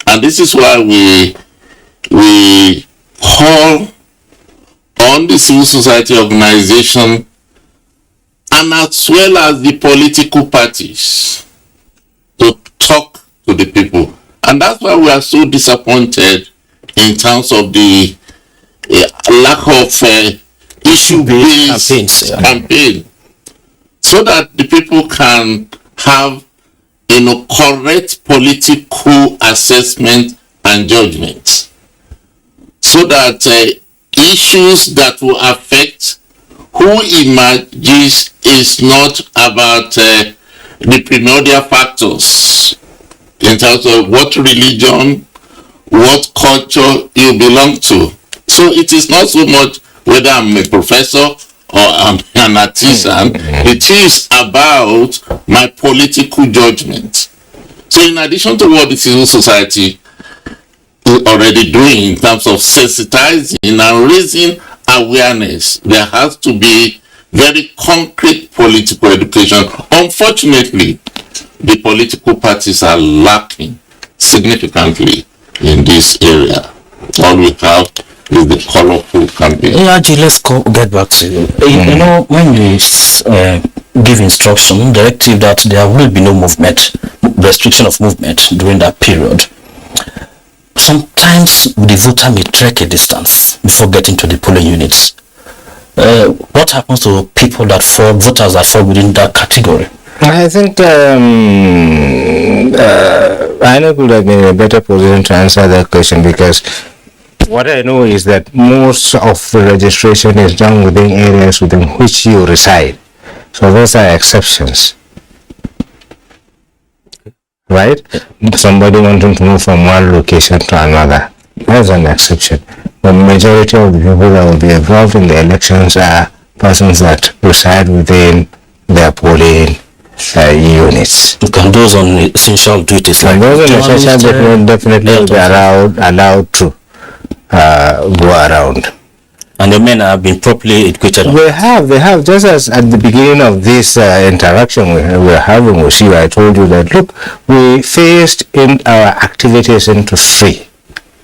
And this is why we call on the civil society organization and as well as the political parties to talk to the people. And that's why we are so disappointed in terms of the lack of issue-based campaign, so that the people can have correct political assessment and judgment, so that issues that will affect who emerges is not about the primordial factors in terms of what religion, what culture you belong to. So it is not so much whether I'm a professor or I'm an artisan. It is about my political judgment. So in addition to what the civil society is already doing in terms of sensitizing and raising awareness, there has to be very concrete political education. Unfortunately, the political parties are lacking significantly in this area. All we have is the colorful campaign. Let's get back to you. When you give instruction, directive that there will be no movement, restriction of movement during that period, sometimes the voter may trek a distance before getting to the polling units. What happens to people voters that fall within that category? I think I would have been in a better position to answer that question, because what I know is that most of the registration is done within areas within which you reside. So those are exceptions. Right? Somebody wanting to move from one location to another, that's an exception. The majority of the people that will be involved in the elections are persons that reside within their polling units. Can those on essential duties and those on essential duties definitely will be allowed to go around. And the men have been properly educated? They have. Just as at the beginning of this interaction we're having with you, I told you that, look, we phased in our activities into three,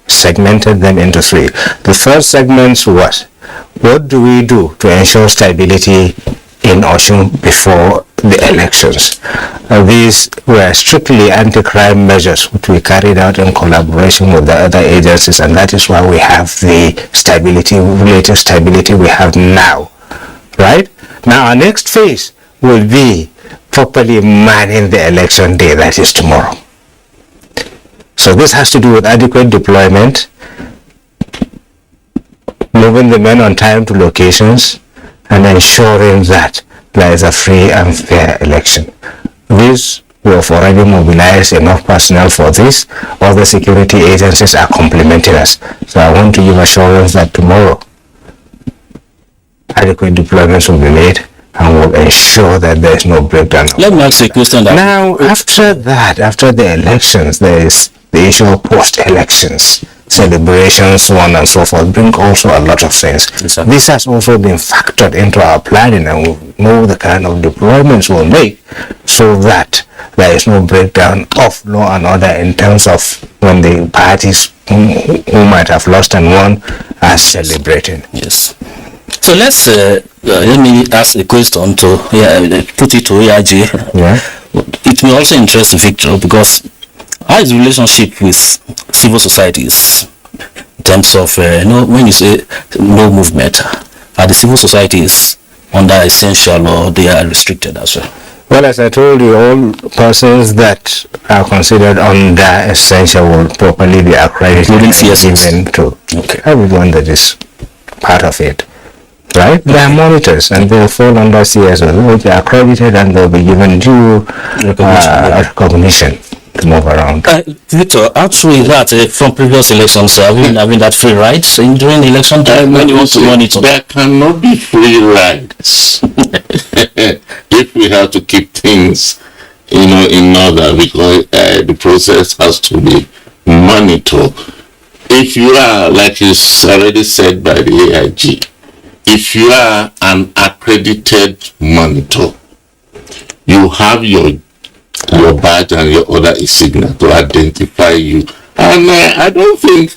segmented them into three. The first segment was, what do we do to ensure stability in Osun before the elections? These were strictly anti-crime measures which we carried out in collaboration with the other agencies, and that is why we have the relative stability we have now, right? Now our next phase will be properly manning the election day, that is tomorrow. So this has to do with adequate deployment, moving the men on time to locations, and ensuring that there is a free and fair election. We have already mobilized enough personnel for this. All the security agencies are complementing us. So I want to give assurance that tomorrow adequate deployments will be made and will ensure that there is no breakdown. Let me ask you a question. Now, after that, after the elections, there is the issue of post-elections, celebrations, so on and so forth, bring also a lot of things. Exactly. This has also been factored into our planning, and we know the kind of deployments we'll make so that there is no breakdown of law and order in terms of when the parties who might have lost and won are celebrating. Yes. So let's let me ask a question to put it to AIG. Yeah. It may also interest Victor, because how is the relationship with civil societies in terms of when you say no movement, are the civil societies under essential or they are restricted as well? Well, as I told you, all persons that are considered under essential will properly be accredited and given to everyone that is part of it. Right? They are monitors and they fall under CSO. They will be accredited and they will be given due recognition to move around. Victor, actually that from previous elections, having that free rides during the election time when you want to monitor? There cannot be free rides if we have to keep things in order, because the process has to be monitored. If you are, like is already said by the AIG, if you are an accredited monitor, you have your badge and your other insignia to identify you. And I don't think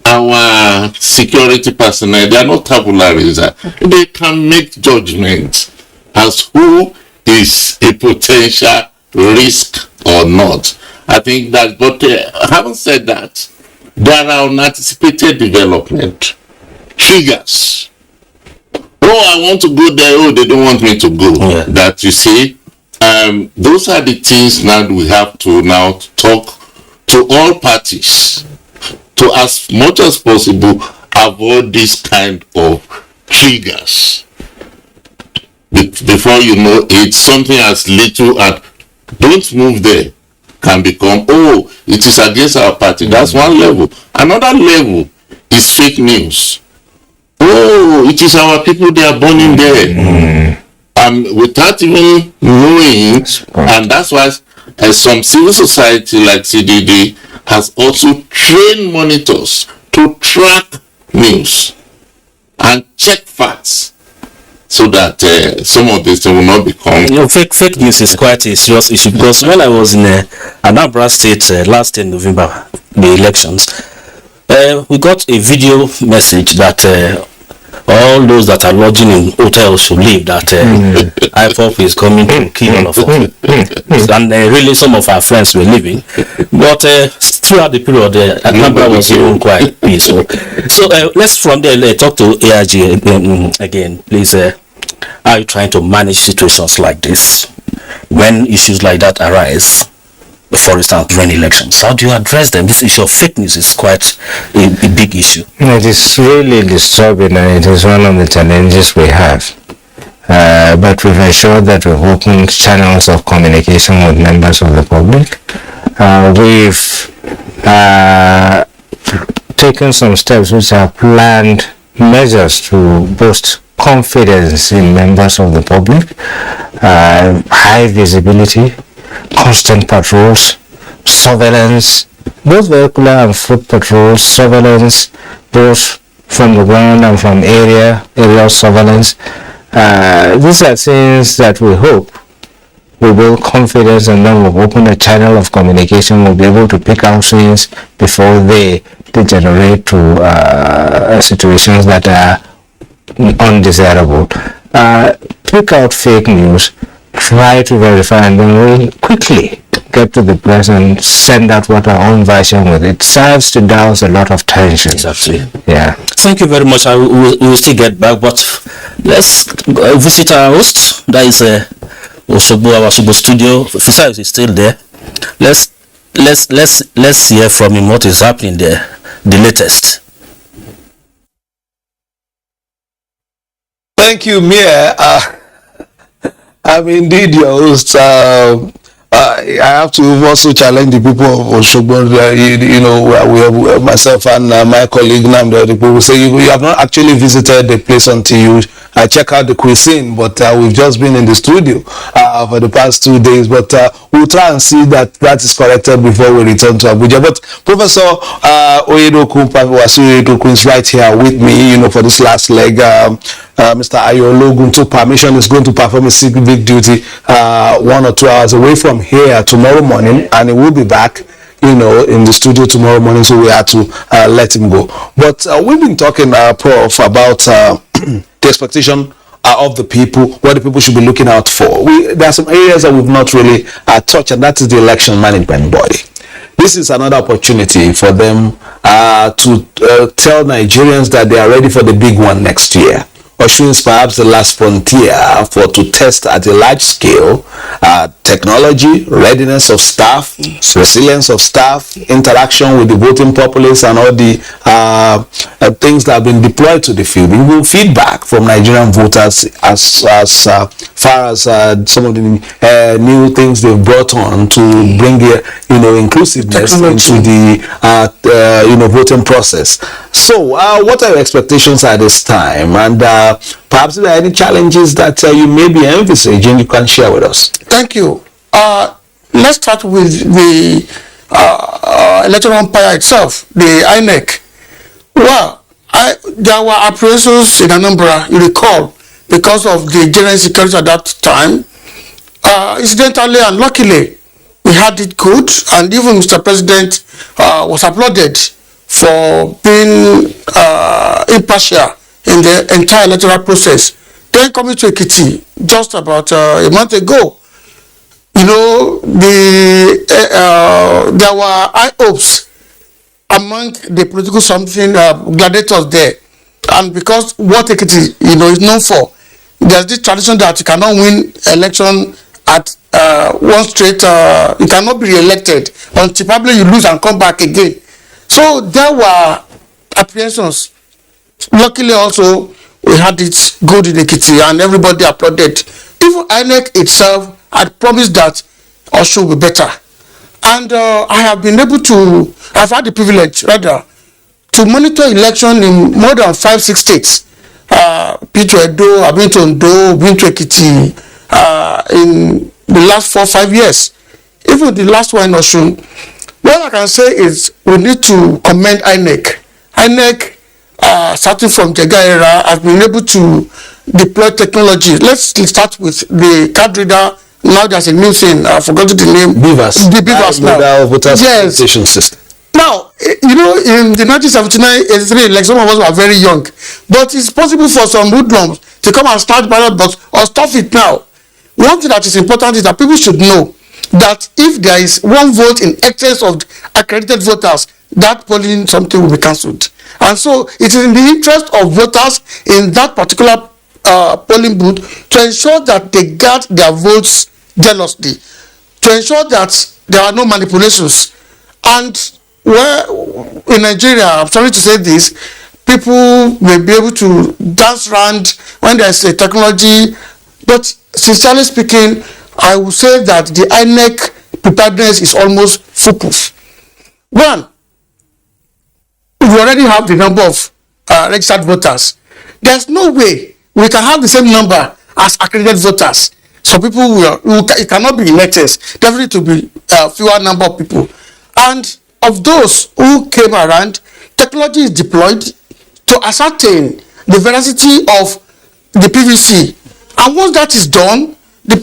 our security personnel, they are not tabula rasa. They can make judgments as who is a potential risk or not. I think that, but having said that, there are unanticipated development triggers. Oh, I want to go there. Oh, they don't want me to go. Yeah. That you see, those are the things now we have to now talk to all parties to, as much as possible, avoid this kind of triggers. Before you know it, something as little as don't move there can become, oh, it is against our party. That's one level. Another level is fake news. Oh, it is our people, they are burning there. Without even knowing, and that's why some civil society like CDD has also trained monitors to track news and check facts, so that some of this will not become... fake news is quite a serious issue, because when I was in Anambra State last in November, the elections, we got a video message that all those that are lodging in hotels should leave, that IPOP is coming to kill all of us. And really some of our friends were leaving. But throughout the period, Anambra was even quite peaceful. So let's from there talk to AIG again. Please, how are you trying to manage situations like this when issues like that arise? For instance, during elections, how do you address them? This issue of fake news is quite a big issue. It is really disturbing, and it is one of the challenges we have. But we've ensured that we've opened channels of communication with members of the public. We've taken some steps which are planned measures to boost confidence in members of the public, high visibility, constant patrols, surveillance, both vehicular and foot patrols, surveillance, both from the ground and from aerial surveillance. These are things that we hope will build confidence, and then we'll open a channel of communication. We'll be able to pick out things before they degenerate to situations that are undesirable. Pick out fake news, try to verify, and then we'll quickly get to the press and send out what our own version with. It serves to douse a lot of tension. Exactly. Yeah. Thank you very much. We will still get back, but let's visit our host. That is Osogbo, our Osogbo studio. Fiscal is still there. Let's hear from him what is happening there, the latest. Thank you, Mia. I'm indeed your host. I have to also challenge the people of Osogbo. You know, we have myself and my colleague Namdo. The people say you have not actually visited the place until you check out the cuisine. But we've just been in the studio for the past 2 days. But we'll try and see that is corrected before we return to Abuja. But Professor Oyedoku is right here with me. You know, for this last leg. Mr. Ayologun took permission, is going to perform a civic duty 1 or 2 hours away from here tomorrow morning, and he will be back, you know, in the studio tomorrow morning, so we had to let him go. But we've been talking, Prof, about the expectation of the people, what the people should be looking out for. There are some areas that we've not really touched, and that is the election management body. This is another opportunity for them to tell Nigerians that they are ready for the big one next year. Osun is perhaps the last frontier to test at a large scale technology, readiness of staff, resilience of staff, interaction with the voting populace, and all the things that have been deployed to the field. We will feedback from Nigerian voters as far as some of the new things they've brought on to bring inclusiveness into the voting process. So, what are your expectations at this time? And perhaps there are any challenges that you may be envisaging you can share with us. Thank you. Let's start with the electoral umpire itself, the INEC. Well, there were apprehensions in Anambra, you recall, because of the general insecurity at that time. Incidentally and luckily, we had it good, and even Mr. President was applauded for being impartial in the entire electoral process. Then coming to Ekiti, just about a month ago, you know, there were high hopes among the political gladiators there. And because what Ekiti, is known for, there's this tradition that you cannot win election at one straight, you cannot be re-elected until probably you lose and come back again. So there were apprehensions. Luckily also, we had it good in Ekiti and everybody applauded. Even INEC itself had promised that Osun will be better. And I have been able to, I've had the privilege rather, to monitor election in more than 5-6 states. Been to Edo, I've been to Ondo, been to Ekiti in the last 4-5 years. Even the last one in Osun. What I can say is we need to commend INEC. INEC, starting from Jega era, has been able to deploy technology. Let's start with the card reader. Now there's a new thing, I forgot the name. BVAS. The BVAS now. Voters Registration System. Now, in the 1979-83 election, some of us were very young. But it's possible for some hoodlums to come and start ballot box or stuff it now. One thing that is important is that people should know that if there is one vote in excess of accredited voters, that polling something will be cancelled. And so it is in the interest of voters in that particular polling booth to ensure that they guard their votes jealously, to ensure that there are no manipulations. And where in Nigeria, I'm sorry to say this, people may be able to dance around when there's a technology, but sincerely speaking, I would say that the INEC preparedness is almost foolproof. One, we already have the number of registered voters. There's no way we can have the same number as accredited voters. So people it cannot be in excess. Definitely to be fewer number of people. And of those who came around, technology is deployed to ascertain the veracity of the PVC. And once that is done, the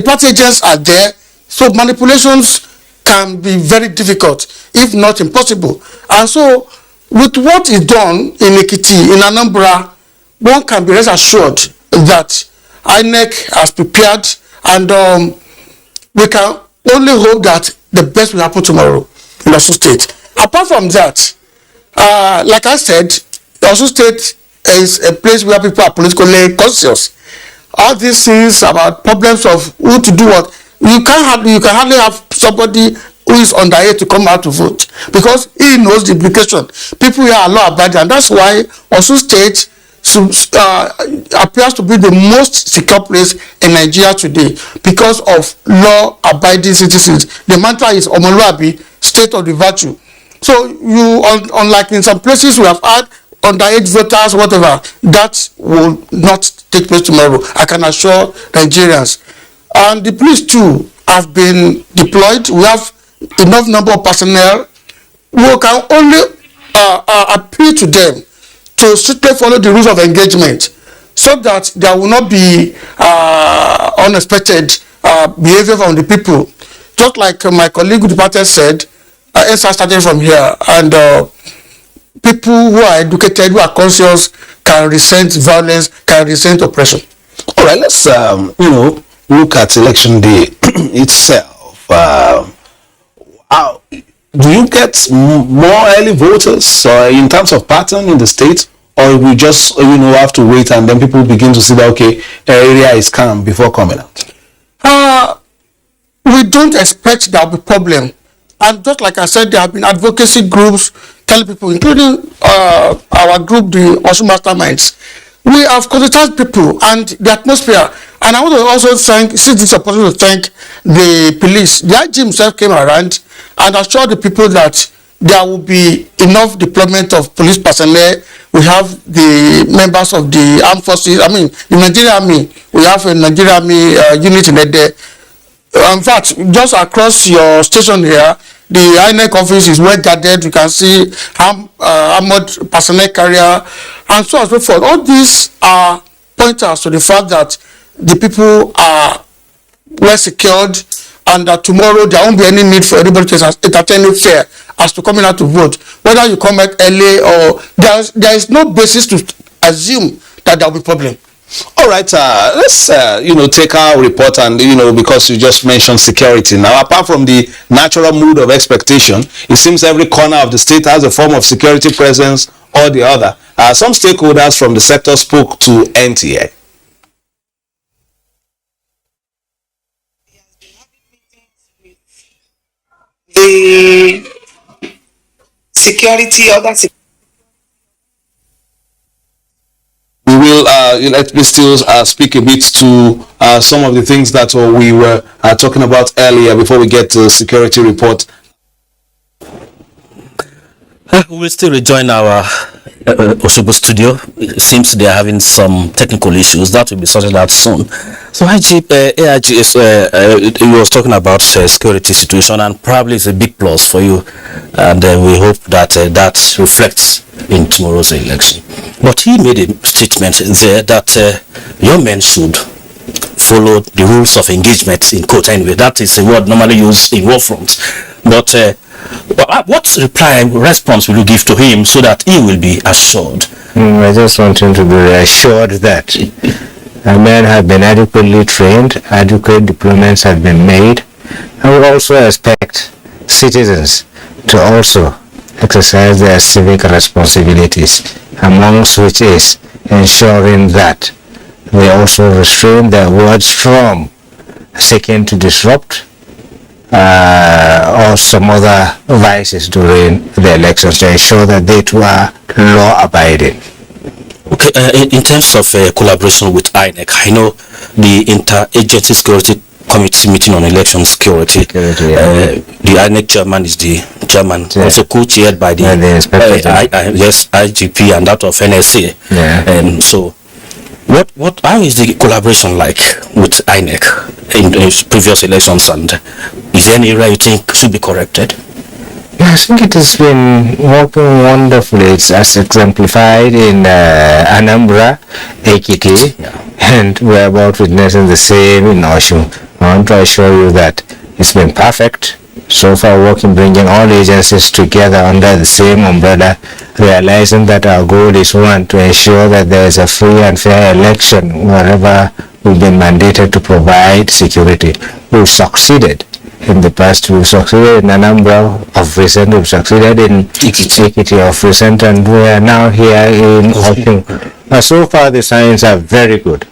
party agents are there, so manipulations can be very difficult, if not impossible. And so, with what is done in Ekiti, in Anambra, one can be rest assured that INEC has prepared, and we can only hope that the best will happen tomorrow in Osun State. Apart from that, like I said, Osun State is a place where people are politically conscious. All these things about problems of who to do what, you can hardly have somebody who is underage to come out to vote, because he knows the implication. People here are law abiding, and that's why Osun State appears to be the most secure place in Nigeria today because of law abiding citizens. The mantra is Omoluabi, state of the virtue. So you, unlike in some places we have had underage voters, whatever, that will not take place tomorrow. I can assure Nigerians. And the police too have been deployed. We have enough number of personnel. We can only appeal to them to strictly follow the rules of engagement, so that there will not be unexpected behavior from the people. Just like my colleague who departed said, ESA started from here, and people who are educated, who are conscious, can resent violence, can resent oppression. All right, let's look at election day itself. Do you get more early voters in terms of pattern in the state, or we just have to wait and then people begin to see that okay, the area is calm before coming out? We don't expect there will be problem, and just like I said, there have been advocacy groups telling people, including our group, the Osun Masterminds. We have consulted people and the atmosphere, and I want to also thank, since this opportunity to thank the police. The IG himself came around and assured the people that there will be enough deployment of police personnel. We have the members of the armed forces, the Nigerian Army. We have a Nigerian Army unit in there. In fact, just across your station here, the INEC office is well guarded. You can see armored personnel carrier and so on and so forth. All these are pointers to the fact that the people are well secured, and that tomorrow there won't be any need for anybody to entertain fear as to coming out to vote. Whether you come out early or there is no basis to assume that there will be problem. All right, let's take our report, and because you just mentioned security. Now, apart from the natural mood of expectation, it seems every corner of the state has a form of security presence or the other. Some stakeholders from the sector spoke to NTA. The security, other security. We will let me still speak a bit to some of the things that we were talking about earlier before we get to security report. We will still rejoin our Osogbo studio. It seems they are having some technical issues that will be sorted out soon. So AIG he was talking about security situation, and probably it's a big plus for you, and we hope that that reflects in tomorrow's election. But he made a statement there that your men should follow the rules of engagement, in quote anyway. That is a word normally used in war front. But what response will you give to him so that he will be assured? I just want him to be reassured that our men have been adequately trained, adequate deployments have been made, and we also expect citizens to also exercise their civic responsibilities, amongst which is ensuring that they also restrain their words from seeking to disrupt or some other vices during the elections, to ensure that they too are law-abiding. Okay, in terms of collaboration with INEC, I know the Interagency Security Committee meeting on election security. The INEC chairman is the chairman, also co-chaired by the IGP and that of NSA. And so, how is the collaboration like with INEC in previous elections, and is there any area you think should be corrected? I think it has been working wonderfully. It's as exemplified in Anambra, Ekiti, and we're about witnessing the same in Osun. I want to assure you that it's been perfect. So far, working, bringing all agencies together under the same umbrella, realizing that our goal is one, to ensure that there is a free and fair election wherever we've been mandated to provide security. We've succeeded in the past. We've succeeded in Anambra of recent, we've succeeded in Ekiti of recent, and we are now here in Osun. So far the signs are very good.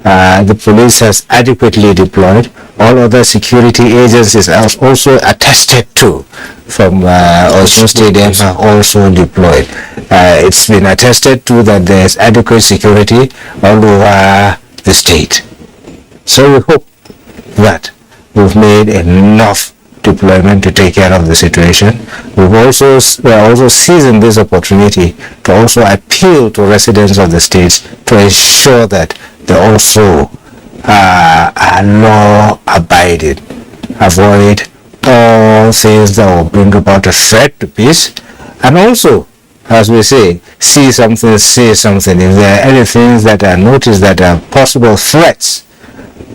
The police has adequately deployed. All other security agencies are also attested to from Osun Stadium are also deployed. It's been attested to that there is adequate security all over the state. So we hope that we've made enough deployment to take care of the situation. We are also seizing this opportunity to also appeal to residents of the states to ensure that they also are law-abiding, avoid all things that will bring about a threat to peace, and also, as we say, see something, say something. If there are any things that are noticed that are possible threats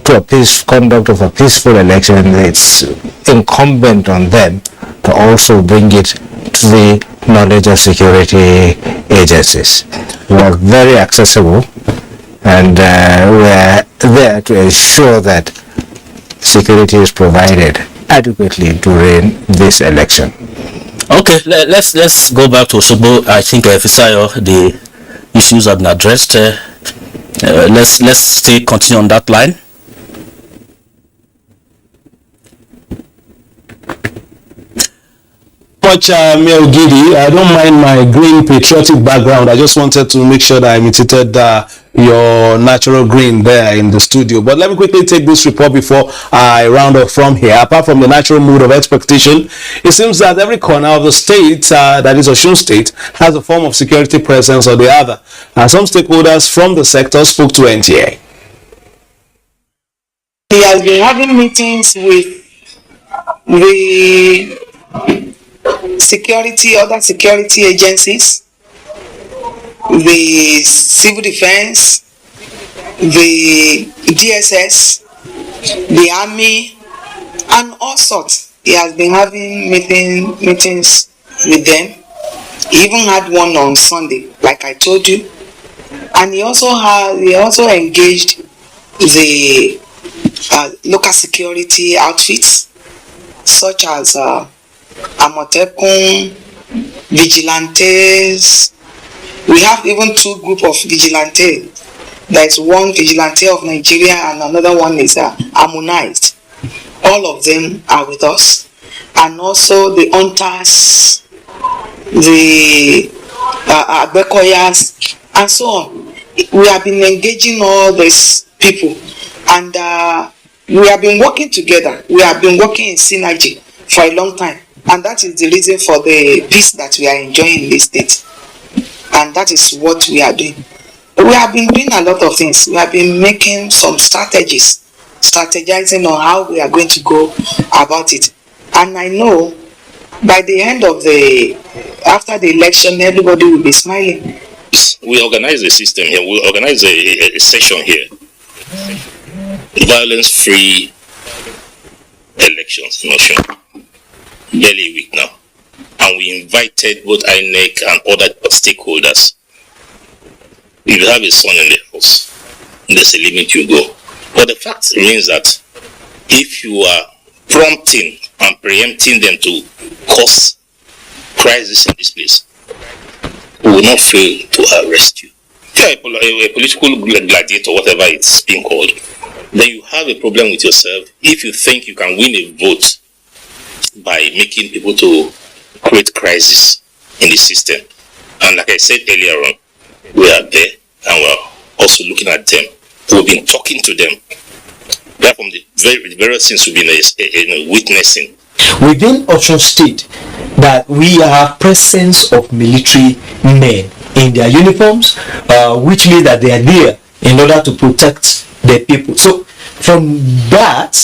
to a conduct of a peaceful election, it's incumbent on them to also bring it to the knowledge of security agencies. We are very accessible, and we are there to ensure that security is provided adequately during this election. Okay, let's go back to Osogbo. I think Fisayo, the issues have been addressed. Let's continue on that line. Much Mel Gidi. I don't mind my green patriotic background. I just wanted to make sure that I imitated your natural green there in the studio. But let me quickly take this report before I round up from here. Apart from the natural mood of expectation, it seems that every corner of the state, that is Osun State, has a form of security presence or the other. Some stakeholders from the sector spoke to NTA. He has been having meetings with the other security agencies, the civil defense, the DSS, the army, and all sorts. He has been having meetings with them. He even had one on Sunday, like I told you. And he also engaged the local security outfits, such as Amotekun, vigilantes. We have even two groups of vigilantes. There is one vigilante of Nigeria and another one is harmonized. All of them are with us. And also the hunters, the Abekoyas, and so on. We have been engaging all these people, and we have been working together. We have been working in synergy for a long time. And that is the reason for the peace that we are enjoying in this state. And that is what we are doing. We have been doing a lot of things. We have been making some strategizing on how we are going to go about it. And I know by the end of after the election, everybody will be smiling. We organize a system here. We organize a session here. Violence-free elections in Osun. Barely a week now, and we invited both INEC and other stakeholders. If you have a son in the house, there's a limit you go. But the fact remains that if you are prompting and preempting them to cause crisis in this place, we will not fail to arrest you. If you are a political gladiator, whatever it's being called, then you have a problem with yourself if you think you can win a vote by making people to create crisis in the system. And like I said earlier on, we are there and we're also looking at them. We've been talking to them. Right from the various things we've been witnessing. Within Osun State, that we have presence of military men in their uniforms, which means that they are there in order to protect the people. So from that,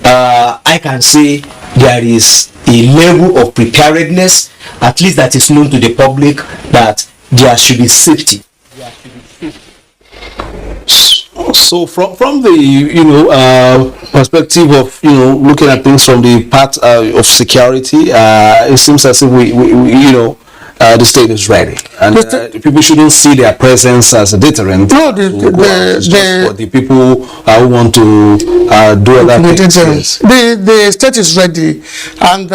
I can say there is a level of preparedness, at least that is known to the public, that there should be safety. So from the perspective of looking at things from the part of security, it seems as if we the state is ready, and people shouldn't see their presence as a deterrent. No, for the people who want to do other things. The state is ready, and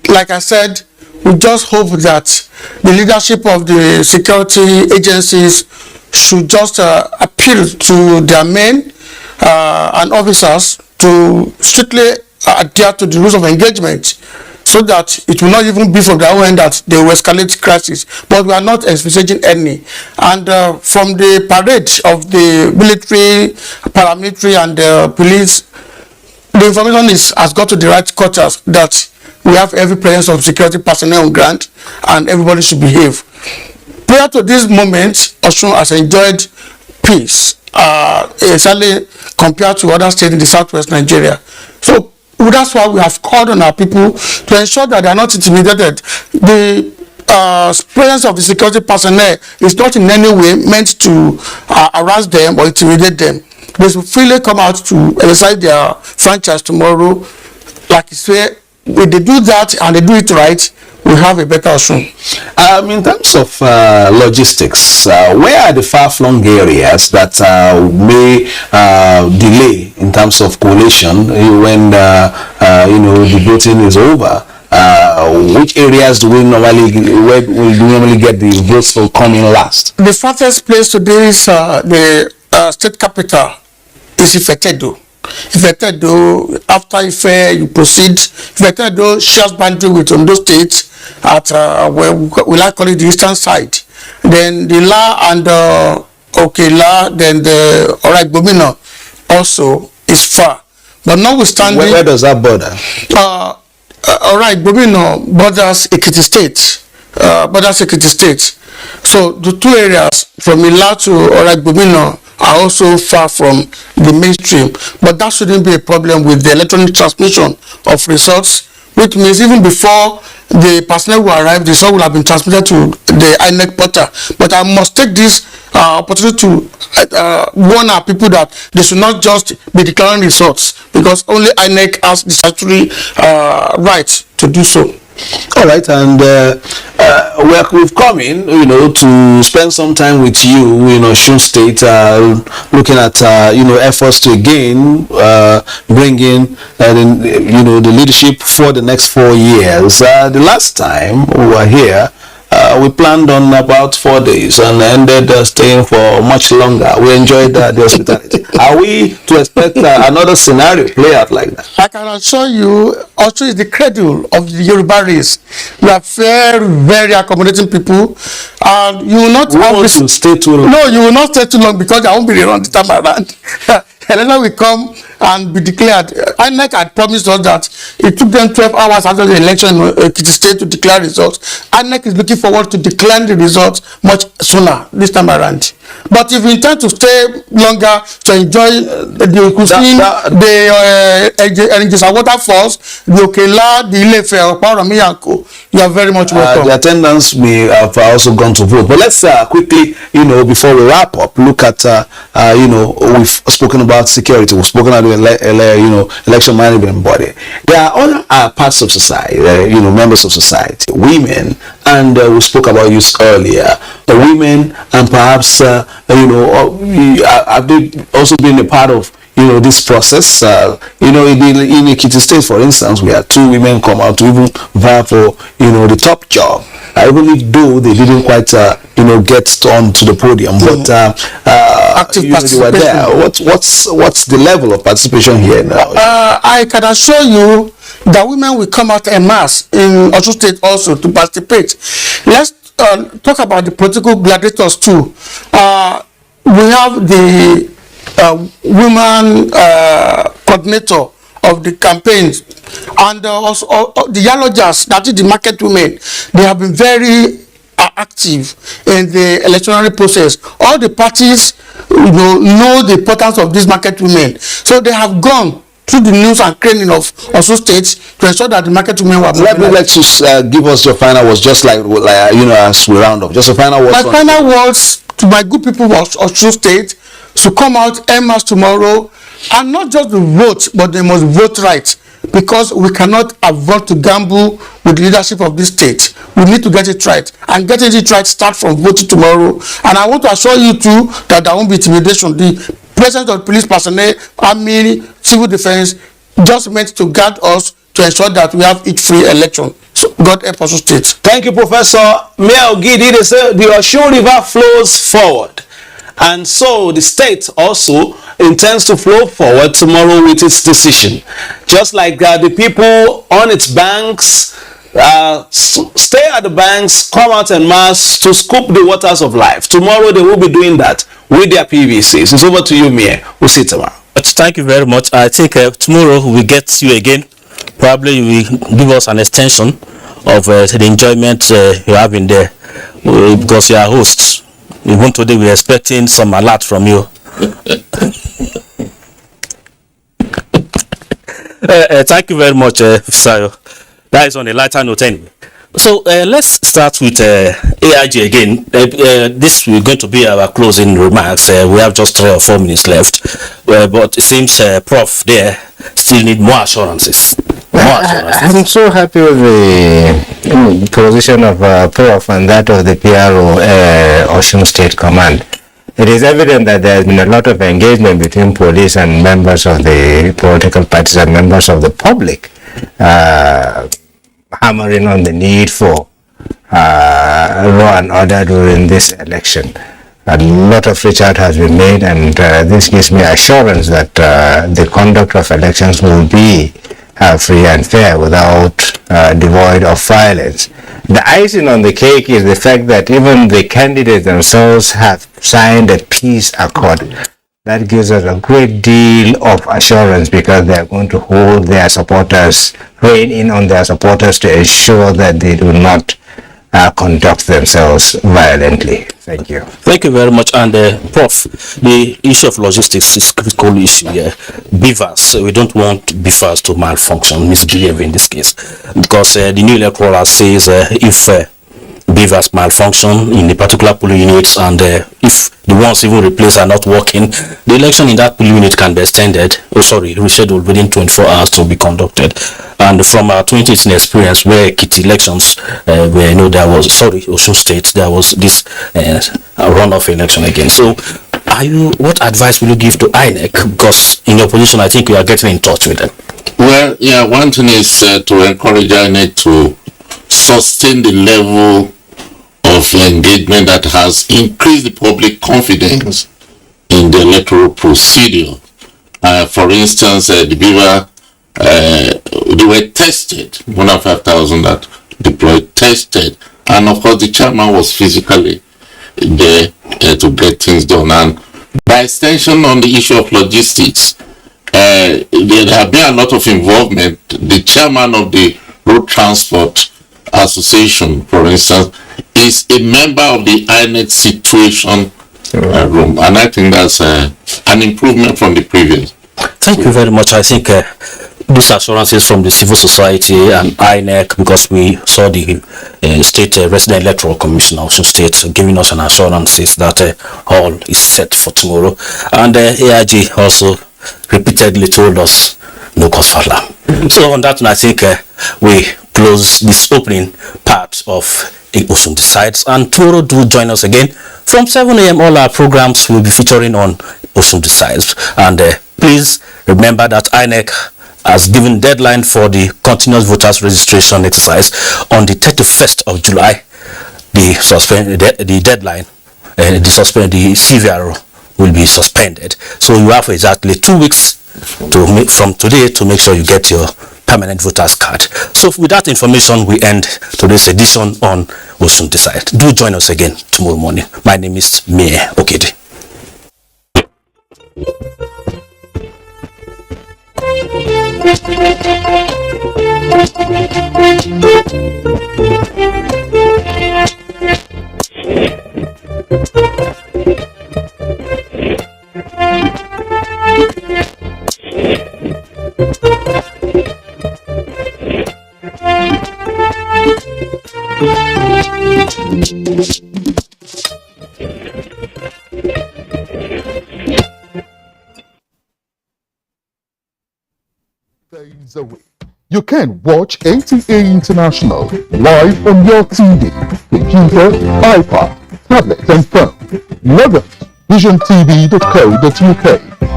like I said, we just hope that the leadership of the security agencies should just appeal to their men and officers to strictly adhere to the rules of engagement, so that it will not even be from their own end that they will escalate crisis. But we are not envisaging any. And from the parade of the military, paramilitary, and police, the information has got to the right quarters that we have every presence of security personnel on ground and everybody should behave. Prior to this moment, Osun has enjoyed peace, especially compared to other states in the southwest Nigeria. So that's why we have called on our people to ensure that they are not intimidated. The presence of the security personnel is not in any way meant to harass them or intimidate them. They should freely come out to exercise their franchise tomorrow. Like you say, if they do that and they do it right, we have a better Osun. In terms of logistics, where are the far-flung areas that may delay in terms of collation when the voting is over? Which areas do we normally get the votes for coming last? The farthest place today is the state capital is Ifetedo. Ifetedo, after Ife, you proceed. Ifetedo shares boundary with Ondo State at where we like call it the eastern side. Then the La and Okela, then the Oragbomina also is far. But notwithstanding, where does that border? Oragbomina borders Ekiti State. So the two areas from Ila to Oragbomina are also far from the mainstream, but that shouldn't be a problem with the electronic transmission of results, which means even before the personnel will arrive, the result will have been transmitted to the INEC portal. But I must take this opportunity to warn our people that they should not just be declaring results, because only INEC has the statutory right to do so. All right, and we've come in, to spend some time with you in Osun State, looking at, efforts to again bring in, the leadership for the next 4 years. The last time we were here, we planned on about 4 days and ended staying for much longer. We enjoyed the hospitality. Are we to expect another scenario play out like that? I can assure you, Osun is the cradle of the Yoruba race. We are very, very accommodating people, and you will not to stay too long. No, you will not stay too long, because I won't be around the time around. Election will come and be declared. INEC had promised us that it took them 12 hours after the election in Ekiti State to declare results. INEC is looking forward to declaring the results much sooner this time around. But if you intend to stay longer to enjoy the cuisine, the waterfalls, the Okela, the Ilefe, Paramiyanko, you are very much welcome. The attendants may have also gone to vote. But let's quickly, before we wrap up, look at, we've spoken about security, we've spoken about election management body. There are other parts of society, members of society, women, and we spoke about youth earlier. The women, and perhaps have they also been a part of this process? In Ekiti State, for instance, we had 2 women come out to even vie for the top job. Even if though they didn't quite get onto the podium, but active they were there. What's the level of participation here now? I can assure you that women will come out en masse in Osun State also to participate. Let's talk about the political gladiators too. We have the woman coordinator of the campaigns, and also the yallojas, that is the market women. They have been very active in the electoral process. All the parties know the importance of these market women, so they have gone through the news and training of Osun State to ensure that the market women were. Let me let you give us your final words, just like as we round up. Just a final word. My final words to my good people of Osun State to come out en masse tomorrow, and not just to vote, but they must vote right, because we cannot afford to gamble with the leadership of this state. We need to get it right, and getting it right start from voting tomorrow. And I want to assure you too that there won't be intimidation. The presence of police personnel, army, civil defense, just meant to guard us to ensure that we have each free election. So God help us state. Thank you, Professor Mayor Ogidi. They say the Osun River flows forward. And so the state also intends to flow forward tomorrow with its decision. Just like the people on its banks stay at the banks, come out en masse to scoop the waters of life. Tomorrow they will be doing that with their PVCs. It's over to you, Mayor. We'll see you tomorrow. Thank you very much. I think tomorrow we get you again. Probably you will give us an extension of the enjoyment you have in there because you are hosts. Even today we're expecting some alert from you. Thank you very much, Sayo. That is on a lighter note anyway. So let's start with AIG again. This is going to be our closing remarks. We have just 3 or 4 minutes left, but it seems Prof there still need more assurances. I'm so happy with the position of Prof and that of the PRO Osun State Command. It is evident that there has been a lot of engagement between police and members of the political parties and members of the public, hammering on the need for law and order during this election. A lot of reach out has been made, and this gives me assurance that the conduct of elections will be free and fair without devoid of violence. The icing on the cake is the fact that even the candidates themselves have signed a peace accord. That gives us a great deal of assurance because they are going to hold their supporters, rein in on their supporters to ensure that they do not conduct themselves violently. Thank you. Thank you very much. And Prof, the issue of logistics is a critical issue here. Beavers, we don't want beavers to malfunction, misbehave in this case, because the new Electoral says if beavers malfunction in the particular polling units, and if the ones even replaced are not working, the election in that polling unit can be extended, rescheduled within 24 hours to be conducted. And from our 2018 experience where Kitty elections, where Osun State, there was this runoff election again. So what advice will you give to INEC? Because in your position, I think you are getting in touch with them. Well, yeah, one thing is to encourage INEC to sustain the level of engagement that has increased the public confidence in the electoral procedure. For instance, the Beaver, they were tested, 105,000 that deployed, tested, and of course the chairman was physically there to get things done. And by extension, on the issue of logistics, there have been a lot of involvement. The chairman of the Road Transport Association, for instance, is a member of the INEC situation room, and I think that's an improvement from the previous. Thank you very much. I think these assurances from the civil society and INEC, because we saw the State Resident Electoral Commission of Osun State giving us an assurances that all is set for tomorrow, and AIG also repeatedly told us no cause for alarm. So on that one, I think we close this opening part of Osun Decides, and tomorrow do join us again from 7 a.m. All our programs will be featuring on Osun Decides, and please remember that INEC has given deadline for the continuous voters registration exercise on the 31st of July. The deadline, the CVR will be suspended. So you have exactly 2 weeks from today to make sure you get your permanent voters card. So with that information, we end today's edition on Osun Decide. Do join us again tomorrow morning. My name is Mayor Okedi. Days away. You can watch NTA International live on your TV, computer, iPad, tablet and phone. Log on to visiontv.co.uk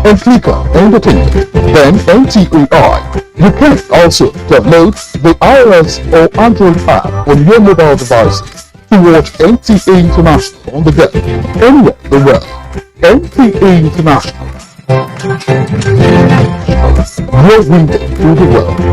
and click on Entertainment, then NTAI. You can also download the iOS or Android app on your mobile devices to watch NTA International on the go, anywhere in the world. NTA International. Your window to the world.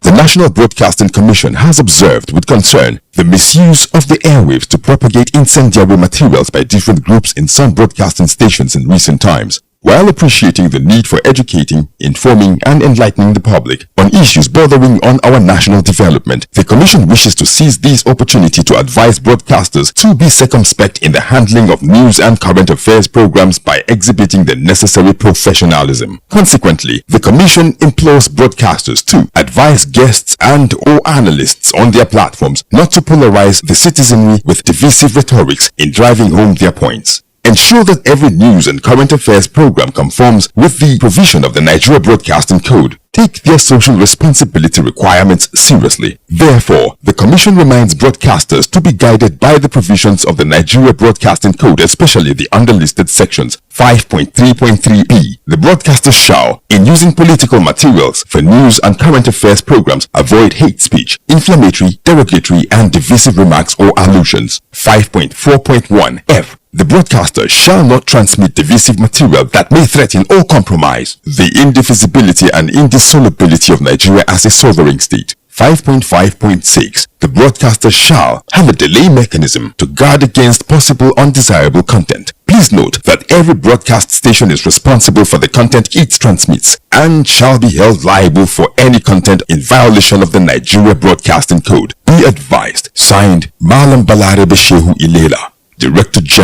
The National Broadcasting Commission has observed with concern the misuse of the airwaves to propagate incendiary materials by different groups in some broadcasting stations in recent times. While appreciating the need for educating, informing and enlightening the public on issues bordering on our national development, the Commission wishes to seize this opportunity to advise broadcasters to be circumspect in the handling of news and current affairs programs by exhibiting the necessary professionalism. Consequently, the Commission implores broadcasters to advise guests and or analysts on their platforms not to polarize the citizenry with divisive rhetorics in driving home their points. Ensure that every news and current affairs program conforms with the provision of the Nigeria Broadcasting Code. Take their social responsibility requirements seriously. Therefore, the Commission reminds broadcasters to be guided by the provisions of the Nigeria Broadcasting Code, especially the underlisted sections 5.3.3b. The broadcasters shall, in using political materials for news and current affairs programs, avoid hate speech, inflammatory, derogatory, and divisive remarks or allusions. 5.4.1f. The broadcaster shall not transmit divisive material that may threaten or compromise the indivisibility and indissolubility of Nigeria as a sovereign state. 5.5.6. The broadcaster shall have a delay mechanism to guard against possible undesirable content. Please note that every broadcast station is responsible for the content it transmits and shall be held liable for any content in violation of the Nigeria Broadcasting Code. Be advised. Signed, Malam Balarebe Shehu Ilela, Director General.